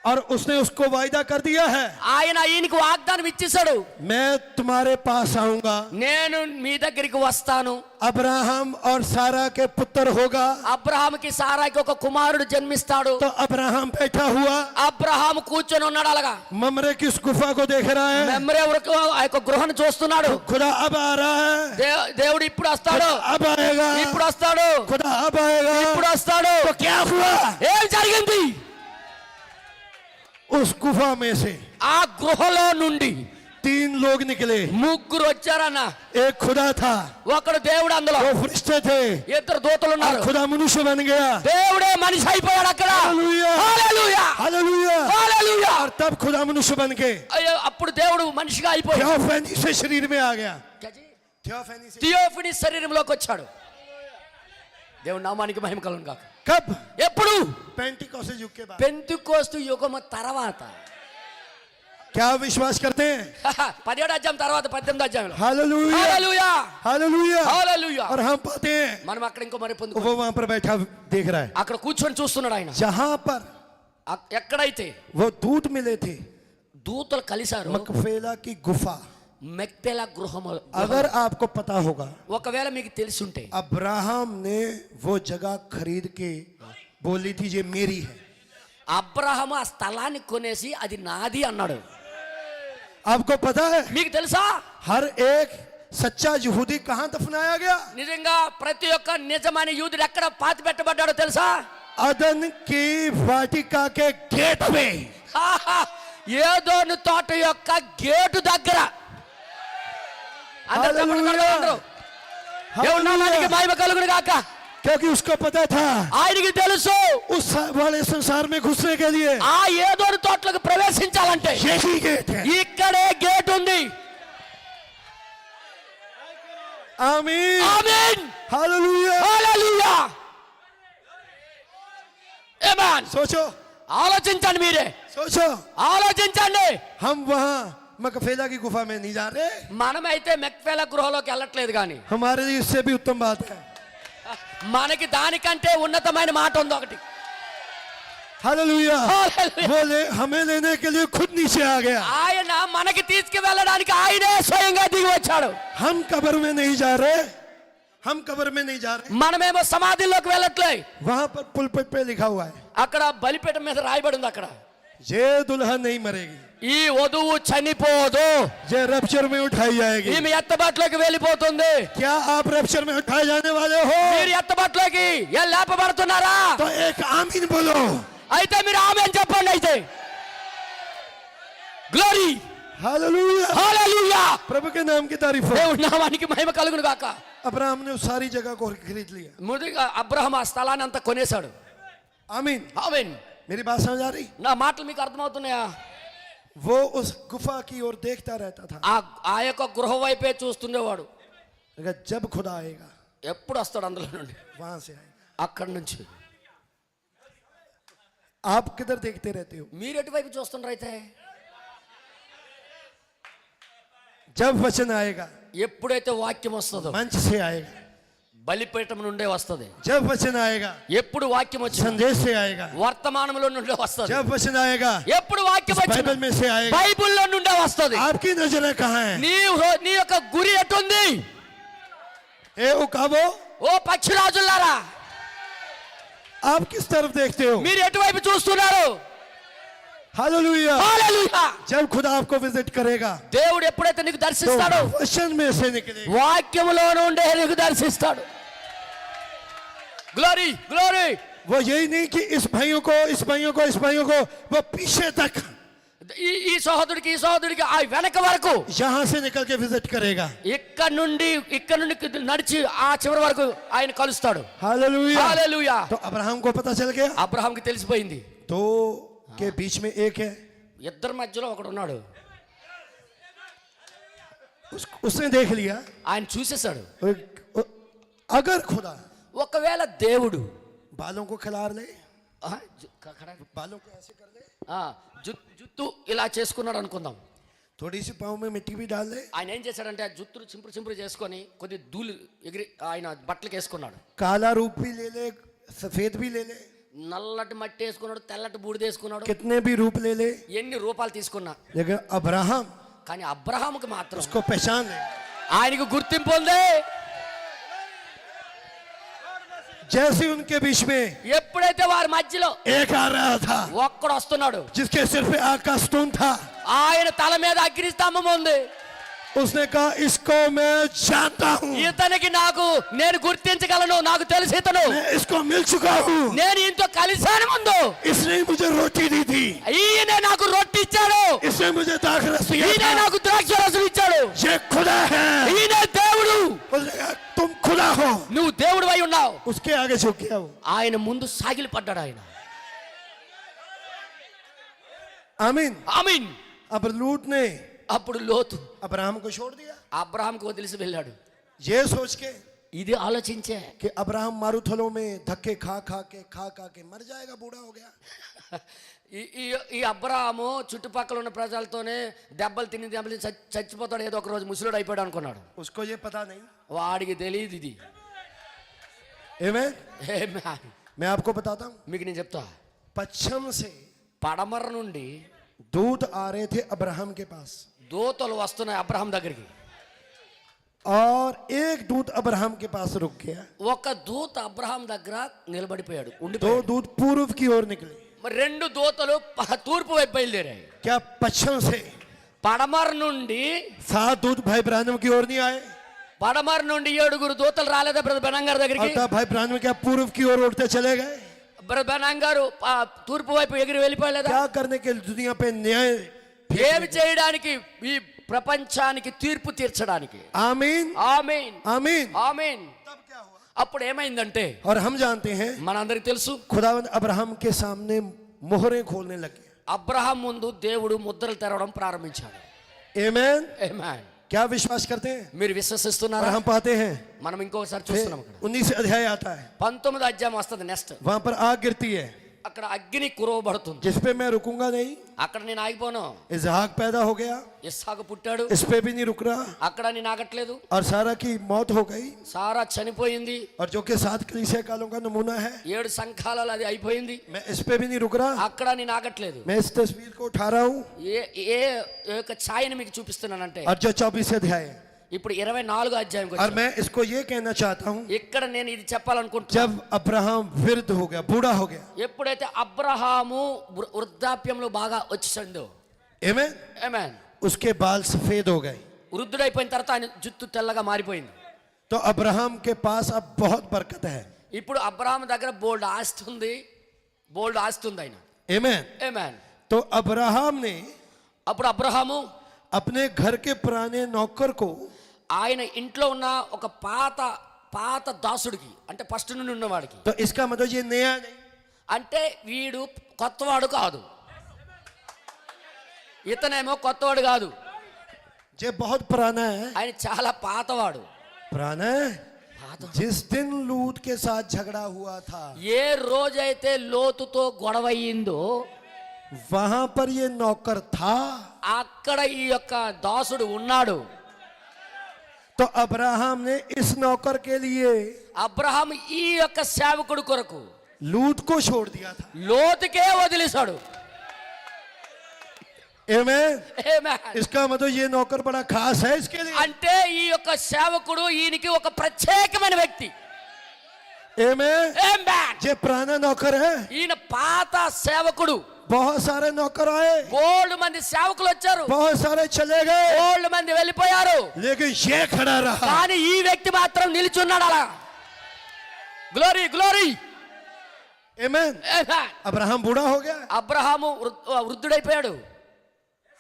और उसने उसको वायदा कर दिया है, ఆయన ఈయనకి వాగ్దానం ఇచ్చేశాడు, मैं तुम्हारे पास आऊंगा, నేను మీ దగ్గరికి వస్తాను, अब्राहम और सारा के पुत्र होगा। అబ్రహాముకి సారాకి ఒక కుమారుడు జన్మిస్తాడు. तो अब्राहम बैठा हुआ అబ్రహాము కూర్చొని ఉన్నాడు. అలాగా ममरे की उस गुफा को देख रहा है। మెమ్రే వరకు ఆ యొక్క గృహను చూస్తున్నాడు. खुदा अब आ रहा है, దేవుడు ఇప్పుడు వస్తాడు, अब आएगा, ఇప్పుడు వస్తాడు, खुदा अब आएगा। ఇప్పుడు వస్తాడు. तो क्या हुआ? ఏం జరిగింది? उस गुफा में से ఆ గృహలో నుండి 3 लोग निकले। ముగ్గురు వచ్చారన్న. एक खुदा था, ఒకడు దేవుడు, అందులో 2 फरिश्ते थे, ఇద్దరు దూతలు और ఉన్నారు. खुदा मनुष्य बन गया। దేవుడే మనిషి అయిపోయాడు అక్కడ. Hallelujah, hallelujah, hallelujah. హల్లెలూయా. और तब खुदा मनुष्य बन के అయ్యో, అప్పుడు దేవుడు మనిషిగా అయిపోయాడు. थियोफैनी से शरीर में आ गया। थियोफैनी से థియోఫనీ శరీరంలోకి వచ్చాడు. దేవుడు నామానికి మహిమ కలుగును గాక. कब? ఎప్పుడు? पेंटिकोस्ते युग के बाद। పెంతెకోస్తు యుగము తర్వాత. क्या विश्वास करते हैं? 17వ అధ్యాయం తర్వాత 18వ అధ్యాయంలో हालेलुया, హల్లెలూయా, हालेलुया। హల్లెలూయా. और हम पाते हैं మనం అక్కడ ఇంకో మరి పొందుకో, वो वहां पर बैठा देख रहा है, అక్కడ కూర్చొని చూస్తున్నాడు ఆయన. जहां पर ఎక్కడైతే वो दूत मिले थे, దూతలు కలిశారు मकफेला की गुफा। మెక్పేలా గృహము. अगर आपको पता होगा, ఒకవేళ మీకు తెలిసి ఉంటే अब्राहम ने वो जगह खरीद के बोली थी ये मेरी है। అబ్రహాము ఆ స్థలాన్ని కొనేసి అది నాది అన్నాడు. आपको पता है మీకు తెలుసా, हर एक सच्चा यहूदी कहां दफनाया गया? నిజంగా ప్రతి ఒక్క నిజమైన యూదుడు ఎక్కడ పాతి పెట్టబడ్డాడో తెలుసా? अदन की वाटिका के गेट में। ఏదోను తోట యొక్క గేటు దగ్గర. అందరూ చెప్పండి, అందరూ. దేవుని నామానికి మహిమ కలుగును గాక. क्योंकि उसको पता था ఆయనకి తెలుసు उस वाले संसार में घुसने के लिए ఆ ఏదోను తోటలకు ప్రవేశించాలంటే यही गेट है। ఇక్కడే గేట్ ఉంది. आमीन, ఆమేన్, हालेलुया। హల్లెలూయా, ఆమేన్. सोचो, ఆలోచించండి, మీరే सोचो, ఆలోచించండి. हम वहां मकफेला की गुफा में नहीं जा रहे, మనమైతే మెక్పేలా గృహలోకి వెళ్ళట్లేదు, కానీ हमारे लिए इससे भी उत्तम बात है। మనకి దానికంటే ఉన్నతమైన మాట ఉంది ఒకటి. हालेलुया। హల్లెలూయా. हमें लेने के लिए खुद नीचे आ गया। ఆయన మనకి తీసుకువెళ్ళడానికి ఆయనే స్వయంగా దిగి వచ్చాడు. हम कब्र में नहीं जा रहे, हम कब्र में नहीं जा रहे। మనమేమో సమాధిలోకి వెళ్ళట్లే. वहां पर पुलपिट पे लिखा हुआ है అక్కడ బలిపీఠం మీద రాయబడి ఉంది, అక్కడ ये दुल्हन नहीं मरेगी, ఈ వధువు చనిపోదు, ये रैप्चर में उठाई जाएगी। ఈమె ఎత్తబాట్లోకి వెళ్ళిపోతుంది. क्या आप रैप्चर में उठाए जाने वाले हो? మీరు ఎత్తబాట్లోకి లేపబడుతున్నారా? तो एक आमीन बोलो। అయితే మీరు ఆమేన్ చెప్పండి. అయితే గ్లోరీ, हालेलुया, హల్లెలూయా. प्रभु के नाम की तारीफ हो। దేవుని నామానికి మహిమ కలుగును గాక. अब्राहम ने उस सारी जगह को खरीद लिया। ముందుగా అబ్రహాం ఆ స్థలాన్ని అంతా కొనేశాడు. आमीन। ఆమేన్. मेरी बात समझ आ रही? నా మాటలు మీకు అర్థమవుతున్నాయా? वो उस गुफा की ओर देखता रहता था। ఆ యొక్క గృహ వైపే చూస్తుండేవాడు. अगर जब खुदा आएगा ఎప్పుడు వస్తాడు అందులో నుండి, वहां से आएगा। అక్కడి నుంచి. आप किधर देखते रहते हो? మీరు ఎటువైపు చూస్తుండ్రు అయితే? जब वचन आएगा ఎప్పుడైతే వాక్యం వస్తుందో मंच से आएगा। బలిపీఠం నుండే వస్తుంది. जब वचन आएगा ఎప్పుడు వాక్యం వచ్చింది संदेश से आएगा। వర్తమానంలో నుండే వస్తుంది. जब वचन आएगा ఎప్పుడు వాక్యం बाइबल వచ్చింది में से आएगा। బైబిల్లో నుండే వస్తుంది. आपकी नजरें कहाँ हैं? నీ యొక్క గురి ఎటుంది? ए उकाबो, ఓ పక్షిరాజులారా, आप किस तरफ देखते हो? మీరు ఎటువైపు చూస్తున్నారు? हालेलुया। హల్లెలూయా. जब खुदा आपको विजिट करेगा దేవుడు ఎప్పుడైతే నీకు तो దర్శిస్తాడో वचन में से निकलेगा। వాక్యములో నుండే నీకు దర్శిస్తాడు. Glory glory. वो यही नहीं कि इस भाइयों को इस भाइयों को इस भाइयों को, वो पीछे तक ఈ సహోదరుడికి ఈ సహోదరుడికి ఆ వెనక వరకు यहां से निकल के विजिट करेगा। ఇక్కడ నుండి నడిచి ఆ చివరి వరకు ఆయన కలుస్తాడు. हालेलुया। హల్లెలూయా. तो अब्राहम को पता चल गया అబ్రహాంకి తెలిసిపోయింది. दो के बीच में एक है। ఇద్దరి మధ్యలో ఒకడు ఉన్నాడు. उसने देख लिया। ఆయన చూసేశాడు. अगर खुदा ఒకవేళ దేవుడు बालों को खिलार ले, ఆ, बालों को ऐसे कर ले, ఆ, జుత్తు ఇలా చేసుకున్నాడు అనుకుందాం. थोड़ी सी पाँव में मिट्टी भी डाल ले, ఆయన ఏం చేశాడంటే ఆ జుత్తులు చింపురు చేసుకొని కొద్ది ధూళి ఎగిరి ఆయన బట్టలకు వేసుకున్నాడు. काला रूप भी ले ले, सफेद भी ले ले, నల్లటి మట్టి వేసుకున్నాడు, తెల్లటి బూడిద వేసుకున్నాడు, कितने भी रूप ले ले, ఎన్ని రూపాలు తీసుకున్నా. लेकिन अब्राहम కానీ అబ్రహాముకి మాత్రం उसको पहचान ले। ఆయనకు గుర్తింపు ఉంది. जैसे उनके बीच में ఎప్పుడైతే వారి మధ్యలో एक आ रहा था ఒక్కడు వస్తున్నాడు, जिसके सिर पे आग का स्तून था, ఆయన తల మీద అగ్ని స్తంభం ఉంది. उसने कहा इसको मैं जानता हूँ, ఇతనికి నేను గుర్తించగలను, నాకు తెలిసి ఇతను, मैं इसको मिल चुका हूँ, నేను ఇంతో కలిసాను ముందు. इसने मुझे रोटी दी थी, ఈయన నాకు రొట్టె ఇచ్చాడు, इसने मुझे दाखरस दिया ఈయన था, నాకు ద్రాక్ష రసం ఇచ్చాడు, ये खुदा है। ఈయన దేవుడు. उसने कहा तुम खुदा हो। నువ్వు దేవుడు అయి ఉన్నావు. उसके आगे झुक गया वो। ఆయన ముందు సాగిలి పడ్డాడు ఆయన. आमीन। ఆమీన్. अब लूट ने అప్పుడు లోతు अब्राहम को छोड़ दिया, అబ్రహాంకు వదిలిసి వెళ్ళాడు. ये सोच के ఇది ఆలోచించే कि अब्राहम मारूथलों में धक्के खा के मर जाएगा, बूढ़ा हो गया। ఈ అబ్రహాము చుట్టుపక్కల ఉన్న ప్రజలతోనే దెబ్బలు తిని చచ్చిపోతాడు, ఏదో ఒక రోజు ముసలుడు అయిపోయాడు అనుకున్నాడు. उसको ये पता नहीं। వాడికి తెలియదు ఇది. आमीन। Amen. मैं आपको बताता हूँ, మీకు నేను చెప్తా. पश्चिम से పడమర నుండి दूत आ रहे थे अब्राहम के पास, దూతలు వస్తున్నాయి అబ్రహాం దగ్గరికి. और एक दूत अब्राहम के पास रुक गया। ఒక దూత అబ్రహాం దగ్గర నిలబడిపోయాడు, दो ఉండిపోయాడు. दूत पूर्व की ओर निकले। మరి రెండు దూతలు తూర్పు వైపు బయలుదేరాయి. क्या पश्चिम से పడమర నుండి 7 दूत भाई ब्राह्मण की ओर नहीं आए? పడమర నుండి 7 దూతలు రాలేదా బ్రదర్ బెనాంగ్ గారి దగ్గరికి? अतः भाई ब्राह्मण क्या पूर्व की ओर उड़ते चले गए? బ్రదర్ బెనాంగ్ గారు తూర్పు వైపు ఎగిరి వెళ్ళిపోలేదా? क्या करने के लिए? दुनिया पे न्याय ఏమి చేయడానికి? ఈ ప్రపంచానికి తీర్పు తీర్చడానికి. आमीन। ఆమేన్. आमीन। ఆమేన్. అప్పుడు ఏమైందంటే और हम जानते हैं మనందరికి తెలుసు, खुदावंद अब्राहम के सामने मोहरें खोलने लगे। అబ్రహాం ముందు దేవుడు ముద్రలు తెరవడం ప్రారంభించాడు. आमीन। ఆమేన్. क्या विश्वास करते हैं? మీరు और విశ్వసిస్తున్నారా? हम पाते हैं మనం ఇంకొకసారి చూస్తున్నాం. అక్కడ 19 अध्याय आता है, 19వ అధ్యాయం వస్తుంది. నెక్స్ట్ वहां पर आग गिरती है, అక్కడ అగ్ని కురవబడుతుంది. जिस पे मैं रुकूंगा नहीं। అక్కడ నేను ఆగిపోను. इसहाक पैदा हो गया, ఇస్సాకు పుట్టాడు, इस पे भी नहीं रुक रहा। అక్కడ నేను ఆగట్లేదు. और सारा की मौत हो गई, సారా చనిపోయింది. और जो कि 7 कलीसिया कालों का नमूना है, 7 సంఘాలలో అది అయిపోయింది. मैं इस पे भी नहीं रुक रहा। అక్కడ నేను ఆగట్లేదు. मैं इस तस्वीर को उठा रहा हूँ। ఏ యొక్క ఛాయని మీకు చూపిస్తున్నానంటే और जो 24 अध्याय है, ఇప్పుడు 24వ అధ్యాయం और मैं इसको ये कहना चाहता हूँ, ఇక్కడ నేను ఇది చెప్పాలనుకుంటున్నా. जब अब्राहम वृद्ध हो गया, बूढ़ा हो गया, ఎప్పుడైతే అబ్రహాము వృద్ధాప్యంలో బాగా వచ్చేసిందో, आमीन, ఆమేన్, उसके बाल सफेद हो गए। వృద్ధుడైపోయిన తర్వాత ఆయన జుట్టు తెల్లగా మారిపోయింది. तो अब्राहम के पास अब बहुत बरकत है। ఇప్పుడు అబ్రహాం దగ్గర బోల్డ్ ఆస్తి ఉంది ఆయన. आमीन। ఆమేన్. तो अब्राहम ने అప్పుడు అబ్రహాము अपने घर के पुराने नौकर को ఆయన ఇంట్లో ఉన్న ఒక పాత దాసుడికి, అంటే ఫస్ట్ నుండి ఉన్నవాడికి, तो इसका मतलब ये नया नहीं, అంటే వీడు కొత్తవాడు కాదు, ఇతనేమో కొత్తవాడు కాదు, ये बहुत पुराना है। ఆయన చాలా పాతవాడు. पुराना है। जिस दिन लूत के साथ झगड़ा हुआ था, ఏ రోజైతే లోతుతో గొడవయ్యిందో वहां पर ये नौकर था। అక్కడ ఈ యొక్క దాసుడు ఉన్నాడు. तो अब्राहम ने इस नौकर के लिए అబ్రహాం ఈ యొక్క సేవకుడు కొరకు लूत को छोड़ दिया था। లోతుకే వదిలేశాడు. आमेन। Amen. इसका मतलब ये नौकर बड़ा खास है इसके लिए। అంటే ఈ యొక్క సేవకుడు ఈయనకి ఒక ప్రత్యేకమైన వ్యక్తి. आमेन। Amen. ये पुराना नौकर है। ఈయన పాత సేవకుడు. बहुत सारे नौकर आए, బోల్డ్ మంది సేవకులు వచ్చారు, बहुत सारे चले गए, బోల్డ్ మంది వెళ్ళిపోయారు, लेकिन ये खड़ा रहा। కానీ ఈ వ్యక్తి మాత్రం నిల్చున్నాడు అలా. Glory glory. आमेन। अब्राहम बूढ़ा हो गया। అబ్రహాము వృద్ధుడైపోయాడు.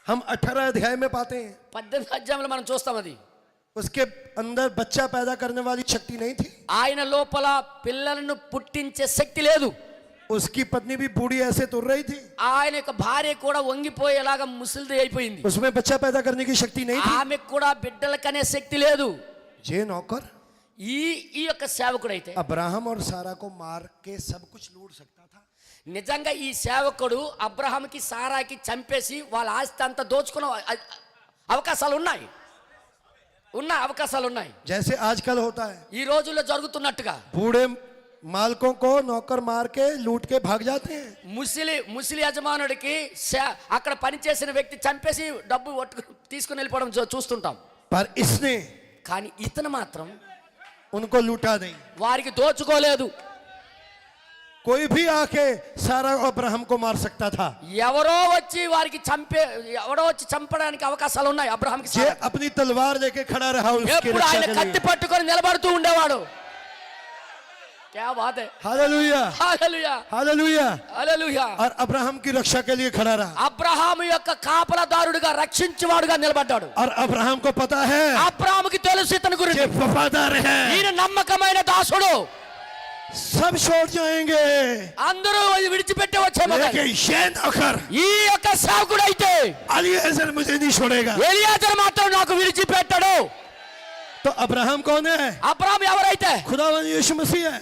हम 18 अध्याय में पाते हैं 18 అధ్యాయంలో మనం చూస్తాం అది. उसके अंदर बच्चा पैदा करने वाली शक्ति नहीं थी। ఆయన లోపల పిల్లలను పుట్టించే శక్తి లేదు. उसकी पत्नी भी बूढ़ी ऐसे तुर रही थी, ఆయన యొక్క భార్య కూడా వంగిపోయేలాగా ముసలిది అయిపోయింది. उसमें बच्चा पैदा करने की शक्ति नहीं थी। ఆమెకు కూడా బిడ్డలు కనే శక్తి లేదు. ये नौकर ఈ యొక్క సేవకుడైతే अब्राहम और सारा को मार के सब कुछ लूट सकता था। నిజంగా ఈ సేవకుడు అబ్రహాంకి సారాకి చంపేసి వాళ్ళ ఆస్తి అంతా దోచుకునే అవకాశాలు ఉన్నాయి. అవకాశాలు ఉన్నాయి. जैसे आजकल होता है, ఈ రోజుల్లో జరుగుతున్నట్టుగా बूढ़े मालकों को नौकर मार के लूट के भाग जाते हैं। ముసిలి యజమానుడికి అక్కడ పనిచేసిన వ్యక్తి చంపేసి డబ్బు తీసుకుని వెళ్ళిపోవడం చూస్తుంటాం. पर इसने కానీ ఇతను మాత్రం उनको लूटा नहीं। వారికి దోచుకోలేదు. कोई भी आके सारा और अब्राहम को मार सकता था। ఎవరో వచ్చి చంపడానికి అవకాశాలు ఉన్నాయి. అబ్రహాంకి ये अपनी तलवार लेके खड़ा रहा उसके ఎప్పుడు रक्षा ఆయన के కత్తి लिए। పట్టుకొని నిలబడుతూ ఉండేవాడు. क्या बात है. Hallelujah, hallelujah, hallelujah. హల్లెలూయా. और अब्राहम की रक्षा के लिए खड़ा रहा। అబ్రహాము యొక్క కాపలాదారుడిగా రక్షించేవాడుగా నిలబడ్డాడు. और अब्राहम को पता है అబ్రహాముకి తెలుసు ఇతని ये గురించి, वफादार है, ఈయన నమ్మకమైన దాసుడు. सब छोड़ जाएंगे, అందరూ విడిచిపెట్టి వచ్చేమో, लेकिन ये नौकर ఈ యొక్క సేవకుడు అయితే अलीएज़र मुझे नहीं छोड़ेगा। ఎలియాజరు మాత్రం నాకు విడిచిపెట్టడు. तो अब्राहम कौन है? అబ్రహాం ఎవరైతే खुदावन यीशु मसीह है,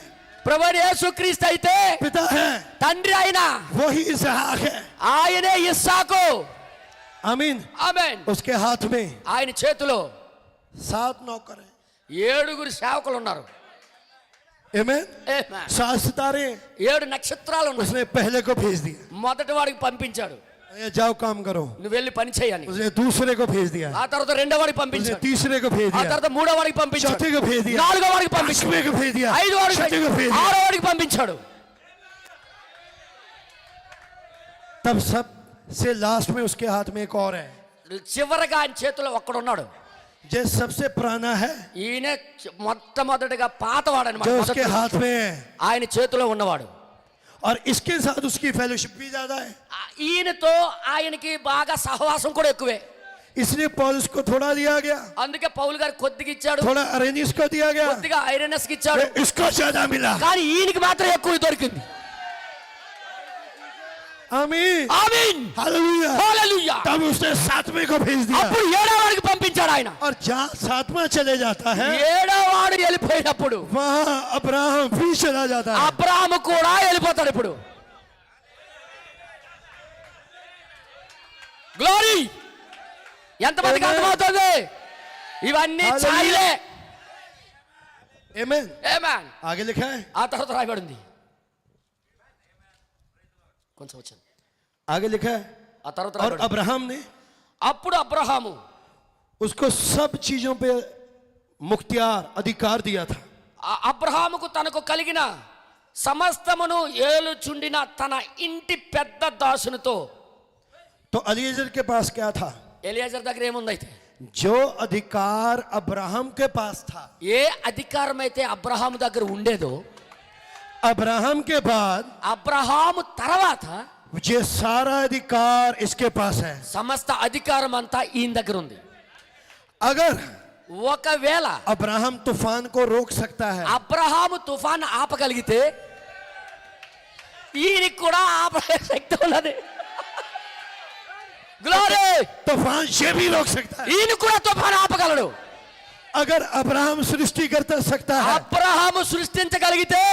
ప్రభువైన యేసుక్రీస్తు అయితే पिता है, తండ్రి అయిన वही इसहाक है। ఆయనే ఇస్సాకు. आमीन। ఆమేన్. उसके हाथ में ఆయన చేతిలో 7 नौकर हैं। 7 సేవకులు ఉన్నారు. आमीन। ఆమేన్. 7 सितारे 7 నక్షత్రాలు ఉన్నాయి. उसने पहले को भेज दिया, మొదటి వాడికి పంపించాడు, ये जाओ काम करो। నువ్వు వెళ్ళి పని చేయని. उसने दूसरे को भेज दिया, ఆ తర్వాత రెండో వాడికి उसने పంపించాడు, तीसरे को भेज ఆ दिया, తర్వాత మూడో వాడికి పంపించాడు, चौथे को भेज दिया, నాలుగో వాడికి పంపించాడు, 5वें को भेज दिया, 5 వాడికి, 6वें को भेज दिया। 6 వాడికి పంపించాడు. तब सब से लास्ट में उसके हाथ में एक और है, చివరగా ఆయన చేతిలో ఒక్కడున్నాడు. जो सबसे पुराना है, ఈయన మొట్టమొదటిగా పాతవాడు जो उसके అన్నమాట. हाथ में है। ఆయన చేతిలో ఉన్నవాడు. और इसके साथ उसकी फेलोशिप भी ज्यादा है, ఈయనతో ఆయనకి బాగా సహవాసం కూడా ఎక్కువే. इसलिए पौलुस को थोड़ा दिया गया, అందుకే పౌలు గారు కొద్దిగా ఇచ్చాడు, थोड़ा अरेनियस को दिया गया, కొద్దిగా ఐరనస్ కి ఇచ్చాడు, इसको ज्यादा मिला। కానీ ఈయనకి మాత్రం ఎక్కువ దొరికింది. आमीन, ఆమేన్. हालेलुया। హల్లెలూయా. तब उसने 7वें को भेज दिया, అప్పుడు 7వ వాడికి పంపించాడు ఆయన. और जहाँ 7वां चले जाता है 7వ వాడు వెళ్ళిపోయినప్పుడు वहां अब्राहम भी चला जाता है। అబ్రాహాము కూడా వెళ్ళిపోతాడు. ఇప్పుడు గ్లోరీ. ఎంతమందికి అర్థమవుతుంది? ఇవన్నీ హల్లెలూయా. చాయిలే. आमीन। ఆమేన్. आगे लिखा है, ఆ తర్వాత రాయబడింది కొంచెం వచ్చాను. आगे लिखा है, ఆ తర్వాత और రాయబడింది. अब्राहम ने అప్పుడు అబ్రహాము उसको सब चीजों पे मुख्तियार अधिकार दिया था। అబ్రహాముకు తనకు కలిగిన సమస్తమును ఏలుచుండిన తన ఇంటి పెద్ద దాసునితో. तो अलीएज़र के पास क्या था? ఎలియాజర్ దగ్గర ఏముందైతే जो अधिकार अब्राहम के पास था, ఏ అధికారం అయితే అబ్రహాము దగ్గర ఉండేదో, अब्राहम के बाद అబ్రహాము తర్వాత ये सारा अधिकार इसके पास है। సమస్త అధికారం అంతా ఈయన దగ్గర ఉంది. अगर ఒకవేళ अब्राहम तूफान को रोक सकता है, అబ్రహాము తుఫాన్ ఆపగలిగితే ఈయనకి కూడా ఆపే శక్తి ఉన్నది. గ్లోరీ. तूफान ये भी रोक सकता है. ఈయన కూడా తుఫాన్ ఆపగలడు. अगर अब्राहम सृष्टि कर सकता है అబ్రహాము సృష్టించగలిగితే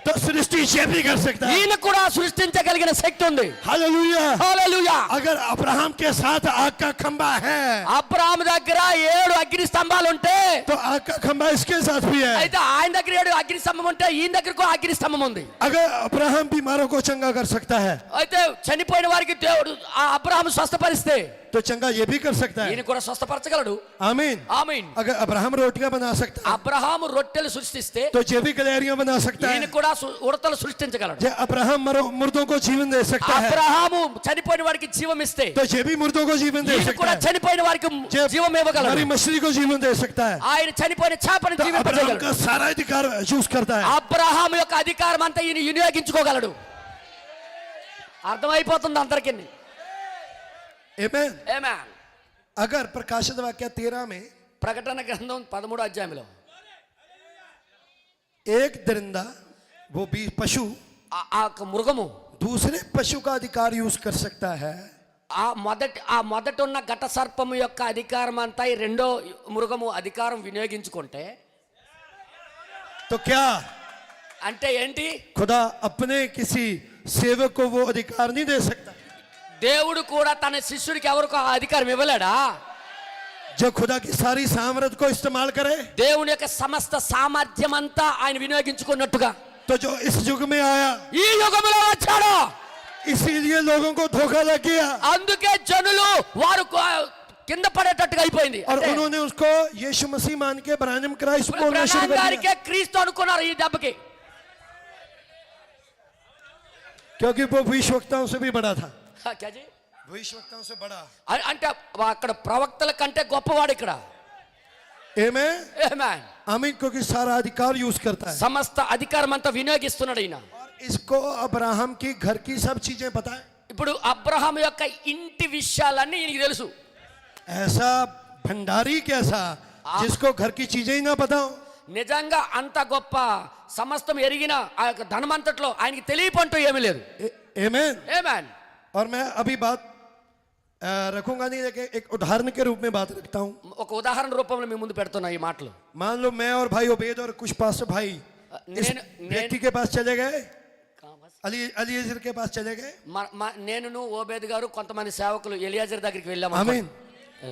तो सृष्टि ये भी कर सकता है. ఈయన కూడా సృష్టించగలిగిన శక్తి ఉంది. हालेलुया. హల్లెలూయా. अगर अब्राहम के साथ आग का खंबा है అబ్రహాము దగ్గర 7 అగ్ని స్తంభాలు ఉంటే तो आग का खंबा इसके साथ भी है. అయితే ఆయన దగ్గర 7 అగ్ని స్తంభం ఉంటే ఈయన దగ్గర కూడా అగ్ని స్తంభం ఉంది. अगर अब्राहम बीमारों को चंगा कर सकता है అయితే చనిపోయిన వారికి దేవుడు ఆ అబ్రహాము స్వస్థపరిస్తే तो चंगा ये भी कर सकता है. ఈయన కూడా స్వస్థపరచగలడు. आमीन. ఆమేన్. अगर अब्राहम रोटियां बना सकता है అబ్రహాము రొట్టెలు సృష్టిస్తే तो ये भी गलेरियां बना सकता ఈయన है. కూడా ఉడతలు సృష్టించగలడు. जे अब्राहम मुर्दों को जीवन दे सकता है అబ్రహాము చనిపోయిన వారికి జీవం ఇస్తే तो ये भी मुर्दों को जीवन दे ఈయన सकता కూడా है. చనిపోయిన వారికి जे జీవం हमारी ఇవ్వగలడు. मछली को जीवन दे सकता है. ఆయన చనిపోయిన చేపని तो अब्राहम జీవింపజేయగలడు. का सारा अधिकार यूज करता है. అబ్రహాము యొక్క అధికారం అంతా ఈయన వినియోగించుకోగలడు. అర్థమైపోతుంది అందరికీ. Amen. ఆమేన్. अगर प्रकाशित वाक्य 13 में ప్రకటన గ్రంథం 13వ అధ్యాయంలో एक दरिंदा वो भी पशु ఆ మృగము दूसरे पशु का अधिकार यूज कर सकता है ఆ మొదట ఉన్న ఘట సర్పము యొక్క అధికారం అంతా ఈ రెండో మృగము అధికారం వినియోగించుకుంటే तो क्या అంటే ఏంటి? खुदा अपने किसी सेवक को वो अधिकार नहीं दे सकता? దేవుడు కూడా తన శిష్యుడికి ఎవరికో ఆ అధికారం ఇవ్వలేడా? जो खुदा की सारी सामर्थ्य को इस्तेमाल करे దేవుని యొక్క సమస్త సామర్థ్యం అంతా ఆయన వినియోగించుకున్నట్టుగా तो जो इस युग में आया ఈ యుగంలో వచ్చాడు. इसीलिए लोगों को धोखा लग गया అందుకే జనులు వారు కింద పడేటట్టుగా అయిపోయింది. और उन्होंने उसको यीशु मसीह मान के ब्रानम क्राइस्ट बोलना शुरू कर గారికే दिया క్రీస్తు అనుకున్నారు ఈ దెబ్బకి. क्योंकि वो भविष्यवक्ताओं से भी बड़ा था. క్యాజీ भविष्यवक्ताओं से बड़ा. అంటే అక్కడ ప్రవక్తల కంటే గొప్పవాడు ఇక్కడ. आमीन. ఆమేన్. आमीन. क्योंकि सारा अधिकार यूज करता है సమస్త అధికారం అంతా వినియోగిస్తున్నాడు ఈయన. और इसको अब्राहम की घर की सब चीजें पता है. ఇప్పుడు అబ్రహాం యొక్క ఇంటి విషయాలన్నీ ఈయనకి తెలుసు. ऐसा भंडारी कैसा जिसको घर की चीजें ही ना पता हो. నిజంగా అంత గొప్ప సమస్తం ఎరిగిన ఆ యొక్క ధనమంతట్లో ఆయనకి తెలియపంటూ ఏమీ లేదు. आमीन. ఆమేన్. और मैं अभी बात रखूंगा नहीं, लेकिन एक उदाहरण के रूप में बात रखता हूँ. ఒక ఉదాహరణ రూపంలో మీ ముందు పెడుతున్నా ఈ మాటలు. मान लो मैं और भाई उबैद और कुछ पास भाई इस व्यक्ति के पास चले गए, अलीएजर के पास चले गए. నేను ఓబేద్ గారు కొంతమంది సేవకులు ఎలియాజర్ దగ్గరికి వెళ్ళాము. आमीन.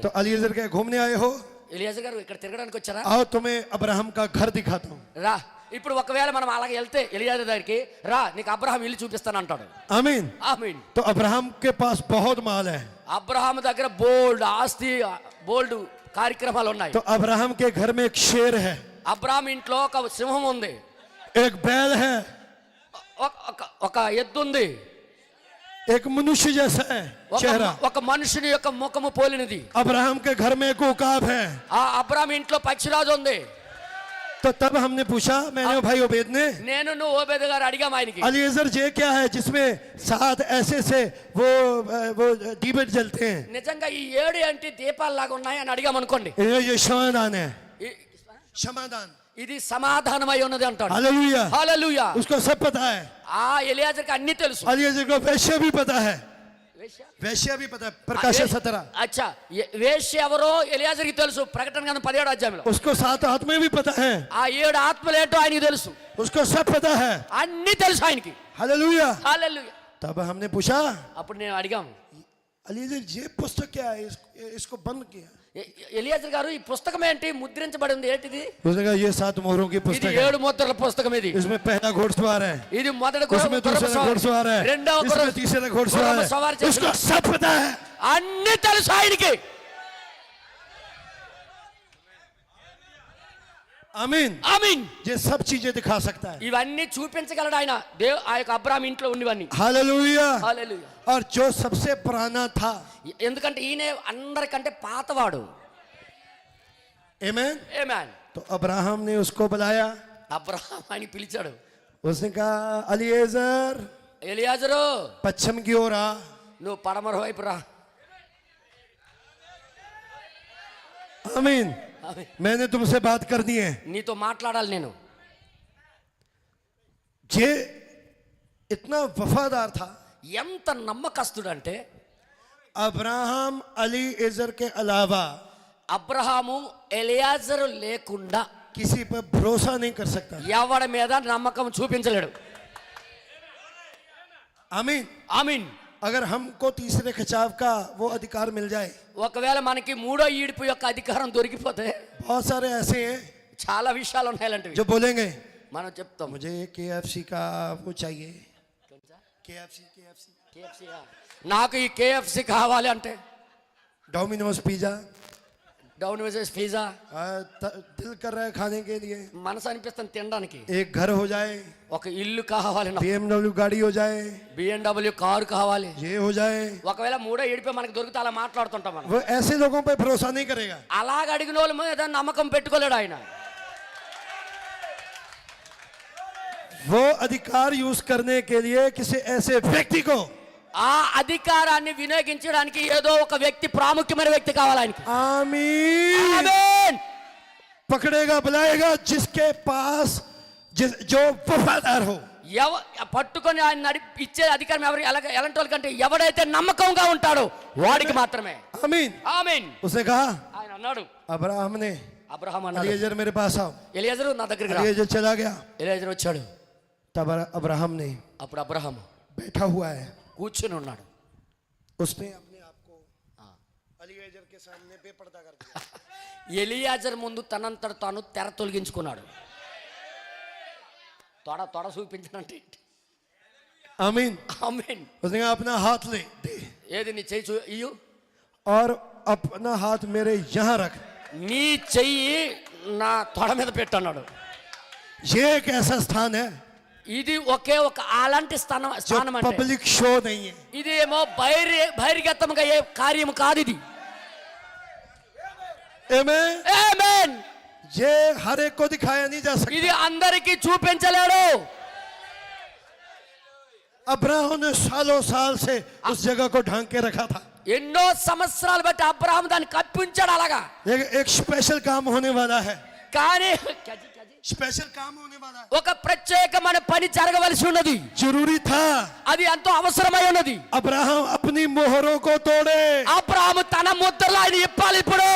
तो अलीएजर के घूमने आए हो, ఎలియాజర్ గారు ఇక్కడ తిరగడానికి వచ్చారా? आओ तुम्हें अब्राहम का घर दिखाता हूँ. రా. ఇప్పుడు ఒకవేళ మనం అలాగే వెళ్తే ఎలియాజర్ దగ్గరికి రా, నీకు అబ్రహాం ఇల్లు చూపిస్తాను అంటాడు. आमीन. ఆమేన్. तो अब्राहम के पास बहुत माल है. అబ్రహాం దగ్గర బోల్డ్ ఆస్తి బోల్డ్ కార్యక్రమాలు ఉన్నాయి. तो अब्राहम के घर में एक शेर है, అబ్రహాం ఇంట్లో ఒక సింహం ఉంది, एक बैल है, ఒక ఎద్దు ఉంది, एक मनुष्य जैसा है चेहरा. ఒక మనుషుని యొక్క ముఖము పోలినది. अब्राहम के घर में एक उकाब है. ఆ అబ్రహాం ఇంట్లో పక్షిరాజు ఉంది. तो तब हमने पूछा, मैंने और भाई उबैद ने, నేను నువ్వు ఓబేద్ గారు అడిగాం ఆయనకి, अलीएजर ये क्या है जिसमें 7 ऐसे से वो दीपक जलते हैं? నిజంగా ఈ 7 ఏంటి దీపాలు లాగా ఉన్నాయి అని అడిగాం అనుకోండి. ये क्षमादान है. ఈ- क्षमादान. ఇది సమాధానమై ఉన్నది అంటాడు. हालेलुया. హల్లెలూయా. उसको सब पता है. ఆ ఎలియాజర్కి అన్ని తెలుసు. अलीएजर को वैश्य भी पता है. वैश्य भी पता है. प्रकाश 17. అచ్చా, వేశ్య ఎవరో ఎలియాజర్కి తెలుసు. ప్రకటన గ్రంథం 17వ అధ్యాయంలో उसको 7 आत्माएं भी पता है. ఆ 7 ఆత్మలు ఏంటో ఆయనకి తెలుసు. उसको सब पता है. అన్ని తెలుసు ఆయనకి. हालेलुया. హల్లెలూయా. तब हमने पूछा, అప్పుడు నేను అడిగాం, अलीएजर ये पुस्तक क्या है, इसको बंद किया. ఎలియాజర్ గారు ఈ పుస్తకం ఏంటి ముద్రించబడి ఉంది, ఏంటిది? उसने कहा ये 7 मोहरों की ఇది पुस्तक है. 7 ముద్రల పుస్తకం. ఇది इसमें पहला घोड़सवार है, ఇది మొదటి उसमें दूसरा घोड़सवार है, రెండవ इसमें तीसरा घोड़सवार సవారి है. उसको सब पता है. అన్ని తెలుసు ఆయనకి. आमीन. ఆమేన్. ये सब चीजें दिखा सकता है. ఇవన్నీ చూపించగలడు ఆయన. ఆ యొక్క అబ్రహాం ఇంట్లో ఉన్నవన్నీ. हालेलुया. హల్లెలూయా. और जो सबसे पुराना था, ఎందుకంటే ఈయన అందరికంటే పాతవాడు. आमीन. ఆమేన్. तो अब्राहम ने उसको बुलाया. అబ్రహాం ఆయన పిలిచాడు. उसने कहा, अलीएजर ఎలియాజరు पश्चिम की ओर आ. నువ్వు పడమర వైపు రా. आमीन। मैंने तुमसे बात करनी है। నీతో మాట్లాడాలి నేను. ये इतना वफादार था, ఎంత నమ్మకస్తుడంటే अब्राहम अलीएजर के अलावा అబ్రహాము ఎలియాజరు లేకుండా किसी पर भरोसा नहीं कर सकता। ఎవడి మీద నమ్మకం చూపించలేడు. आमीन। ఆమీన్. अगर हमको तीसरे खिंचाव का वो अधिकार मिल जाए, ఒకవేళ మనకి మూడో ఈడ్పు యొక్క అధికారం దొరికిపోతే बहुत सारे ऐसे हैं చాలా విషయాలు ఉన్నాయి అలాంటివి. जो बोलेंगे మనం చెప్తాం मुझे KFC का वो चाहिए, KFC KFC నాకు ఈ KFC కావాలి అంటే डोमिनोज पिज्जा, డౌన్ వేసేసి పిజ్జా दिल कर रहा है खाने के लिए, మనసు అనిపిస్తుంది తినడానికి. एक घर हो जाए, ఒక ఇల్లు కావాలి, BMW गाड़ी हो जाए, BMW కారు కావాలి. ये हो जाए। ఒకవేళ మూడో ఈడిపై మనకి దొరికితే అలా మాట్లాడుతుంటాం మనం. वो ऐसे लोगों पे भरोसा नहीं करेगा। అలాగ అడిగిన వాళ్ళ మీద నమ్మకం పెట్టుకోలేడు ఆయన. वो अधिकार यूज करने के लिए किसी ऐसे व्यक्ति को, ఆ అధికారాన్ని వినియోగించడానికి ఏదో ఒక వ్యక్తి, ప్రాముఖ్యమైన వ్యక్తి కావాలి ఆయనకి. आमीन, ఆమేన్. पकड़ेगा बुलाएगा जिसके पास जो वफादार हो। పట్టుకొని ఆయన ఇచ్చే అధికారం ఎవరు ఎలాంటి వాళ్ళకంటే ఎవడైతే నమ్మకంగా ఉంటాడో వాడికి మాత్రమే. आमीन। ఆమేన్. उसने कहा, ఆయన అన్నాడు, अब्राहम ने, అబ్రహాం అన్నాడు, अलीएजर मेरे पास आओ। ఎలియాజరు నా దగ్గరికి రా. अलीएजर चला गया। ఎలియాజరు వచ్చాడు. तब अब्राहम ने అప్పుడు అబ్రహాం बैठा हुआ है, కూర్చొని ఉన్నాడు. उसने अपने आप को अलीएजर के सामने बेपर्दा कर दिया। ఎలియాజర్ ముందు తనంతట తాను తెర తొలగించుకున్నాడు. తొడ చూపించనంటే आमीन। ఆమేన్. उसने कहा अपना हाथ ले दे ఏది నీ చెయ్యి ఇయ్యు, और अपना हाथ मेरे यहाँ रख। నీ చెయ్యి నా తొడ మీద పెట్టు అన్నాడు. ये एक ऐसा स्थान है ఇది ఒకే ఒక అలాంటి जो స్థానం అంటే पब्लिक शो नहीं है। ఇది ఏమో బహిర్గతంగా ఏ కార్యము కాదు ఇది. आमीन। ఆమేన్. ये हर एक को दिखाया नहीं जा सकता। ఇది అందరికీ చూపించలేడు. अब्राहम ने सालों साल से उस जगह को ढांक के रखा था। ఎన్నో సంవత్సరాలు బట్టి అబ్రహాం దాన్ని కప్పించాడు అలాగా. एक स्पेशल काम होने वाला है, కానీ स्पेशल काम होने वाला है। ఒక ప్రత్యేకమైన పని జరగవలసి ఉన్నది. जरूरी था అది ఎంతో అవసరమై ఉన్నది. अब्राहम अपनी मोहरों को तोड़े, అబ్రహాము తన ముద్రలు ఆయన ఇప్పాలి. ఇప్పుడు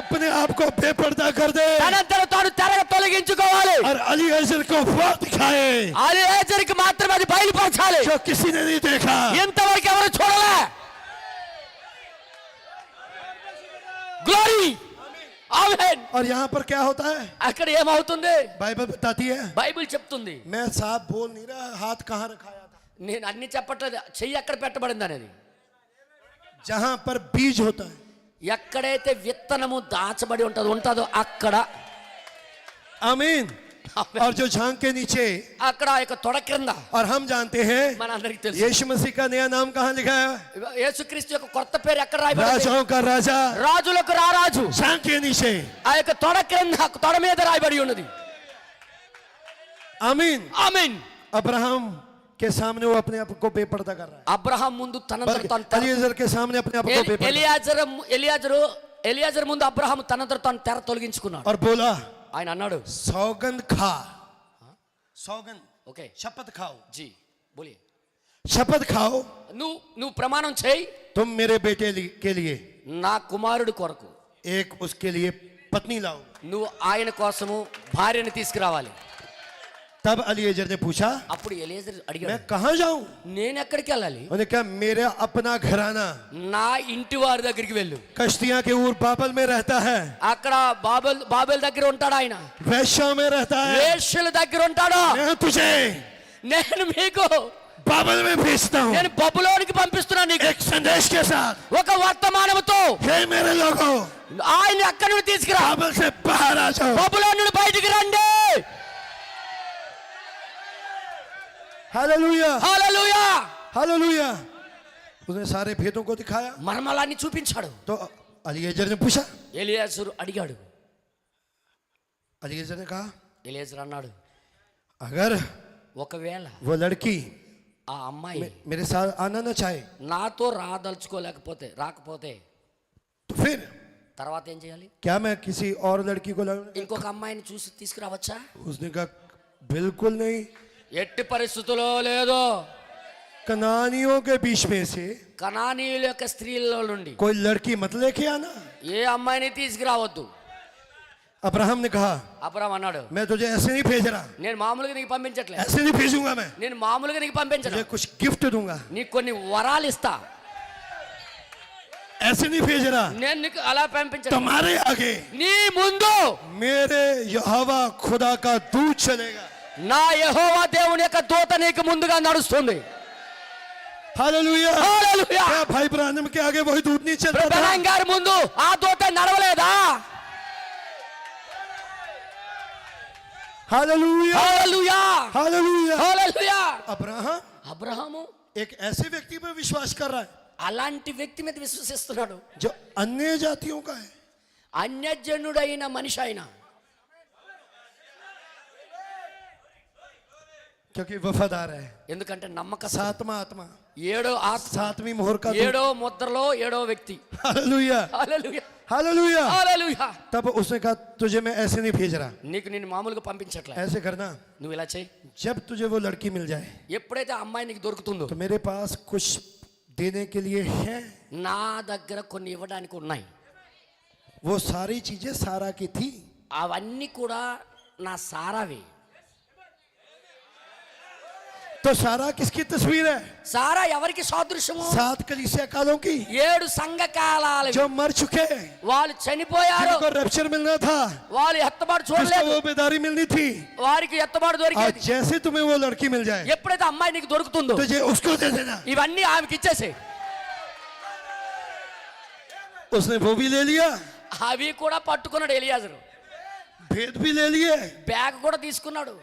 अपने आप को बेपर्दा कर दे తనంతట తాను తెర తొలగించుకోవాలి. और अलीएजर को वो दिखाए ఎలియాజరుకి మాత్రమే అది బయలుపరచాలి. जो किसी ने नहीं देखा। ఇంతవరకు ఎవరు చూడలే. గ్లోరీ. ఆమేన్. और यहाँ पर क्या होता है, అక్కడ ఏమవుతుంది बाइबल बताती है, బైబిల్ చెప్తుంది. मैं साफ बोल नहीं रहा, हाथ कहाँ रखाया था। నేను అన్ని చెప్పట్లేదు, చెయ్యి ఎక్కడ పెట్టబడింది అనేది. जहाँ पर बीज होता है, ఎక్కడైతే విత్తనము దాచబడి ఉంటుందో అక్కడ. आमीन। और जो झांग के नीचे, అక్కడ ఆ యొక్క తొడ క్రింద और हम जानते हैं మనందరికీ తెలుసు यीशु मसीह का नया नाम कहाँ लिखा है, యేసుక్రీస్తు యొక్క కొత్త పేరు ఎక్కడ రాయబడింది? राजाओं का राजा, రాజులకు రారాజు. झांग के नीचे। ఆ యొక్క తొడ క్రింద తొడ మీద రాయబడి ఉన్నది. आमीन। ఆమేన్. अब्राहम के सामने वो अपने आप को बेपर्दा कर रहा है, అబ్రహాం ముందు తనంతట తాను अलीएजर के सामने अपने आप को बेपर्दा, ఎలియాజరు ముందు అబ్రహాం తనంతట తాను తెర తొలగించుకున్నాడు. और बोला ఆయన అన్నాడు, सौगंध खा, सौगंध, ఓకే शपथ खाओ, జీ బోలియే, शपथ खाओ, నువ్వు ప్రమాణం చేయి, तुम मेरे बेटे के लिए నా కుమారుడు కొరకు एक उसके लिए पत्नी लाओ। నువ్వు ఆయన కోసము భార్యని తీసుకురావాలి. तब अलीएजर ने पूछा, అప్పుడు ఎలియాజరు मैं అడిగాడు, कहाँ जाऊं? నేను ఎక్కడికి వెళ్ళాలి? उन्होंने कहा मेरा अपना घराना నా ఇంటి వారి దగ్గరికి వెళ్ళు. कश्तियां के ऊर बाबल में रहता है, అక్కడ బాబెల్ దగ్గర ఉంటాడు ఆయన, वैश्यों में रहता है। వేశ్యల దగ్గర ఉంటాడు. मैं तुझे నేను మీకు बाबल में भेजता हूँ నేను బబులోనికి పంపిస్తున్నా నీకు एक संदेश के साथ। ఒక వర్తమానముతో. हे मेरे लोगों, ఆయన అక్కడి నుండి తీసుకురా, बाबल से बाहर आ जाओ। బబులోను నుండి బయటికి రండి. Hallelujah, hallelujah. हालेलुया। उसने सारे भेदों को दिखाया। మర్మాలన్నీ చూపించాడు. तो अलीएजर ने पूछा, ఎలియాజరు అడిగాడు. अलीएजर ने कहा, ఎలియాజరు అన్నాడు, अगर ఒకవేళ वो लड़की ఆ అమ్మాయి मेरे साथ आना न चाहे నాతో రాకపోతే तो फिर తర్వాత ఏం చేయాలి? क्या मैं किसी और लड़की को ఇంకొక అమ్మాయిని చూసి తీసుకురావచ్చా? उसने कहा बिल्कुल नहीं। ఎట్టి పరిస్థితుల్లో లేదు. कनानियों के बीच में से కనానీయుల యొక్క స్త్రీల నుండి कोई लड़की मत लेके आना। ఏ అమ్మాయిని తీసుకురావద్దు. अब्राहम ने कहा అబ్రాహాం అన్నాడు, मैं तुझे ऐसे नहीं भेज रहा, నేను మామూలుగా నీకు పంపించట్లేదు, ऐसे नहीं भेजूंगा, मैं నేను మామూలుగా నీకు పంపించను, तुझे कुछ गिफ्ट दूंगा, నీకు కొన్ని వరాలు ఇస్తా, ऐसे नहीं भेज रहा। నేను నీకు అలా పంపించను, तुम्हारे आगे నీ ముందు मेरे यहोवा खुदा का दूत चलेगा। నా యెహోవా దేవుని యొక్క దూత నీకు ముందుగా నడుస్తుంది. हालेलुया। హల్లెలూయా. क्या भाई ब्राह्मण के आगे वही दूत नहीं चलता था? బ్రహ్మం గారి ముందు ఆ దూత నడవలేదా? Hallelujah, hallelujah, hallelujah. హల్లెలూయా. अब्राहम అబ్రహాము एक ऐसे व्यक्ति पर विश्वास कर रहा है అలాంటి వ్యక్తి మీద విశ్వసిస్తున్నాడు, जो अन्य जातियों का है, అన్యజనుడైన మనిషి అయిన, क्योंकि वफादार है। ఎందుకంటే నమ్మక सातवां आत्मा, ఏడో ఆత్మ, सातवीं मोहर का ఏడో ముద్రలో ఏడో వ్యక్తి. Hallelujah, hallelujah, hallelujah. హల్లెలూయా. तब उसने कहा तुझे मैं ऐसे नहीं भेज रहा, నీకు నేను మామూలుగా పంపించట్లే, ऐसे करना, నువ్వు ఇలా చేయి. जब तुझे वो लड़की मिल जाए ఎప్పుడైతే అమ్మాయి నీకు దొరుకుతుందో, तो मेरे पास कुछ देने के लिए है। నా దగ్గర కొన్ని ఇవ్వడానికి ఉన్నాయి. वो सारी चीजें सारा की थी। అవన్నీ కూడా నా సారావి. तो सारा किसकी तस्वीर है? సారా ఎవరికి సాదృశ్యము? 7 कलीसिया कालों की, 7 సంఘ కాలాలు. जो मर चुके, వాళ్ళు చనిపోయారు, जिनको रैप्चर मिलना था, వాళ్ళు ఎత్తబాటు जिसको చూడలేదు, वो बेदारी मिलनी थी, వారికి ఎత్తబాటు और దొరికేది. जैसे तुम्हें वो लड़की मिल जाए ఎప్పుడైతే అమ్మాయి నీకు దొరుకుతుందో तुझे उसको दे देना। ఇవన్నీ ఆమెకి ఇచ్చేసే. उसने वो भी ले लिया, అవి కూడా పట్టుకున్నాడు ఎలియాజరు, भेद भी ले लिए। బ్యాగ్ కూడా తీసుకున్నాడు,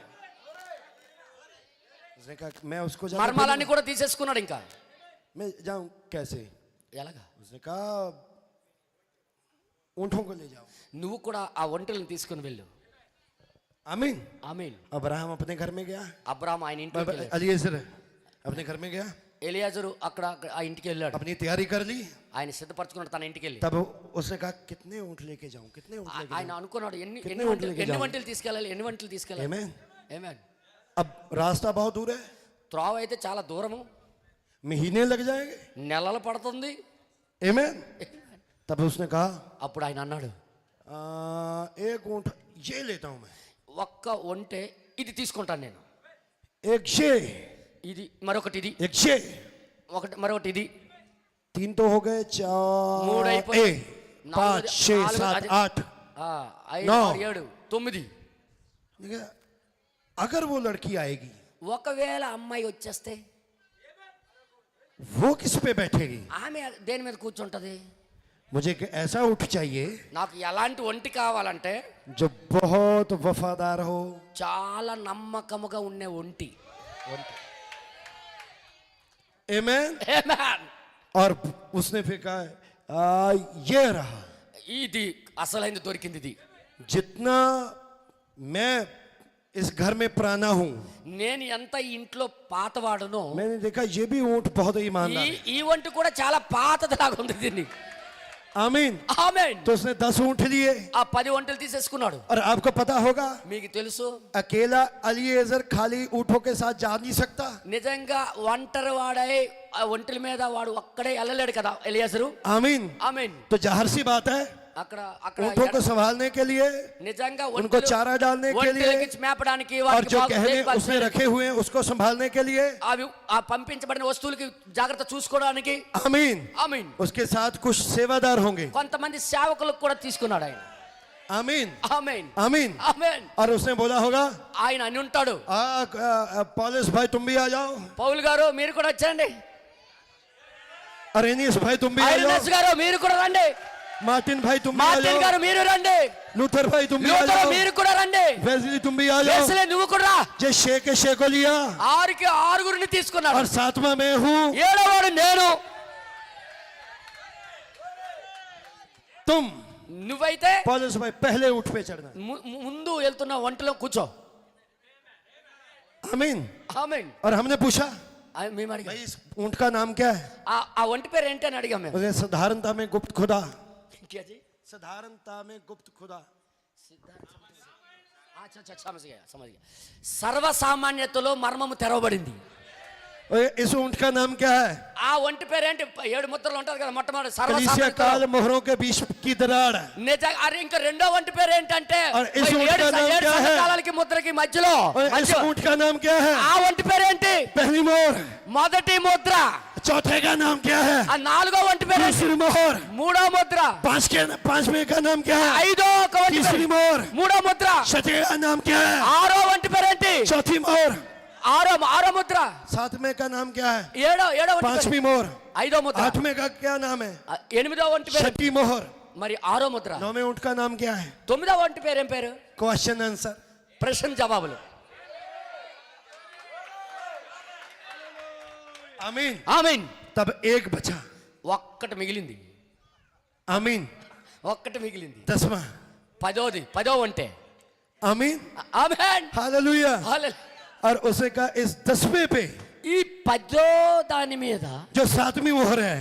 उसने कहा मैं उसको जाके మర్మాలన్నీ भेजूंगा। కూడా తీసేసుకున్నాడు. ఇంకా मैं जाऊं कैसे? ఎలాగా? उसने कहा ऊंटों को ले जाओ। నువ్వు కూడా ఆ ఒంటెలను తీసుకుని వెళ్ళు. आमीन। ఆమేన్. अब्राहम अपने घर में गया, అబ్రాహాం ఆయన ఇంటికి వెళ్ళాడు, अलीएजर अपने घर में गया, ఎలియాజరు అక్కడ ఆ ఇంటికి వెళ్ళాడు, अपनी तैयारी कर ली। ఆయన సిద్ధపరచుకున్నాడు తన ఇంటికి వెళ్ళి. तब उसने कहा कितने ऊंट लेके जाऊं, कितने ऊंट लेके ఆయన అనుకున్నాడు ఎన్ని कितने ఎన్ని ऊँट వంటలు लेके ఎన్ని जाऊं? వంటలు తీసుకెళ్ళాలి, ఎన్ని వంటలు తీసుకెళ్ళాలి. आमीन। ఏమేన్. अब रास्ता बहुत दूर है, త్రోవ అయితే చాలా దూరము, महीने लग जाएंगे। నెలలు పడుతుంది. आमीन। तब उसने कहा అప్పుడు ఆయన అన్నాడు, एक ऊंट ये लेता हूं मैं, ఒక్క ఒంటె ఇది తీసుకుంటాను నేను, एक ये, ఇది మరొకటి, ఇది एक ये, ఒకటి మరొకటి, ఇది 3 तो हो गए, 3 4 అయిపోయి 5 6 7 8 5 9 7 9. अगर वो लड़की आएगी ఒకవేళ అమ్మాయి వచ్చేస్తే वो किस पे बैठेगी? ఆమె దేని మీద కూర్చుంటది? मुझे एक ऐसा ऊंट चाहिए నాకు ఎలాంటి ఒంటి కావాలంటే जो बहुत वफादार हो, చాలా నమ్మకముగా ఉండే ఒంటి. आमीन। ఆమేన్. और उसने फिर कहा ये रहा, ఇది అసలైంది దొరికింది. ఇది जितना मैं इस घर में पुराना हूं, నేను ఎంత ఇంట్లో పాతవాడునో मैंने देखा ये भी ऊंट बहुत ईमानदार है। ఈ ఒంటి కూడా చాలా పాతదిలాగా ఉంది దీన్ని. आमीन। ఆమేన్. तो उसने 10 ऊंट लिए, ఆ 10 ఒంటెలు తీసేసుకున్నాడు. और आपको पता होगा మీకు తెలుసు, अकेला अलीएजर खाली ऊंटों के साथ जा नहीं सकता। నిజంగా ఒంటరి వాడై ఆ ఒంటెల మీద వాడు ఒక్కడే వెళ్ళలేడు కదా ఎలియాజరు. आमीन। ఆమేన్. तो जाहिर सी बात है అక్కడ ऊंटों को संभालने के लिए నిజంగా उनको चारा डालने के लिए ఒంటెలకి మేపడానికి और వాటికి जो బాగా गहने देखभाल उसने చేయడానికి, रखे हुए हैं उसको संभालने के लिए, అవి ఆ పంపించబడిన వస్తువులకి జాగ్రత్త చూసుకోవడానికి. आमीन, ఆమేన్. उसके साथ कुछ सेवादार होंगे। కొంతమంది సేవకులకు కూడా తీసుకున్నాడు ఆయన. आमीन, ఆమేన్. आमीन। ఆమేన్. और उसने बोला होगा ఆయన అని ఉంటాడు, पौलुस भाई तुम भी आ जाओ, పౌలు గారు మీరు కూడా వచ్చేయండి, अरेनियस भाई तुम भी आ ఐరెనస్ जाओ, గారు మీరు కూడా రండి, मार्टिन भाई तुम भी आ మార్టిన్ जाओ, గారు మీరు రండి, लूथर भाई तुम भी आ లూథర్ जाओ, మీరు కూడా రండి, वेस्ली तुम भी आ जाओ। వెస్లీ నువ్వు కూడా రా. जे शे को लिया, 6కి 6 తీసుకున్నాడు. और 7वां मैं हूं, 7వాడు నేను. तुम నువ్వైతే पौलुस भाई पहले ऊंट पे चढ़ना। ముందు వెళ్తున్న ఒంటలో కూర్చో. आमीन। ఆమేన్. और हमने पूछा మేము అడిగాం, भाई इस ऊंट का नाम क्या है? ఆ ఒంటి పేరు ఏంటి అని అడిగాం మేము. मुझे साधारणता में गुप्त खुदा, क्या जी? साधारणता में गुप्त खुदा సమజ్ సర్వసామాన్యతలో మర్మము తెరవబడింది. और इस ऊंट का नाम क्या है? ఆ ఒంటి పేరేంటి? 7 ముద్రలు ఉంటారు కదా మొట్టమొదటి कलीसिया సర్వసామాన్యత. काल मोहरों के बीच की दरार। నిజంగా అరే ఇంకా రెండో ఒంటి పేరు ఏంటంటే और इस ऊंट का नाम ఏడు क्या है? సంవత్సరాలకి ముద్రకి మధ్యలో और इस ऊंट का नाम क्या है? ఆ ఒంటి పేరేంటి? पहली मोहर। మొదటి ముద్ర. चौथे का नाम क्या है? ఆ నాలుగో ఒంటి పేరు तीसरी मोहर। మూడో ముద్ర. पांचवें का नाम क्या है? ఐదో ఒక ఒంటి तीसरी పేరు मोहर। మూడో ముద్ర. छठे का नाम क्या है? ఆరో ఒంటి పేరేంటి? चौथी मोहर। ఆరో ముద్ర. सातवें का नाम क्या है? ఏడో ఒంటి పేరు. पांचवी मोहर। ఐదో ముద్ర. आठवें का क्या नाम है? ఎనిమిదో ఒంటి పేరు. छठी मोहर। మరి ఆరో ముద్ర. नौवें ऊंट का नाम क्या है? తొమ్మిదో ఒంటి పేరు ఏం పేరు? Question answer. ప్రశ్న జవాబులు. आमीन। ఆమేన్. तब एक बचा। ఒక్కటి మిగిలింది. आमीन। ఒక్కటి మిగిలింది. 10वां। పదో ఒంటే. आमीन। ఆమేన్. हालेलुया। హల్లెలూయా. और उसे का इस 10वें पे ఈ పదో దాని మీద जो 7वीं मोहर है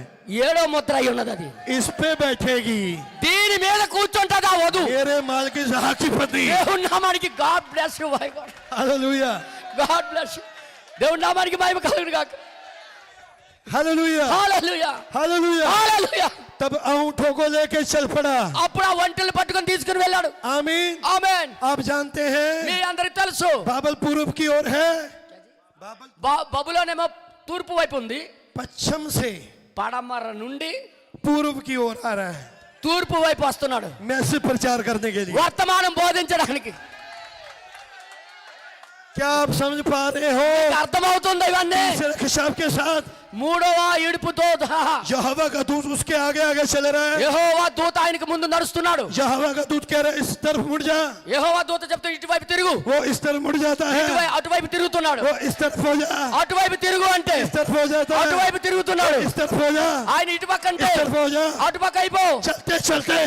ఏడో ముద్ర అయి ఉన్నది. అది इस पे बैठेगी దీని మీద కూర్చుంటది ఆ వధు. मेरे माल की जहाँ की पत्नी। దేవుని నామానికి God bless you my God. Hallelujah. God bless you. దేవుని నామానికి మహిమ కలుగును గాక. हालेलुया। హల్లెలూయా. हालेलुया। హల్లెలూయా. तब ऊँटों को लेके चल पड़ा। అప్పుడు ఆ ఒంటెలు పట్టుకొని తీసుకుని వెళ్ళాడు. आमीन। ఆమేన్. आप जानते हैं మీ అందరికి తెలుసు बाबल पूर्व की ओर है, बाबल బబులోనేమో తూర్పు వైపు ఉంది. पश्चिम से పడమర నుండి पूर्व की ओर आ रहा है తూర్పు వైపు వస్తున్నాడు मैसेज प्रचार करने के लिए। వర్తమానం బోధించడానికి. क्या आप समझ पा रहे हो? అర్థమవుతుంది ఇవన్నీ. तीसरे खिताब के साथ మూడవ ఇడుపుతో यहोवा का दूत उसके आगे आगे चल रहा है। యెహోవా దూత ఆయనకు ముందు నడుస్తున్నాడు. यहोवा का दूत कह रहा है इस तरफ मुड़ जा। యెహోవా దూత చెప్తే ఇటువైపు తిరుగు. वो इस तरफ मुड़ जाता है। అటువైపు తిరుగుతున్నాడు. वो इस तरफ हो जा। అటువైపు తిరుగు అంటే इस तरफ हो जाता है। అటువైపు తిరుగుతున్నాడు. इस तरफ हो जा। ఆయన ఇటుపక్క అంటే इस तरफ हो जा। అటుపక్క అయిపో. चलते चलते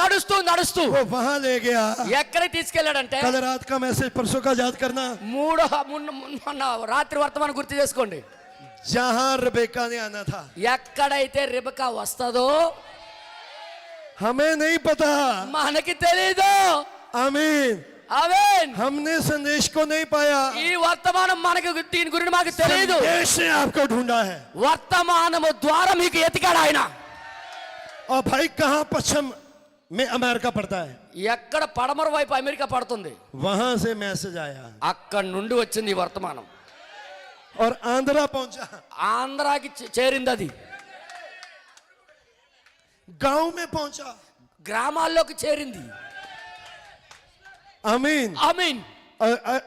నడుస్తూ वो वहां ले गया। ఎక్కడికి తీసుకెళ్ళాడంటే कल रात का मैसेज परसों का याद करना, మొన్న రాత్రి వర్తమానం గుర్తు చేసుకోండి. जहां रेबेका ने आना था। ఎక్కడైతే రెబెకా వస్తదో हमें नहीं पता। మనకి తెలీదు. आमीन। ఆమేన్. हमने संदेश को नहीं पाया। ఈ వర్తమానం మనకు దీని గురించి మాకు తెలియదు. संदेश ने आपको ढूंढा है। వర్తమానము ద్వారా మీకు ఎతికాడు ఆయన. और भाई कहां पश्चिम में अमेरिका पड़ता है, ఎక్కడ పడమర వైపు అమెరికా పడుతుంది. वहां से मैसेज आया అక్కడి నుండి వచ్చింది ఈ వర్తమానం. और आंध्रा पहुंचा। ఆంధ్రాకి చేరింది. అది गांव में पहुंचा। గ్రామాల్లోకి చేరింది. आमीन। ఆమేన్.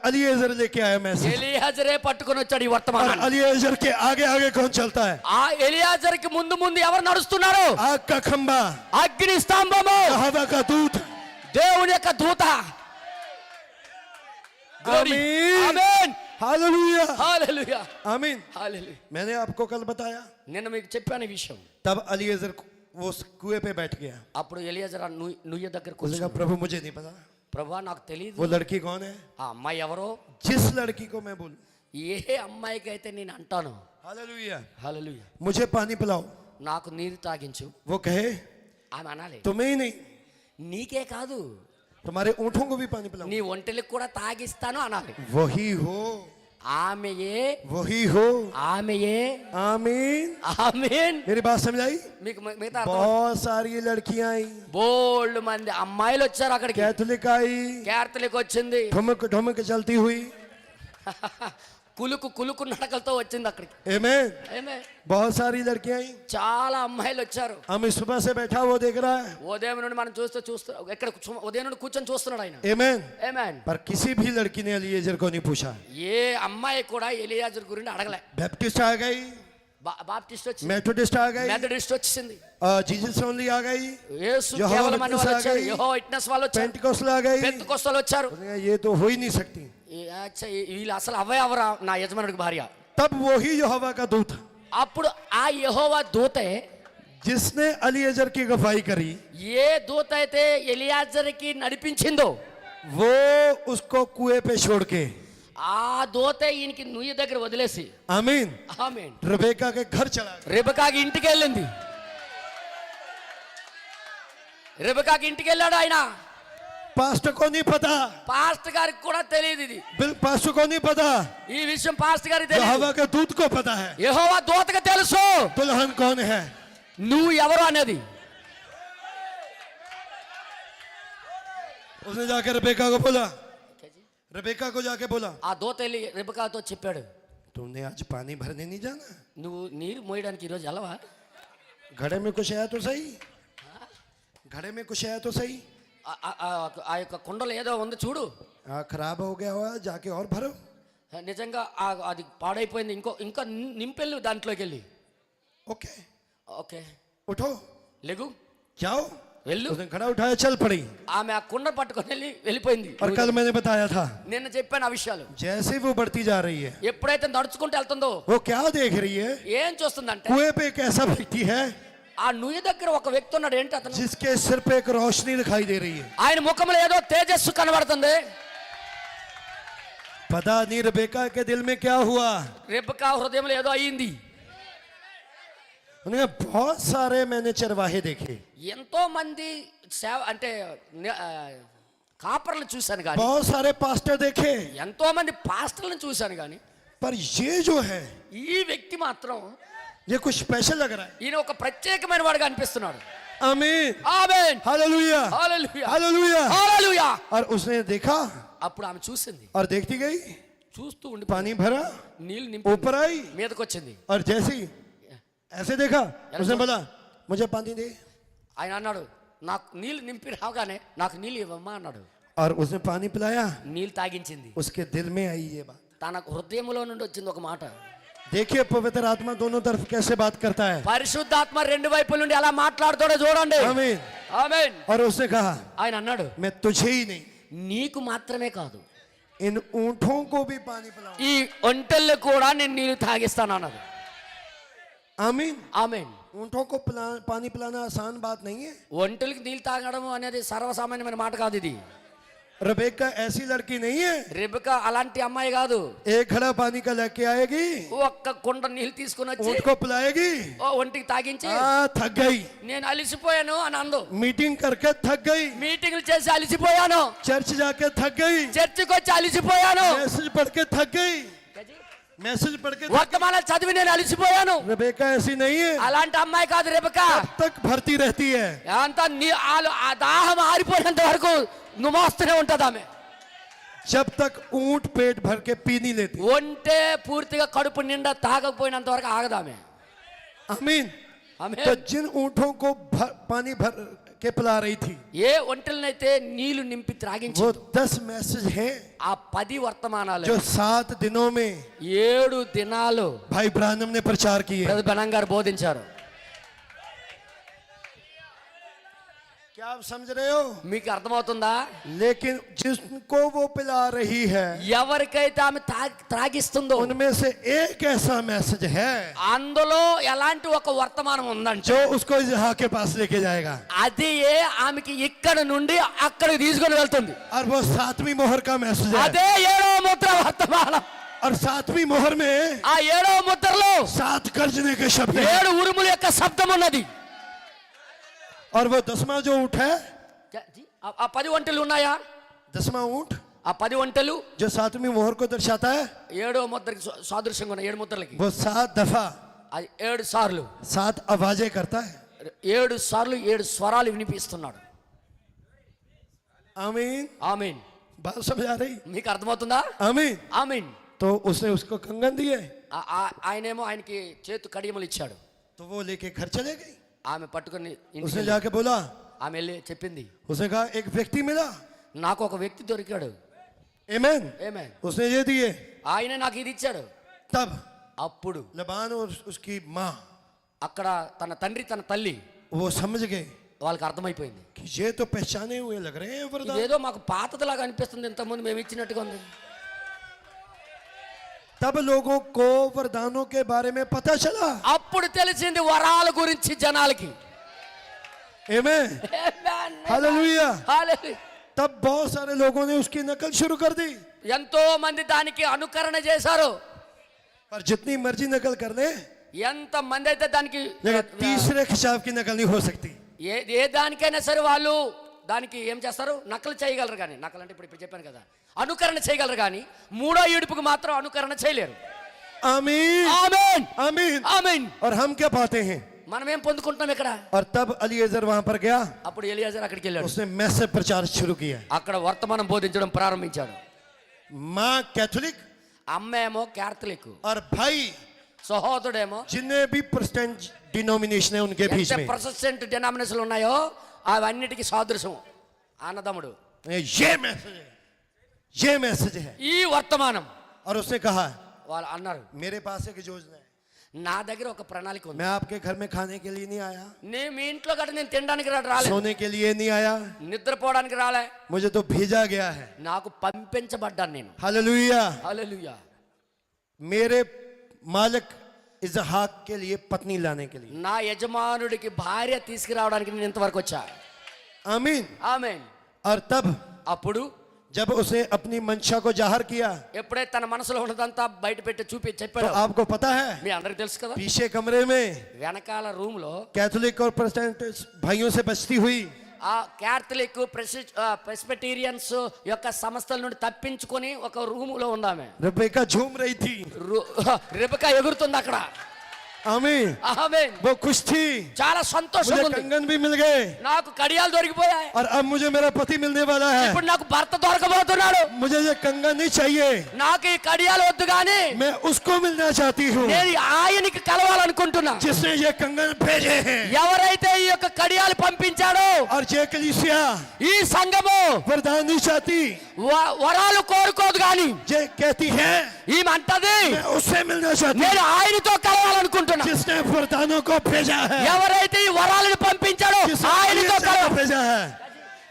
अलीएजर लेके आया मैसेज। ఎలియాజరే పట్టుకొని వచ్చాడు ఈ और వర్తమానాన్ని. अलीएजर के आगे आगे कौन चलता है? ఆ ఎలియాజర్కి ముందు ముందు ఎవరు నడుస్తున్నారు? आग का खंबा, అగ్ని స్తంభము, हवा का दूत। దేవుని యొక్క దూత. आमीन। ఆమేన్. हालेलुया। హల్లెలూయా. आमीन। హల్లెలూయా. मैंने आपको कल बताया, నిన్న మీకు చెప్పాను ఈ విషయం. तब अलीएजर वो कुएं पे बैठ गया। అప్పుడు ఎలియాజర్ నుయ్య దగ్గర उसने కూర్చున్నాడు. कहा प्रभु मुझे नहीं पता ప్రభువా నాకు తెలియదు वो लड़की कौन है। ఆ అమ్మాయి ఎవరో. जिस लड़की को मैं बोलूं, ఏ అమ్మాయికి అయితే నేను అంటాను हालेलुया, హల్లెలూయా मुझे पानी पिलाओ, నాకు నీరు తాగించు, वो कहे ఆమె అనాలి तुम्हें ही नहीं నీకే కాదు तुम्हारे ऊँटों को भी पानी पिलाओ। నీ ఒంటెలకు కూడా తాగిస్తాను అనాలి. वही हो, ఆమెయే वही हो। ఆమెయే. आमीन। ఆమేన్. मेरी बात समझाई? మీకు మిగతా అర్థం? बहुत सारी लड़कियां आई, బోల్డ్ మంది అమ్మాయిలు వచ్చారు అక్కడికి. कैथोलिक आई, క్యాథలిక్ వచ్చింది. ठुमक ठुमक चलती हुई। కులుకు నడకలతో వచ్చింది అక్కడికి. आमीन। ఆమేన్. बहुत सारी लड़कियां आई। చాలా అమ్మాయిలు వచ్చారు. हम सुबह से बैठा वो देख रहा है। ఉదయం నుండి మనం చూస్తూ ఎక్కడ ఉదయం నుండి కూర్చొని చూస్తున్నాడు ఆయన. आमीन। ఆమేన్. पर किसी भी लड़की ने अलीएजर को नहीं पूछा। ఏ అమ్మాయి కూడా ఎలియాజర్ గురించి అడగలే. बैप्टिस्ट आ गई, బాప్టిస్ట్ వచ్చింది, मेथोडिस्ट आ गई, మెథడిస్ట్ వచ్చింది, जीसस ओनली आ गई, యేసు యెహోవా కేవలం అని వాళ్ళు విట్నెస్ వచ్చారు, ఆ గయి, యెహోవా విట్నెస్ వాళ్ళు వచ్చారు, पेंटिकोस्टल आ गई। పెంతెకొస్తలు వచ్చారు. उसने कहा, ये तो हो ही नहीं सकती। అచ్చా వీళ్ళు అసలు అవరా నా యజమానుడికి భార్య. तब वही यहोवा का दूत అప్పుడు ఆ యెహోవా దూతే जिसने अलीएजर की गवाही करी, ఏ దూత అయితే ఎలియాజర్కి నడిపించిందో वो उसको कुएं पे छोड़ के, ఆ దూతే ఈయనకి నుయ్యి దగ్గర వదిలేసి आमीन, ఆమేన్ रेबेका के घर चला गया। రెబెకాకి ఇంటికి వెళ్ళింది. రెబెకాకి ఇంటికి వెళ్ళాడు ఆయన. पास्टर को नहीं पता, పాస్టర్ గారికి కూడా తెలియదు ఇది. पास्टर को नहीं पता, ఈ విషయం పాస్టర్ గారికి తెలియదు. यहोवा के दूत को पता है యెహోవా దూతకు తెలుసు दुल्हन कौन है। నువ్వు ఎవరు అనేది. उसने जाकर रेबेका को बोला, रेबेका को जाके बोला, ఆ దూత వెళ్ళి రెబెకాతో చెప్పాడు, तुमने आज पानी भरने नहीं जाना, నువ్వు నీరు మోయడానికి ఈరోజు వెళ్ళవా? घड़े में कुछ आया तो सही, घड़े में कुछ आया तो सही, ఆ యొక్క కుండలో ఏదో ఉంది చూడు, खराब हो गया हुआ, जाके और भरो। నిజంగా అది పాడైపోయింది, ఇంకా నింపెళ్ళు దాంట్లోకి వెళ్ళి. ओके ఓకే उठो లేగు जाओ। వెళ్ళు. उसने घड़ा उठाया, चल पड़ी। ఆమె ఆ కుండ పట్టుకొని వెళ్ళిపోయింది. और कल मैंने बताया था, నిన్న చెప్పాను ఆ విషయాలు. जैसे वो बढ़ती जा रही है, ఎప్పుడైతే నడుచుకుంటూ వెళ్తుందో वो क्या देख रही है, ఏం చూస్తుందంటే कुएं पे एक ऐसा व्यक्ति है ఆ నుయ్యి దగ్గర ఒక వ్యక్తి ఉన్నాడు. ఏంటి అతను? जिसके सिर पे एक रोशनी दिखाई दे रही है। ఆయన ముఖంలో ఏదో తేజస్సు కనబడుతుంది. पता नहीं रेबेका के दिल में क्या हुआ। రెబెకా హృదయంలో ఏదో అయ్యింది. उन्हें बहुत सारे मैंने चरवाहे देखे, ఎంతో మంది సేవ అంటే కాపర్లు చూశాను కానీ, बहुत सारे पास्टर देखे, ఎంతో మంది పాస్టర్లను చూశాను కానీ, पर ये जो है ఈ వ్యక్తి మాత్రం ये कुछ स्पेशल लग रहा है। ఈయన ఒక ప్రత్యేకమైన వాడుగా అనిపిస్తున్నాడు. आमीन, ఆమేన్, हालेलुया, హల్లెలూయా, हालेलुया। హల్లెలూయా. और उसने देखा అప్పుడు ఆమె చూసింది, और देखती गई, చూస్తూ ఉండి पानी भरा, నీళ్ళు నింపి ऊपर आई, మీదకి వచ్చింది. और जैसे ही ऐसे देखा, उसने बोला मुझे पानी दे, ఆయన అన్నాడు, నాకు నీళ్ళు నింపి రాగానే నాకు నీళ్ళు ఇవ్వమ్మా అన్నాడు. और उसने पानी पिलाया। నీళ్ళు తాగించింది. उसके दिल में आई ये बात। తన హృదయంలో నుండి వచ్చింది ఒక మాట. देखिए पवित्र आत्मा दोनों तरफ कैसे बात करता है। పరిశుద్ధాత్మ రెండు వైపుల నుండి ఎలా మాట్లాడుతాడో చూడండి. आमीन। ఆమేన్. और उसने कहा ఆయన అన్నాడు, मैं तुझे ही नहीं, నీకు మాత్రమే కాదు इन ऊंटों को भी पानी पिलाऊं। ఈ ఒంటెళ్ళు కూడా నేను నీళ్ళు తాగిస్తాను అన్నది. आमीन। ఆమేన్. ऊंटों को पानी पिलाना आसान बात नहीं है। ఒంటెలకి నీళ్ళు తాగడం అనేది సర్వసామాన్యమైన మాట కాదు. ఇది रेबेका ऐसी लड़की नहीं है, రెబెకా అలాంటి అమ్మాయి కాదు. एक घड़ा पानी का लेके आएगी, ఒక్క కుండ నీళ్ళు తీసుకుని వచ్చి ऊंट को पिलाएगी, ఓ ఒంటికి తాగించి थक गई, నేను అలిసిపోయాను అని అందు. मीटिंग करके थक गई, మీటింగ్లు చేసి అలిసిపోయాను, चर्च जाके थक गई, చర్చికి వచ్చి అలిసిపోయాను, मैसेज पढ़ के थक गई, मैसेज पढ़ के వర్తమానాలు చదివి నేను అలిసిపోయాను. रेबेका ऐसी नहीं है, అలాంటి అమ్మాయి కాదు రెబెకా. तब तक भरती रहती है। అంతా ఆ దాహం ఆరిపోయేంత వరకు నువ్వు మోస్తూనే ఉంటుంది ఆమె. जब तक ऊंट पेट भर के पी नहीं लेती। ఒంటే పూర్తిగా కడుపు నిండా తాగకపోయినంత వరకు ఆగదామె. आमीन। ఆమె तो जिन ऊंटों को पानी भर के पिला रही थी, ఏ ఒంటెలనైతే నీళ్లు నింపి త్రాగించి वो 10 मैसेज हैं ఆ 10 వర్తమానాలు जो 7 दिनों में 7 దినాలు भाई ब्रानम ने प्रचार किए। బ్రదర్ బెనం గారు బోధించారు. क्या आप समझ रहे हो? మీకు అర్థమవుతుందా? लेकिन जिनको वो पिला रही है, ఎవరికైతే ఆమె త్రాగిస్తుందో उनमें से एक ऐसा मैसेज है అందులో ఎలాంటి ఒక వర్తమానం ఉందంటే जो उसको इजहा के पास लेके जाएगा, అది ఆమెకి ఇక్కడ నుండి అక్కడికి తీసుకొని వెళ్తుంది. और वो 7वीं मोहर का मैसेज है। అదే 7వ ముద్ర వర్తమానం. और 7वीं मोहर में ఆ 7వ ముద్రలో 7 गर्जने के शब्द हैं। 7 ఉరుముల యొక్క శబ్దం ఉన్నది. और वो 10वां जो ऊंट है, ఆ 10 ఒంటెలు ఉన్నాయా? 10वां ऊंट ఆ 10 ఒంటెలు जो 7वीं मोहर को दर्शाता है, 7వ ముద్రకి సాదృశ్యంగా ఉన్నాయి. 7 ముద్రలకి वो 7 दफा అది 7 సార్లు 7 आवाजें करता है। 7 సార్లు 7 స్వరాలు వినిపిస్తున్నాడు. आमीन। ఆమేన్. बात समझ आ रही? మీకు అర్థమవుతుందా? आमीन। ఆమేన్. तो उसने उसको कंगन दिए, ఆయనేమో ఆయనకి చేతు కడియములు ఇచ్చాడు. तो वो लेके घर चले गई। ఆమె పట్టుకొని ఇంటికి उसने వెళ్ళి जाके बोला, ఆమె వెళ్ళి చెప్పింది, उसने कहा एक व्यक्ति मिला। నాకు ఒక వ్యక్తి దొరికాడు. आमीन। ఆమేన్. उसने ये दिए। ఆయన నాకు ఇది ఇచ్చాడు. तब అప్పుడు लबान और उसकी माँ, అక్కడ తన తండ్రి తన తల్లి वो समझ गए వాళ్ళకి అర్థమైపోయింది. कि ये तो पहचाने हुए लग रहे हैं वरदान। ఇదేదో మాకు పాతదిలాగా అనిపిస్తుంది, ఇంతకుముందు మేము ఇచ్చినట్టుగా ఉంది. तब लोगों को वरदानों के बारे में पता चला। అప్పుడు తెలిసింది వరాల గురించి జనాలకి. आमीन। हालेलुया। హల్లెలూయా. तब बहुत सारे लोगों ने उसकी नकल शुरू कर दी। ఎంతో మంది దానికి అనుకరణ చేశారు. पर जितनी मर्जी नकल कर ले, ఎంత మంది అయితే దానికి लेकिन तीसरे खिताब की नकल नहीं हो सकती। ఏ దానికైనా సరే వాళ్ళు దానికి ఏం చేస్తారు, నకలు చేయగలరు. కానీ నకలు అంటే ఇప్పుడు చెప్పాను కదా, అనుకరణ చేయగలరు. కానీ మూడో ఏడుపుకు మాత్రం అనుకరణ చేయలేరు. आमीन ఆమేన్ आमीन ఆమేన్. और हम क्या पाते हैं? మనం ఏం పొందుకుంటున్నాం ఇక్కడ? और तब अलीएजर वहां पर गया, అప్పుడు ఎలియాజర్ అక్కడికి వెళ్ళాడు. उसने मैसेज प्रचार शुरू किया। అక్కడ వర్తమానం బోధించడం ప్రారంభించాడు. माँ कैथोलिक అమ్మ ఏమో క్యాథలిక్, और भाई సహోదరుడేమో जिन्हें भी प्रोटेस्टेंट डिनोमिनेशन है उनके बीच में ప్రొటెస్టెంట్ డినామినేషన్లు ఉన్నాయో అవన్నిటికీ సాదృశ్యం అన్నదమ్ముడు. ये मैसेज है, ये मैसेज है। ఈ వర్తమానం और उसने कहा వాళ్ళు అన్నారు, मेरे पास एक योजना है, నా దగ్గర ఒక ప్రణాళిక ఉంది. मैं आपके घर में खाने के लिए नहीं आया, నేను మీ ఇంట్లో గట్ట నేను తినడానికి రాలేదు, सोने के लिए नहीं आया, నిద్రపోవడానికి రాలే, मुझे तो भेजा गया है। నాకు పంపించబడ్డాను నేను. हालेलुया। హల్లెలూయా. मेरे मालिक इजहाक के लिए पत्नी लाने के लिए। నా యజమానుడికి భార్య తీసుకురావడానికి నేను ఇంతవరకు వచ్చా. आमीन। ఆమేన్. और तब అప్పుడు जब उसे अपनी मंशा को जाहिर किया, ఎప్పుడైతే తన మనసులో ఉన్నదంతా బయట పెట్టి तो చెప్పాడు, आपको पता है మీ అందరికి తెలుసు కదా, पीछे कमरे में వెనకాల రూమ్ లో कैथोलिक और प्रोटेस्टेंट भाइयों से बचती हुई ఆ క్యాథలిక్ ప్రెస్బిటేరియన్స్ యొక్క సంస్థల నుండి తప్పించుకొని ఒక రూమ్ లో ఉందామె. रेबेका झूम रही थी। రెబెకా ఎగురుతుంది అక్కడ. आमीन। ఆమేన్. वो खुश थी, చాలా సంతోషంగా मुझे ఉంది. कंगन भी मिल गए నాకు కడియాలు దొరికిపోయాయి. और अब मुझे मेरा पति मिलने वाला है। ఇప్పుడు నాకు భర్త దొరకబోతున్నాడు. मुझे ये कंगन नहीं चाहिए, నాకు ఈ కడియాలు వద్దు కానీ मैं उसको मिलना चाहती हूँ నేను ఆయనకి కలవాలనుకుంటున్నా. जिसने ये कंगन भेजे हैं। ఎవరైతే ఈ యొక్క కడియాలు పంపించాడో और ये कलीसिया ఈ సంఘము वरदान नहीं चाहती, వరాలు కోరుకోదు కానీ ये कहती है ఈమె అంటది मैं उससे मिलना चाहती నేను हूँ ఆయనతో కలవాలనుకుంటున్నా. जिसने वरदानों को भेजा है, ఎవరైతే ఈ వరాలను పంపించాడో जिसने ఆయనతో अलीएजर को కలవాలి. भेजा है,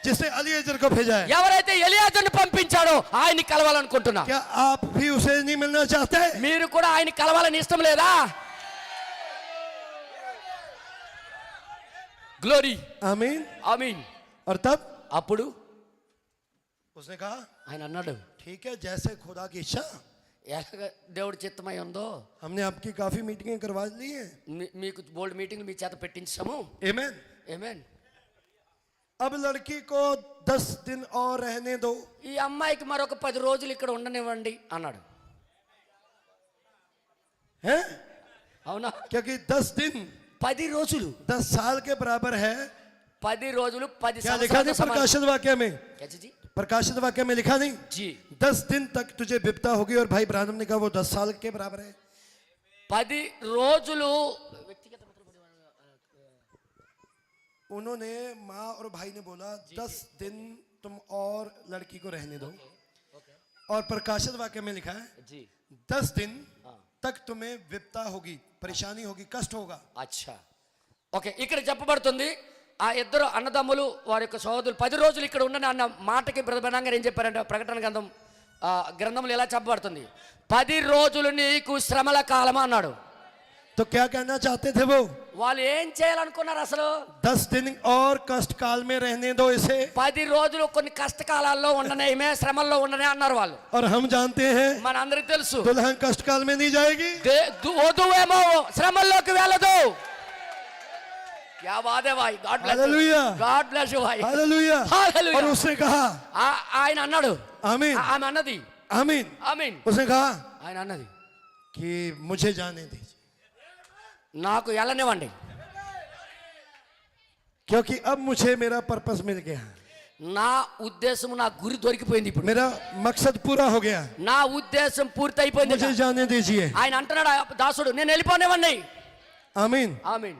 जिसने अलीएजर को भेजा है। ఎవరైతే ఎలియాజర్ని పంపించాడో ఆయన్ని కలవాలనుకుంటున్నా. क्या आप भी उसे नहीं मिलना चाहते? మీరు కూడా ఆయన కలవాలని ఇష్టం లేదా? గ్లోరీ. आमीन। ఆమీన్. और तब అప్పుడు उसने कहा ఆయన అన్నాడు, ठीक है, जैसे खुदा की इच्छा। ఎలాగ దేవుడి చిత్తమై ఉందో हमने आपकी काफी मीटिंगें करवा ली हैं। మీకు బోల్డ్ మీటింగ్ మీ చేత పెట్టించాము. आमीन। ఆమేన్. अब लड़की को 10 दिन और रहने दो। ఈ అమ్మాయికి మరొక 10 రోజులు ఇక్కడ ఉండనివ్వండి అన్నాడు. हैं? అవునా? क्योंकि 10 दिन 10 రోజులు 10 साल के बराबर है। 10 రోజులు 10 क्या लिखा नहीं సంవత్సరాలతో సమానం. प्रकाशित वाक्य में? कैसे प्रकाशित वाक्य में लिखा नहीं जी 10 दिन तक तुझे विपदा होगी। और भाई ब्रानम ने कहा वो 10 साल के बराबर है। 10 రోజులు उन्होंने माँ और भाई ने बोला 10 दिन तुम और लड़की को रहने दो। और प्रकाशित वाक्य में लिखा है जी 10 दिन तक तुम्हें विपदा होगी, परेशानी होगी, कष्ट होगा। అచ్చా. ఓకే, ఇక్కడ చెప్పబడుతుంది ఆ ఇద్దరు అన్నదమ్ములు వారి యొక్క సోదరులు 10 రోజులు ఇక్కడ ఉండని అన్న మాటకి ప్రధానంగా ఏం చెప్పారంటే ప్రకటన గ్రంథం గ్రంథంలో ఎలా చెప్పబడుతుంది, 10 రోజులు నీకు శ్రమల కాలం అన్నాడు. तो क्या कहना चाहते थे वो? వాళ్ళు ఏం చేయాలనుకున్నారు అసలు? 10 दिन और कष्ट काल में रहने दो इसे। 10 రోజులు కొన్ని కష్టకాలాల్లో ఉండనేమే, శ్రమల్లో ఉండనే అన్నారు వాళ్ళు. और हम जानते हैं మన అందరికి తెలుసు दुल्हन कष्ट काल में नहीं जाएगी। వధువేమో శ్రమల్లోకి వెళ్ళదు. क्या बात है भाई. God bless you. Hallelujah. God bless you भाई. हालेलुया। हालेलुया. और उसने कहा ఆయన అన్నాడు, आमीन ఆమె అన్నది आमीन। ఆమీన్. उसने कहा ఆయన అన్నది कि मुझे जाने दीजिए, నాకు వెళ్ళనివ్వండి, क्योंकि अब मुझे मेरा पर्पस मिल गया, నా ఉద్దేశం నా గురి దొరికిపోయింది. ఇప్పుడు मेरा मकसद पूरा हो गया, నా ఉద్దేశం పూర్తి అయిపోయింది. मुझे जाने दीजिए। ఆయన అంటున్నాడు ఆ దాసుడు, నేను వెళ్ళిపోనివ్వండి. आमीन। ఆమీన్.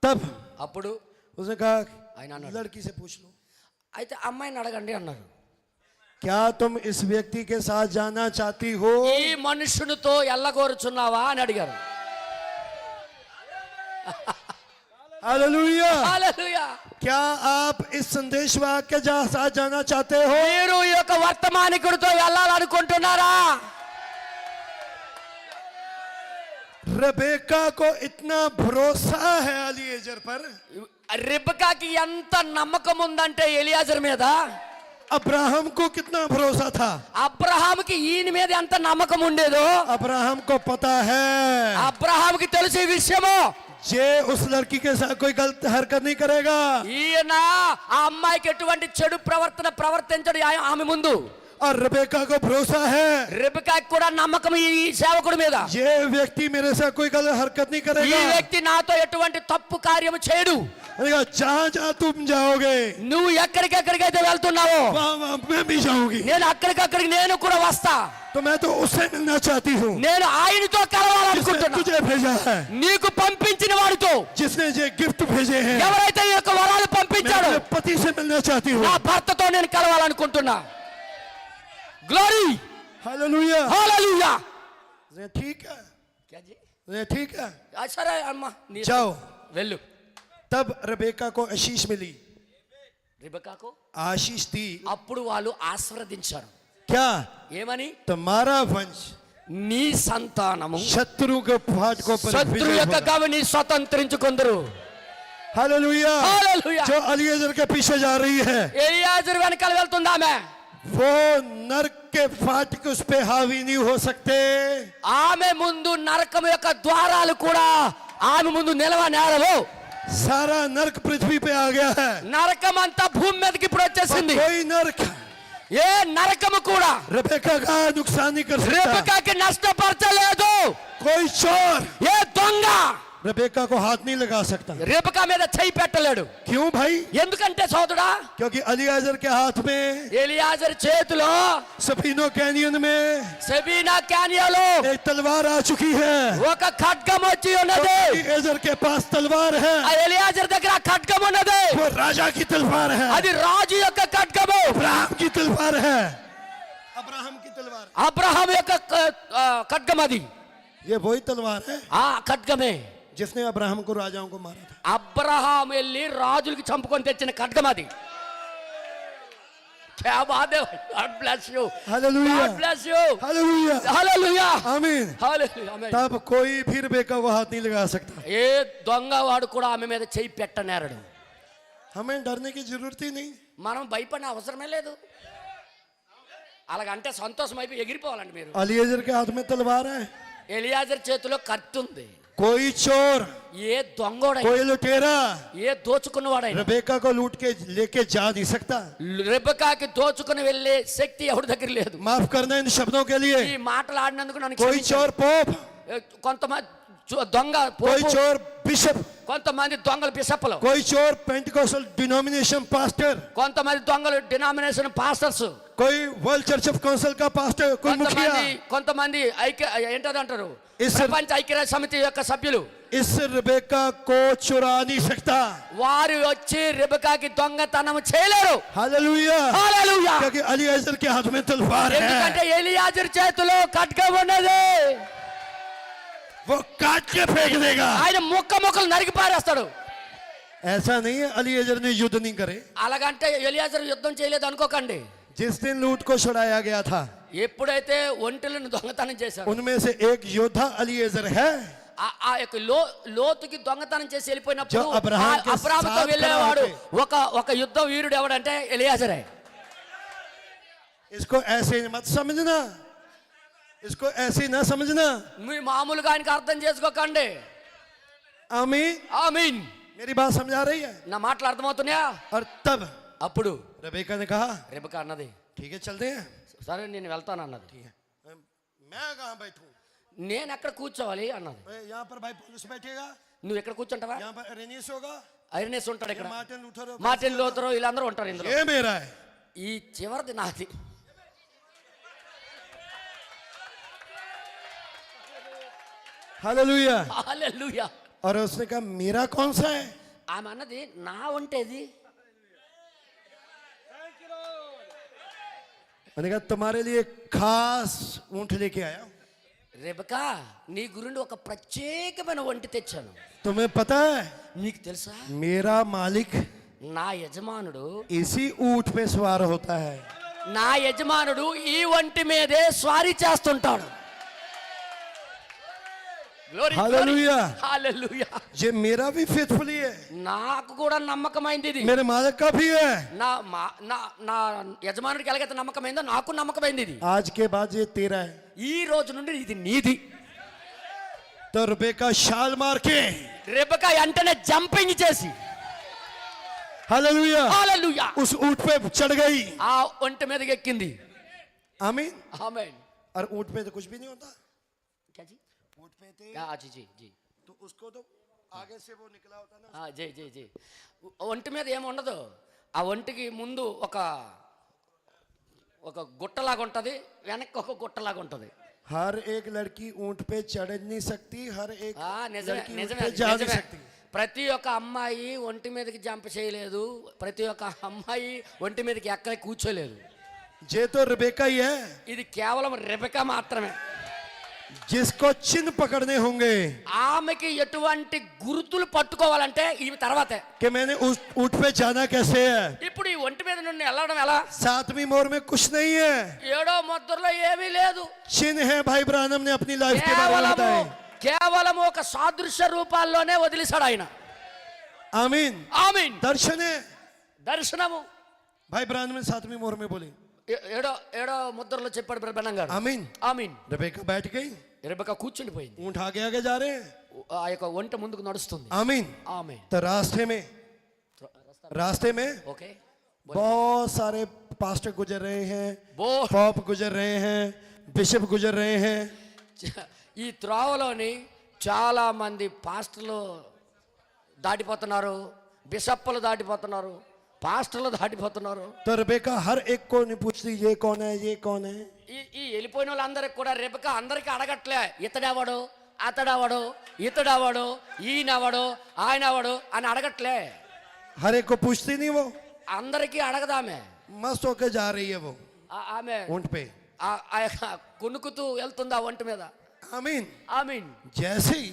तब అప్పుడు उसने कहा ఆయన అన్నాడు, लड़की से पूछ लो అయితే అమ్మాయిని అడగండి అన్నారు. क्या तुम इस व्यक्ति के साथ जाना चाहती हो? ఈ మనుషునితో ఎల్లగోరుచున్నావా అని అడిగారు. हालेलुया। హల్లెలూయా. क्या आप इस संदेश वाहक के साथ जाना चाहते हो? మీరు ఈ యొక్క వర్తమానికుడితో వెళ్ళాలనుకుంటున్నారా? रेबेका को इतना भरोसा है अलीएजर पर, రిబ్కాకి ఎంత నమ్మకం ఉందంటే ఎలియాజర్ మీద, अब्राहम को कितना भरोसा था। అబ్రహాముకి ఈయన మీద ఎంత నమ్మకం ఉండేదో अब्राहम को पता है అబ్రహాముకి తెలిసే విషయము ये उस लड़की के साथ कोई गलत हरकत नहीं करेगा। ఈయన ఆ అమ్మాయికి ఎటువంటి చెడు ప్రవర్తించడు ఆమె ముందు. और रेबेका को भरोसा है రెబెకాకి కూడా నమ్మకం ఈ సేవకుడి మీద. ये व्यक्ति मेरे साथ कोई गलत हरकत नहीं ఈ करेगा। వ్యక్తి నాతో ఎటువంటి తప్పు కార్యము చేయడు. जहाँ जहाँ तुम जाओगे నువ్వు ఎక్కడికెక్కడికైతే వెళ్తున్నావో वहाँ वहाँ मैं भी जाऊंगी। నేను అక్కడికక్కడికి నేను కూడా వస్తా. तो मैं तो उससे मिलना चाहती हूँ నేను ఆయనతో जिसने కలవాలనుకుంటున్నా. तुझे भेजा है, నీకు పంపించిన వాడితో, जिसने ये गिफ्ट भेजे हैं। ఎవరైతే ఈ యొక్క వరాలు मैं పంపించాడో अपने पति से मिलना चाहती हूँ। నా భర్తతో నేను కలవాలనుకుంటున్నా. Glory, hallelujah. హల్లెలూయా. ये ठीक है, ये ठीक है। సరే అమ్మా जाओ। వెళ్ళు. तब रेबेका को आशीष मिली, రిబెకాకు आशीष दी। అప్పుడు వాళ్ళు ఆశీర్వదించారు. क्या? ఏమని? तुम्हारा वंश నీ సంతానము शत्रु के फाटकों पर శత్రు विजय యొక్క होगा। గవిని స్వతంత్రించుకుందరు. हालेलुया। హల్లెలూయా. जो अलीएजर के पीछे जा रही है ఎలియాజరు వెనకాల వెళ్తుంది ఆమె. वो नरक के फाटक उस पे हावी नहीं हो सकते। ఆమె ముందు నరకం యొక్క ద్వారాలు కూడా ఆమె ముందు నిలవనేరవు. सारा नरक पृथ्वी पे आ गया है। నరకం అంతా భూమి మీదకి ఇప్పుడు వచ్చేసింది. कोई नरक ఏ నరకము కూడా रेबेका का नुकसान नहीं कर सकता। రెబెకాకి నష్టపరచలేదు. कोई चोर ఏ దొంగ रेबेका को हाथ नहीं लगा सकता। రెబెకా మీద చెయ్యి పెట్టలేడు. क्यों भाई? ఎందుకంటే సోదరుడా, क्योंकि अलीएजर के हाथ में, ఎలియాజరు చేతిలో सफीनो कैनियन में సెబీనా క్యానియోలో एक तलवार आ चुकी है। ఒక ఖడ్గం వచ్చి ఉన్నది. अलीएजर के पास तलवार है, ఆ ఎలియాజరు దగ్గర ఆ ఖడ్గం ఉన్నది. वो राजा की तलवार है, అది రాజు యొక్క ఖడ్గము. अब्राहम की तलवार है। अब्राहम की तलवार, అబ్రహాం యొక్క ఖడ్గం అది. ये वही तलवार है ఆ ఖడ్గమే जिसने अब्राहम को राजाओं को मारा था। అబ్రహాం వెళ్ళి రాజులకి చంపుకొని తెచ్చిన ఖడ్గం అది. क्या बात है. God bless you. Hallelujah. God bless you. Hallelujah. Hallelujah. आमीन। Hallelujah. Amen. तब कोई भी रेबेका को हाथ नहीं लगा सकता। ఏ దొంగ వాడు కూడా ఆమె మీద చెయ్యి పెట్టనేరడు. हमें डरने की जरूरत ही नहीं। మనం భయపడిన అవసరమే లేదు. అలాగంటే సంతోషం అయిపోయి ఎగిరిపోవాలండి మీరు. अलीएजर के हाथ में तलवार है। ఎలియాజర్ చేతిలో కత్తి ఉంది. कोई चोर, ఏ దొంగోడైనా, कोई लुटेरा ఏ దోచుకున్నవాడైనా रेबेका को लूट के लेके जा नहीं सकता। రెబెకాకి దోచుకుని వెళ్ళే శక్తి ఎవరి దగ్గర లేదు. माफ करना इन शब्दों के लिए। ఈ మాటలు ఆడినందుకు నన్ను कोई క్షమించండి. चोर पोप, కొంతమంది దొంగ कोई పోపు, चोर बिशप, కొంతమంది దొంగలు బిషప్లు, कोई चोर पेंटिकोस्टल डिनोमिनेशन पास्टर, కొంతమంది దొంగలు డినామినేషన్ పాస్టర్స్, कोई वर्ल्ड चर्च ऑफ काउंसिल का पास्टर, कोई मुखिया। కొంతమంది ఐక్య ఏంటది అంటారు इस- ప్రపంచ ఐక్యరాజ్య సమితి యొక్క సభ్యులు. इस रेबेका को चुरा नहीं सकता। వారు వచ్చి రెబెకాకి దొంగతనం చేయలేరు. हालेलुया। హల్లెలూయా. क्योंकि अलीएजर के हाथ में तलवार ఎందుకంటే है, ఎలియాజరు చేతిలో ఖడ్గం ఉన్నది. वो काट के फेंक देगा। ఆయన ముక్కలు నరికి పారేస్తాడు. ऐसा नहीं है अलीएजर ने युद्ध नहीं करे। అలాగంటే ఎలియాజరు యుద్ధం చేయలేదు అనుకోకండి. जिस दिन लूट को छुड़ाया गया था, ఎప్పుడైతే ఒంటెలను దొంగతనం చేశాడు, उनमें से एक योद्धा अलीएजर है ఆ యొక్క లోతుకి దొంగతనం చేసి వెళ్ళిపోయినప్పుడు जो अब्राहम के అబ్రాహాముతో साथ వెళ్ళేవాడు खड़ा ఒక యుద్ధ వీరుడు ఎవడంటే ఎలియాజరే. इसको ऐसे मत समझना, इसको ऐसे ना समझना। మీ మామూలుగా ఆయనకి అర్థం చేసుకోకండి. आमीन। ఆమీన్. मेरी बात समझा रही है? నా మాటలు అర్థమవుతున్నాయా? और तब అప్పుడు रेबेका ने कहा రెబెకా అన్నది, ठीक है चलते हैं। సరే నేను వెళ్తాను అన్నది. मैं कहाँ बैठूं? నేను ఎక్కడ కూర్చోవాలి అన్నది. यहाँ पर भाई पुलिस बैठेगा, నువ్వు ఎక్కడ కూర్చుంటావా? यहाँ पर अरेनियस होगा, ఐరనేస్ ఉంటాడు ఇక్కడ, मार्टिन लूथर, మార్టిన్ లూథర్ వీళ్ళందరూ ఉంటారు ఇందులో. ये मेरा है। ఈ చివరిది నాది. हालेलुया। హల్లెలూయా. और उसने कहा मेरा कौन सा है? ఆమె అన్నది నా వంటేది. मैंने कहा तुम्हारे लिए खास ऊंट लेके आया हूं। రెబెకా నీ గురించి ఒక ప్రత్యేకమైన వంటి తెచ్చాను. तुम्हें पता है నీకు తెలుసా, मेरा मालिक నా యజమానుడు इसी ऊंट पे सवार होता है। నా యజమానుడు ఈ వంటి మీదే స్వారీ చేస్తుంటాడు. Glory, Hallelujah. glory. Hallelujah. ये मेरा भी फेथफुली है, నాకు కూడా నమ్మకమైంది ఇది. मेरे मालिक का भी है। నా యజమానుడికి ఎలాగైతే నమ్మకమైందో నాకు నమ్మకమైంది ఇది. आज के बाद ये तेरा है। ఈ రోజు నుండి ఇది నీది. तो रिबेका शाल मार के రెబెకా వెంటనే జంపింగ్ చేసి हालेलुया హల్లెలూయా उस ऊंट पे चढ़ गई। ఆ ఒంటె మీదకి ఎక్కింది. आमीन। ఆమేన్. और ऊंट पे तो कुछ भी नहीं होता। क्या जी? ऊंट पे थे जी जी जी तो उसको तो आगे से वो निकला होता ना। జై జై జై. ఒంటి మీద ఏమి ఉండదు. ఆ ఒంటికి ముందు ఒక గుట్టలాగా ఉంటుంది, వెనక్కి ఒక గుట్టలాగా ఉంటుంది. हर एक लड़की ऊंट पे चढ़ नहीं सकती, हर एक నిజమే लड़की ऊंट నిజమే पे जा नहीं నిజమే. सकती। ప్రతి ఒక్క అమ్మాయి ఒంటి మీదకి జంప్ చేయలేదు, ప్రతి ఒక్క అమ్మాయి ఒంటి మీదకి ఎక్కడ కూర్చోలేదు. ये तो रिबेका ही है ఇది కేవలం రెబెకా మాత్రమే. जिसको चिन्ह पकड़ने होंगे ఆమెకి ఎటువంటి గుర్తులు పట్టుకోవాలంటే ఈమె తర్వాతే. कि मैंने उस ऊंट पे जाना कैसे है। ఇప్పుడు ఈ ఒంటి మీద నుండి వెళ్ళడం ఎలా? 7वीं मोहर में कुछ नहीं है, 7వ ముద్రలో ఏమీ లేదు. चिन्ह है। भाई ब्रानम ने अपनी लाइफ के बारे में కేవలము बताया। కేవలము ఒక సాదృశ్య రూపాల్లోనే వదిలేశాడు ఆయన. आमीन। ఆమీన్. दर्शन है। దర్శనము भाई ब्रानम ने 7वीं मोहर में बोली। ఏడో ముద్రలో చెప్పాడు బ్రహ్మణం గారు. आमीन। ఆమీన్. रिबेका बैठ गई, రెబెకా కూర్చుండిపోయింది. ऊंट आगे आगे जा रहे हैं। ఆ యొక్క ఒంట ముందుకు నడుస్తుంది. आमीन। ఆమేన్. तो रास्ते में ఓకే. बहुत सारे पास्टर गुजर रहे हैं, బో- पॉप गुजर रहे हैं, बिशप गुजर रहे हैं। ఈ త్రోవలోని చాలా మంది పాస్టర్లు దాటిపోతున్నారు, బిషప్పులు దాటిపోతున్నారు, పాస్టర్లు దాటిపోతున్నారు. तो रिबेका हर एक को नहीं पूछती ये कौन है, ये कौन है। ఈ వెళ్ళిపోయిన వాళ్ళందరికి కూడా రెబెకా అందరికి అడగట్లే ఇతడెవడు, అతడెవడు, ఇతడెవడు, ఈయనెవడు, ఆయనెవడు అని అడగట్లే. हर एक को पूछती नहीं, वो అందరికీ అడగదామె. मस्त होकर जा रही है वो ఆమె ऊंट पे। ఆ యొక్క కొనుక్కుతూ వెళ్తుంది ఆ ఒంటి మీద. आमीन। ఆమీన్. जैसे ही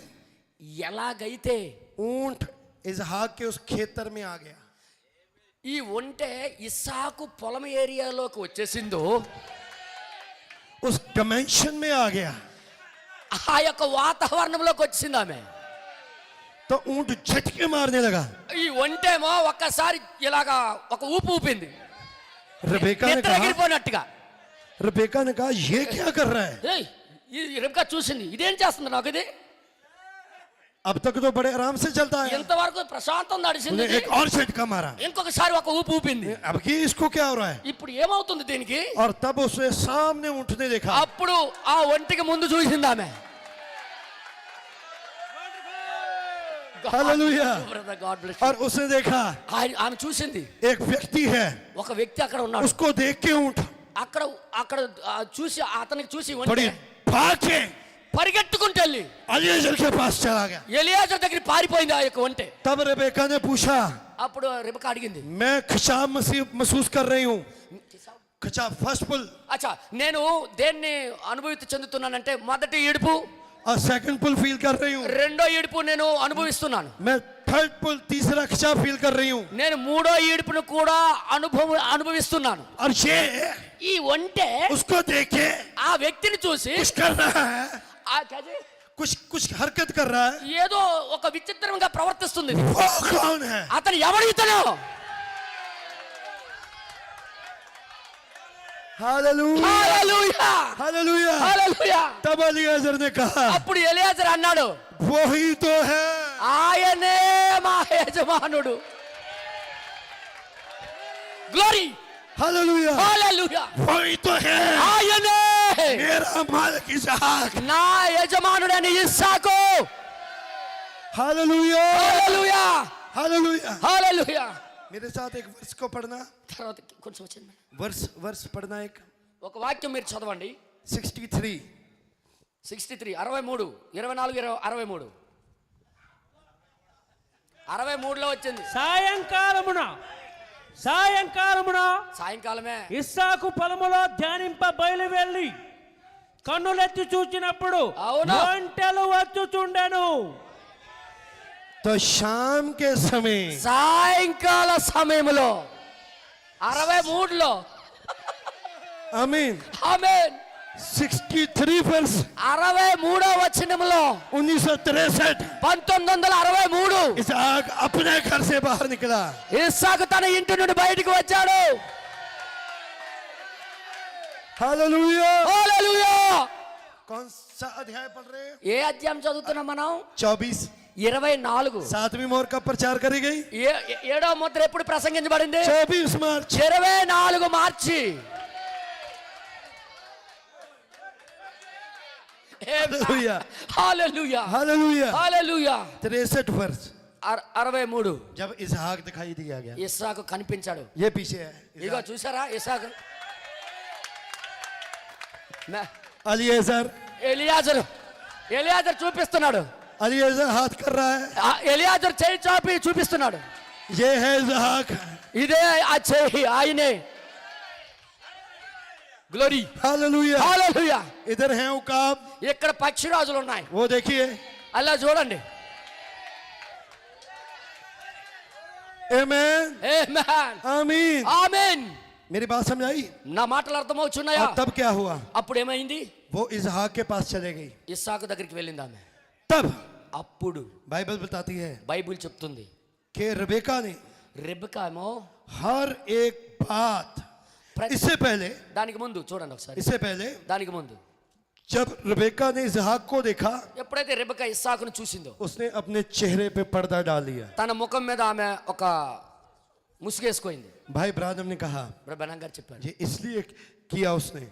ఎలాగైతే ऊंट इसहाक के उस खेतर में आ गया, ఈ ఒంటె ఇస్సాకు పొలం ఏరియాలోకి వచ్చేసిందో, उस डिमेंशन में आ गया, ఆ యొక్క వాతావరణంలోకి వచ్చింది ఆమె. तो ऊंट झटके मारने लगा। ఈ ఒంటేమో ఒక్కసారి ఇలాగా ఒక ఊపు ఊపింది, रिबेका ने कहा నిద్రగిరిపోయినట్టుగా. ये क्या कर रहा है। ఏయ్, ఈ రెబెకా చూసింది, ఇదేం చేస్తుంది నాకు ఇది? अब तक तो बड़े आराम से चलता है, ఇంతవరకు ప్రశాంతం నడిచింది, उन्हें एक और झटका मारा। ఇంకొకసారి ఒక ఊపు ఊపింది. अब कि इसको क्या हो रहा है। ఇప్పుడు ఏమవుతుంది దీనికి? और तब उसने सामने ऊंट ने देखा। అప్పుడు ఆ ఒంటికి ముందు చూసింది ఆమె. हालेलुया। God bless you. और उसने देखा ఆమె చూసింది एक व्यक्ति है, ఒక వ్యక్తి అక్కడ ఉన్నాడు. उसको देख के ऊंट అక్కడ అక్కడ చూసి అతనికి చూసి बड़ी ఒంటె भाग के పరిగెట్టుకుంటూ వెళ్ళి अलीएजर के पास चला गया। ఎలియాజర్ దగ్గర పారిపోయింది ఆ యొక్క ఒంటె. तब रिबेका ने पूछा, అప్పుడు రెబెకా అడిగింది, मैं खिंचाव महसूस कर रही हूँ। खिंचाव फर्स्ट पुल అచ్చా నేను దేన్ని అనుభూతి చెందుతున్నానంటే మొదటి ఏడుపు, और सेकंड पुल फील कर रही हूँ। రెండో ఏడుపు నేను అనుభవిస్తున్నాను. मैं थर्ड पुल तीसरा खिंचाव फील कर रही हूँ। నేను మూడో ఏడుపును కూడా అనుభవిస్తున్నాను. और ये ఈ ఒంటె उसको देखे ఆ వ్యక్తిని చూసి कुछ कर रहा है, कुछ हरकत कर रहा है। ఏదో ఒక విచిత్రంగా ప్రవర్తిస్తుంది. वो कौन है। అతను ఎవడు ఇతను? हालेलुया। Hallelujah, hallelujah. హల్లెలూయా. तब अलीएजर ने कहा, అప్పుడు ఎలియాజర్ అన్నాడు, वही तो है। ఆయనే మా యజమానుడు. Glory, hallelujah. హల్లెలూయా. वही तो है ఆయనే मेरा मालिक इसहाक। నా యజమానుడైన ఇస్సాకు. हालेलुया। Hallelujah, hallelujah. హల్లెలూయా. मेरे साथ एक वर्ष को पढ़ना, తర్వాత కొంచెం వచ్చింది. वर्ष पढ़ना। एक ఒక వాక్యం మీరు చదవండి. 63 63 63 24 63 63లో వచ్చింది. సాయంకాలమున సాయంకాలమే ఇస్సాకు పొలములో ధ్యానింప బయలు వెళ్ళి కన్నులెత్తి చూచినప్పుడు అవును. ఒంటెలు వచ్చుచుండెను. तो शाम के समय సాయంకాల సమయంలో 63లో आमीन। ఆమేన్. 63 वर्ष 63వ వచనంలో 1963 1963 इसहाक अपने घर से बाहर निकला। ఇస్సాకు తన ఇంటి నుండి బయటికి వచ్చాడు. हालेलुया। హల్లెలూయా. कौन सा अध्याय पढ़ रहे हैं? ఏ అధ్యాయం చదువుతున్నాం మనం? 24 24. 7वीं मोहर कब प्रचार करी गई? ఏడో ముద్ర ఎప్పుడు ప్రసంగించబడింది? 24 मार्च 24 మార్చి. हालेलुया హల్లెలూయా हालेलुया హల్లెలూయా. 63 वर्ष 63. जब इसहाक दिखाई दिया गया, ఇస్సాకు కనిపించాడు. ये पीछे है ఇగో చూసారా ఇస్సాకు? अलीएजर ఎలియాజరు చూపిస్తున్నాడు. अलीएजर हाथ कर रहा है, ఎలియాజరు చేయి చాపి చూపిస్తున్నాడు. ये है इसहाक. ఇదే ఆ చేయి, ఆయనే. Glory hallelujah. హల్లెలూయా. इधर है उकाब, ఇక్కడ పక్షిరాజులు ఉన్నాయి. वो देखिए. అలా చూడండి. आमीन ఆమేన్ आमीन. ఆమేన్. मेरी बात समझ आई? నా మాటలు అర్థమవుతున్నాయా? और तब क्या हुआ? అప్పుడు ఏమైంది? वो इसहाक के पास चले गई. ఇస్సాకు దగ్గరికి వెళ్ళింది ఆమె. तब అప్పుడు बाइबल बताती है బైబిల్ చెప్తుంది, कि रेबेका ने రెబెకా ఏమో हर एक बात, इससे पहले దానికి ముందు చూడండి ఒకసారి. इससे पहले దానికి ముందు जब रेबेका ने इसहाक को देखा, ఎప్పుడైతే రెబెకా ఇస్సాకును చూసిందో उसने अपने चेहरे पे पर्दा डाल लिया. తన ముఖం మీద ఆమె ఒక ముసుగేసుకోయింది. भाई ब्रादम ने कहा, బ్రహ్మణం గారు చెప్పారు, ये इसलिए किया उसने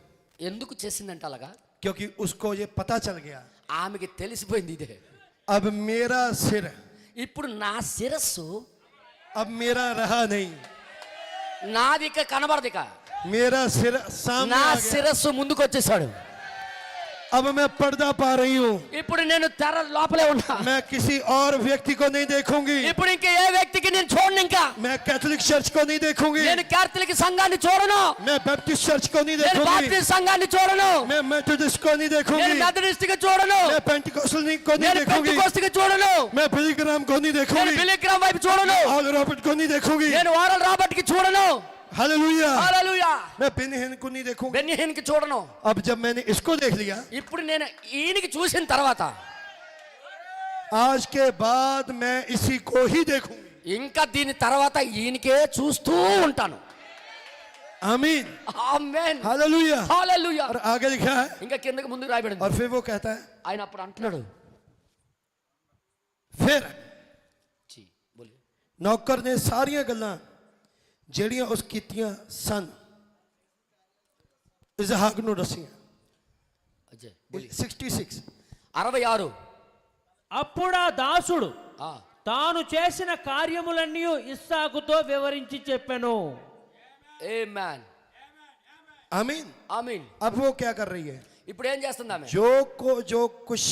ఎందుకు చేసిందంట అలాగా? क्योंकि उसको ये पता चल गया, ఆమెకి తెలిసిపోయింది ఇదే. अब मेरा सिर, ఇప్పుడు నా శిరస్సు अब मेरा रहा नहीं, నాది ఇక కనబడదు. ఇక मेरा सिर सामने నా आ गया. శిరస్సు ముందుకు వచ్చేసాడు. अब मैं पर्दा पा रही हूँ, ఇప్పుడు నేను తెర లోపలే ఉన్నా. मैं किसी और व्यक्ति को नहीं देखूंगी, ఇప్పుడు ఇంకా ఏ వ్యక్తికి నేను చూడను. ఇంకా मैं कैथोलिक चर्च को नहीं देखूंगी, నేను క్యాథలిక్ సంఘాన్ని చూడను. मैं बैप्टिस्ट चर्च को नहीं నేను देखूंगी, బాప్టిస్ట్ సంఘాన్ని చూడను. मैं मेथोडिस्ट को नहीं నేను देखूंगी, మెథడిస్ట్ కి చూడను. मैं पेंटिकोस्टल को नहीं నేను देखूंगी, పెంటెకోస్తు కి చూడను. मैं बिलीग्राम को नहीं నేను देखूंगी, బిలీగ్రామ్ వైపు చూడను. ऑल रॉबर्ट को नहीं देखूंगी. నేను ఓరల్ రాబర్ట్ కి చూడను. हालेलुया. హల్లెలూయా. मैं बेन्यामीन को नहीं देखूंगी. బెన్యహీన్ కి చూడను. अब जब मैंने इसको देख लिया, ఇప్పుడు నేను ఈయనకి చూసిన తర్వాత आज के बाद मैं इसी को ही देखूंगी. ఇంకా దీని తర్వాత ఈయనకే చూస్తూ ఉంటాను. आमीन ఆమేన్ हालेलुया. హల్లెలూయా. और आगे लिखा है, ఇంకా కిందకి ముందుకు రాయబడింది. और फिर वो कहता है, ఆయన అప్పుడు అంటున్నాడు, फिर जी बोलिए. नौकर ने सारियां गल्लां ਜਿਹੜੀਆਂ ਉਸ ਕੀਤੀਆਂ ਸਨ ਇਸਹਾਕ ਨੂੰ ਦੱਸੀਆਂ. అజయ్ बोलिए. 66. 66. అప్పుడా దాసుడు ఆ తాను చేసిన కార్యములన్నీ ఇస్సాకుతో వివరించి చెప్పెను. ఆమేన్ आमीन. ఆమేన్. अब वो क्या कर रही है? ఇప్పుడు ఏం చేస్తుంది ఆమె? जो कुछ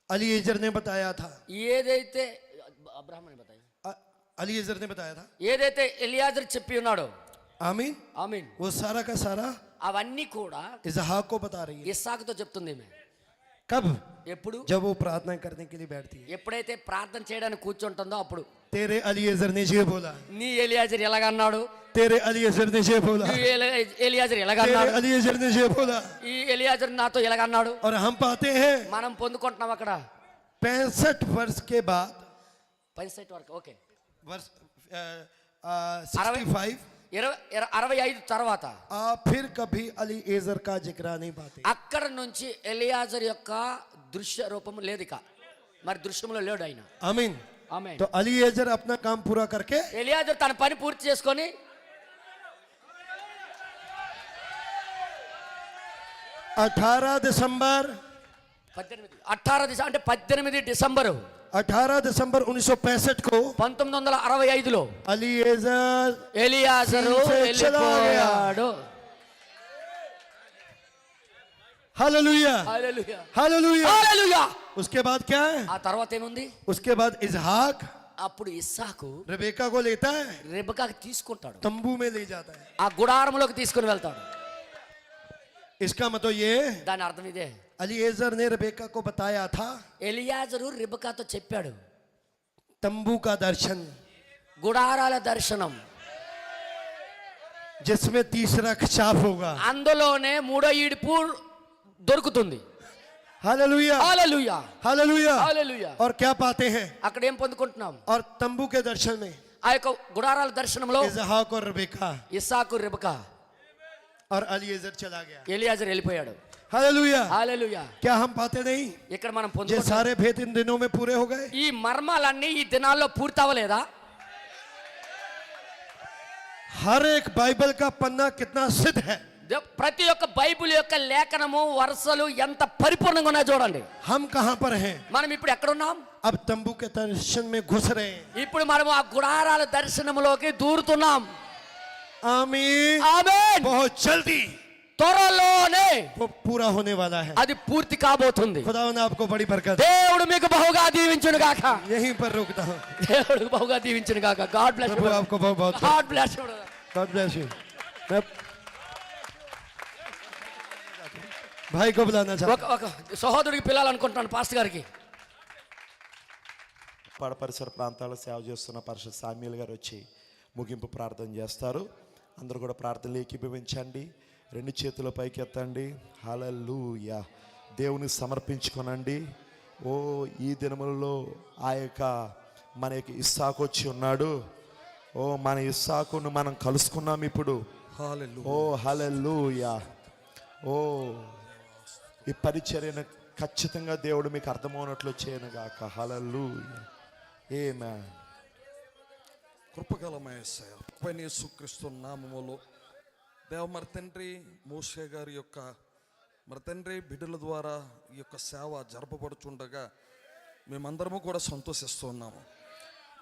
अलीएजर ने बताया था, ఏదైతే అబ్రహాం అని बताया, अलीएजर ने बताया था, ఏదైతే ఎలియాజర్ చెప్పి ఉన్నాడో, आमीन, ఆమేన్, वो सारा का सारा అవన్నీ కూడా इजहाक को बता रही है. ఇస్సాకుతో చెప్తుంది ఈమె. कब? ఎప్పుడు? जब वो प्रार्थना करने के लिए बैठती है. ఎప్పుడైతే ప్రార్థన చేయడానికి కూర్చుంటుందో అప్పుడు. तेरे अलीएजर ने ये बोला, నీ ఎలియాజర్ ఎలాగన్నాడు, तेरे अलीएजर ने ये बोला, ఈ ఎలియాజర్ तेरे ఎలాగన్నాడు, अलीएजर ने ये बोला. ఈ ఎలియాజర్ నాతో ఎలాగన్నాడు. और हम पाते हैं మనం పొందుకుంటున్నాం అక్కడ 65 वर्ष के बाद, 65 వరకు. ఓకే, वर्ष 65, 65 తర్వాత आप फिर कभी अलीएजर का जिक्र नहीं पाते. అక్కడ నుంచి ఎలియాజర్ యొక్క దృశ్య రూపము లేదు. ఇక మరి దృశ్యంలో లేడు ఆయన. आमीन. ఆమేన్. तो अलीएजर अपना काम पूरा करके ఎలియాజర్ తన పని పూర్తి చేసుకొని 18 दिसंबर 18 డిసెంబరు 1965 को 1965లో अलीएजर ఎలియాజరు से चला వెళ్ళిపోయాడు. Hallelujah hallelujah hallelujah. హల్లెలూయా. उसके बाद क्या है? ఆ తర్వాత ఏముంది? उसके बाद इजहाक అప్పుడు ఇస్సాకు रेबेका को लेता है, రెబెకాకి తీసుకుంటాడు, तंबू में ले जाता है. ఆ గుడారంలోకి తీసుకుని వెళ్తాడు. इसका मतलब ये, దాని అర్థం ఇదే, अलीएजर ने रेबेका को बताया था ఎలియాజరు రెబెకాతో చెప్పాడు तंबू का दर्शन, గుడారాల దర్శనం, जिसमें तीसरा खिंचाव होगा. అందులోనే మూడో ఈడుపు దొరుకుతుంది. Hallelujah hallelujah hallelujah. హల్లెలూయా. और क्या पाते हैं? అక్కడ ఏం పొందుకుంటున్నాం? और तंबू के दर्शन में ఆ యొక్క గుడారాల దర్శనంలో इजहाक और रेबेका ఇస్సాకు రెబెకా, और अलीएजर चला गया. ఎలియాజర్ వెళ్ళిపోయాడు. हालेलुया। హల్లెలూయా. क्या हम पाते नहीं ఇక్కడ మనం ये పొందుకుంటాం सारे भेद इन दिनों में पूरे हो गए? ఈ మర్మాలన్నీ ఈ దినాల్లో పూర్తి అవ్వలేదా? हर एक बाइबल का पन्ना कितना सिद्ध है। ప్రతి ఒక్క బైబిల్ యొక్క లేఖనము వరుసలు ఎంత పరిపూర్ణంగా ఉన్నాయో చూడండి. हम कहां पर हैं? మనం ఇప్పుడు ఎక్కడ ఉన్నాం? अब तंबू के दर्शन में घुस रहे हैं। ఇప్పుడు మనం ఆ గుడారాల దర్శనములోకి దూరుతున్నాం. आमीन। ఆమేన్. बहुत जल्दी త్వరలోనే वो पूरा होने वाला है। అది పూర్తి కాబోతుంది. खुदा ने आपको बड़ी बरकत। దేవుడు మీకు బహుగా దీవించును గాక. यहीं पर रुकता हूँ। దేవుడు బహుగా దీవించును గాక. గాడ్ బ్లెస్ प्रभु आपको बहुत बहुत God bless you. God bless you. मैं भाई को बुलाना चाहता ఒక సహోదరుడికి పిల్లాలనుకుంటున్నాను పాస్టర్ గారికి. పాడ పరిసర ప్రాంతాల్లో సేవ చేస్తున్న పరిషత్ సామ్యుల్ గారు వచ్చి ముగింపు ప్రార్థన చేస్తారు. అందరూ కూడా ప్రార్థనలు ఏకీభవించండి. రెండు చేతుల పైకి ఎత్తండి. హల్లెలూయా. దేవునికి సమర్పించుకోనండి. ఓ ఈ దినములలో ఆ యొక్క మన యొక్క ఇస్సాకు వచ్చి ఉన్నాడు. ఓ మన ఇస్సాకును మనం కలుసుకున్నాం ఇప్పుడు. ఓ హల్లెలూయా. ఓ ఈ పరిచర్యను ఖచ్చితంగా దేవుడు మీకు అర్థమవునట్లు చేయను గాక. హల్లెలూయా. ఆమేన్. కృపగలమైన యేసయ్య, ప్రభువైన యేసుక్రీస్తు నామములో దేవ మరి తండ్రి మోషే గారి యొక్క మరి తండ్రి బిడ్డల ద్వారా ఈ యొక్క సేవ జరపబడుచుండగా మేమందరము కూడా సంతోషిస్తూ ఉన్నాము.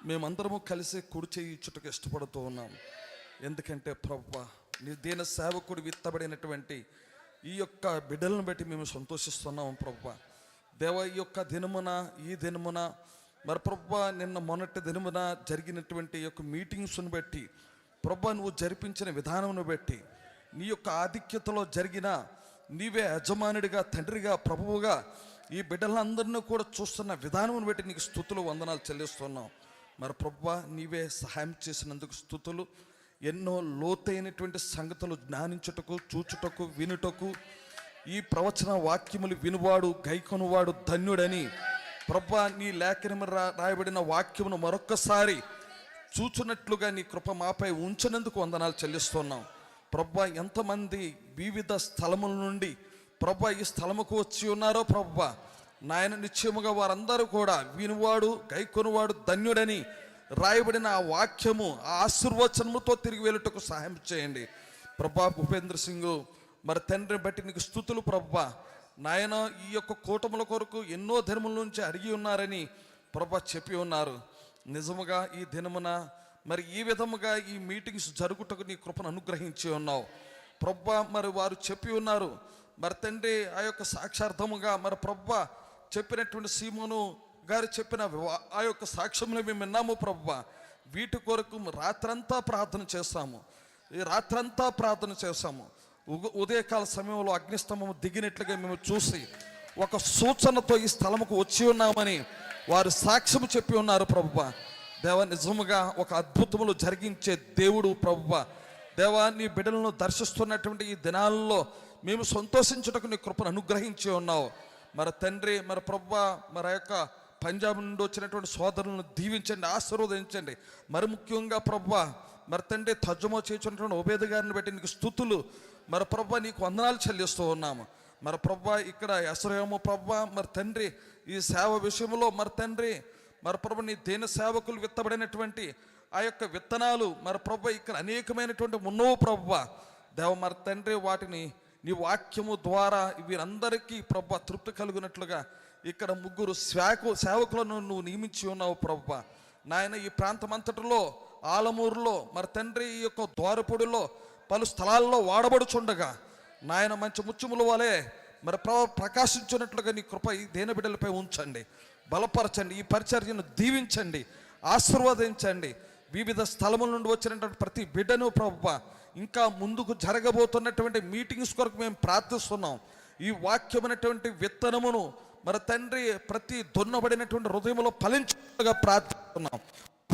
మేమందరము కలిసి కుడి చేయి ఇచ్చుటకు ఇష్టపడుతూ ఉన్నాము. ఎందుకంటే ప్రభువా నీ దీన సేవకుడు విత్తబడినటువంటి ఈ యొక్క బిడ్డలను బట్టి మేము సంతోషిస్తున్నాము. ప్రభువా దేవ ఈ యొక్క దినమున ఈ దినమున మరి ప్రభువా నిన్న మొన్నటి దినమున జరిగినటువంటి ఈ యొక్క మీటింగ్స్ను బట్టి ప్రభువా నువ్వు జరిపించిన విధానమును బట్టి నీ యొక్క ఆధిక్యతలో జరిగిన నీవే యజమానుడిగా తండ్రిగా ప్రభువుగా ఈ బిడ్డలందరినీ కూడా చూస్తున్న విధానమును బట్టి నీకు స్తుతులు వందనాలు చెల్లిస్తున్నాం. మరి ప్రభువా నీవే సహాయం చేసినందుకు స్తుతులు. ఎన్నో లోతైనటువంటి సంగతులు జ్ఞానించుటకు చూచుటకు వినుటకు ఈ ప్రవచన వాక్యములు వినువాడు గైకొనువాడు ధన్యుడని ప్రభువా నీ లేఖనము రాయబడిన వాక్యమును మరొక్కసారి చూచున్నట్లుగా నీ కృప మాపై ఉంచినందుకు వందనాలు చెల్లిస్తున్నాం. ప్రభువా ఎంతమంది వివిధ స్థలముల నుండి ప్రభువా ఈ స్థలముకు వచ్చి ఉన్నారో ప్రభువా నాయన నిశ్చయముగా వారందరూ కూడా వినువాడు గైకొనువాడు ధన్యుడని రాయబడిన ఆ వాక్యము ఆ ఆశీర్వచనముతో తిరిగి వెళ్ళుటకు సహాయం చేయండి. ప్రభా భూపేంద్ర సింగ్ మరి తండ్రిని బట్టి నీకు స్తుతులు. ప్రభా నాయన ఈ యొక్క కూటముల కొరకు ఎన్నో ధర్మల నుంచి అడిగి ఉన్నారని ప్రభా చెప్పి ఉన్నారు. నిజముగా ఈ దినమున మరి ఈ విధముగా ఈ మీటింగ్స్ జరుగుటకు నీ కృపను అనుగ్రహించి ఉన్నావు ప్రభా. మరి వారు చెప్పి ఉన్నారు మరి తండ్రి ఆ యొక్క సాక్షార్థముగా మరి ప్రభా చెప్పినటువంటి సీమోను గారు చెప్పిన ఆ యొక్క సాక్ష్యంలో మేము విన్నాము ప్రభువా. వీటి కొరకు రాత్రంతా ప్రార్థన చేస్తాము. ఈ రాత్రంతా ప్రార్థన చేస్తాము. ఉదయకాల సమయంలో అగ్నిస్తంభము దిగినట్లుగా మేము చూసి ఒక సూచనతో ఈ స్థలముకు వచ్చి ఉన్నామని వారు సాక్ష్యము చెప్పి ఉన్నారు ప్రభువా. దేవా నిజముగా ఒక అద్భుతములు జరిగించే దేవుడు ప్రభువా. దేవా నీ బిడ్డలను దర్శిస్తున్నటువంటి ఈ దినాల్లో మేము సంతోషించుటకు నీ కృపను అనుగ్రహించి ఉన్నావు. మరి తండ్రి మరి ప్రభువా మరి యొక్క పంజాబ్ నుండి వచ్చినటువంటి సోదరులను దీవించండి, ఆశీర్వదించండి. మరి ముఖ్యంగా ప్రభువా మరి తండ్రి తర్జుమా చేస్తున్నటువంటి ఓబేద్ గారిని బట్టి నీకు స్తుతులు. మరి ప్రభువా నీకు వందనాలు చెల్లిస్తూ ఉన్నాము. మరి ప్రభువా ఇక్కడ ఎస్రేమో ప్రభువా మరి తండ్రి ఈ సేవ విషయంలో మరి తండ్రి మరి ప్రభు నీ దేన సేవకులు విత్తబడినటువంటి ఆ యొక్క విత్తనాలు మరి ప్రభువా ఇక్కడ అనేకమైనటువంటి ఉన్నవు ప్రభువా. దేవ మరి తండ్రి వాటిని నీ వాక్యము ద్వారా వీరందరికీ ప్రభువా తృప్తి కలుగునట్లుగా ఇక్కడ ముగ్గురు సేవకులను నువ్వు నియమించి ఉన్నావు ప్రభువా. నాయన ఈ ప్రాంతం అంతటిలో ఆలమూరులో మరి తండ్రి ఈ యొక్క ద్వారపొడిలో పలు స్థలాల్లో వాడబడుచుండగా నాయన మంచి ముత్యముల వలె మరి ప్రకాశించినట్లుగా నీ కృప ఈ దేన బిడ్డలపై ఉంచండి, బలపరచండి. ఈ పరిచర్యను దీవించండి, ఆశీర్వదించండి. వివిధ స్థలముల నుండి వచ్చినటువంటి ప్రతి బిడ్డను ప్రభువా ఇంకా ముందుకు జరగబోతున్నటువంటి మీటింగ్స్ కొరకు మేము ప్రార్థిస్తున్నాం. ఈ వాక్యమైనటువంటి విత్తనమును మరి తండ్రి ప్రతి దున్నబడినటువంటి హృదయంలో ఫలించుగా ప్రార్థిస్తున్నాం.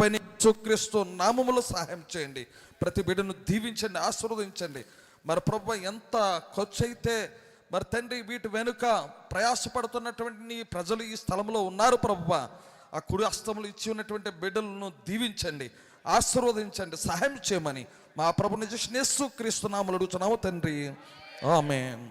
యేసుక్రీస్తు నామములో సహాయం చేయండి. ప్రతి బిడ్డను దీవించండి, ఆశీర్వదించండి. మరి ప్రభువా ఎంత ఖర్చు అయితే మరి తండ్రి వీటి వెనుక ప్రయాసపడుతున్నటువంటి నీ ప్రజలు ఈ స్థలంలో ఉన్నారు ప్రభువా. ఆ కుడి హస్తములు ఇచ్చి ఉన్నటువంటి బిడ్డలను దీవించండి, ఆశీర్వదించండి, సహాయం చేయమని మా ప్రభు యేసుక్రీస్తు నామములో అడుగుతున్నాము తండ్రి. ఆమేన్.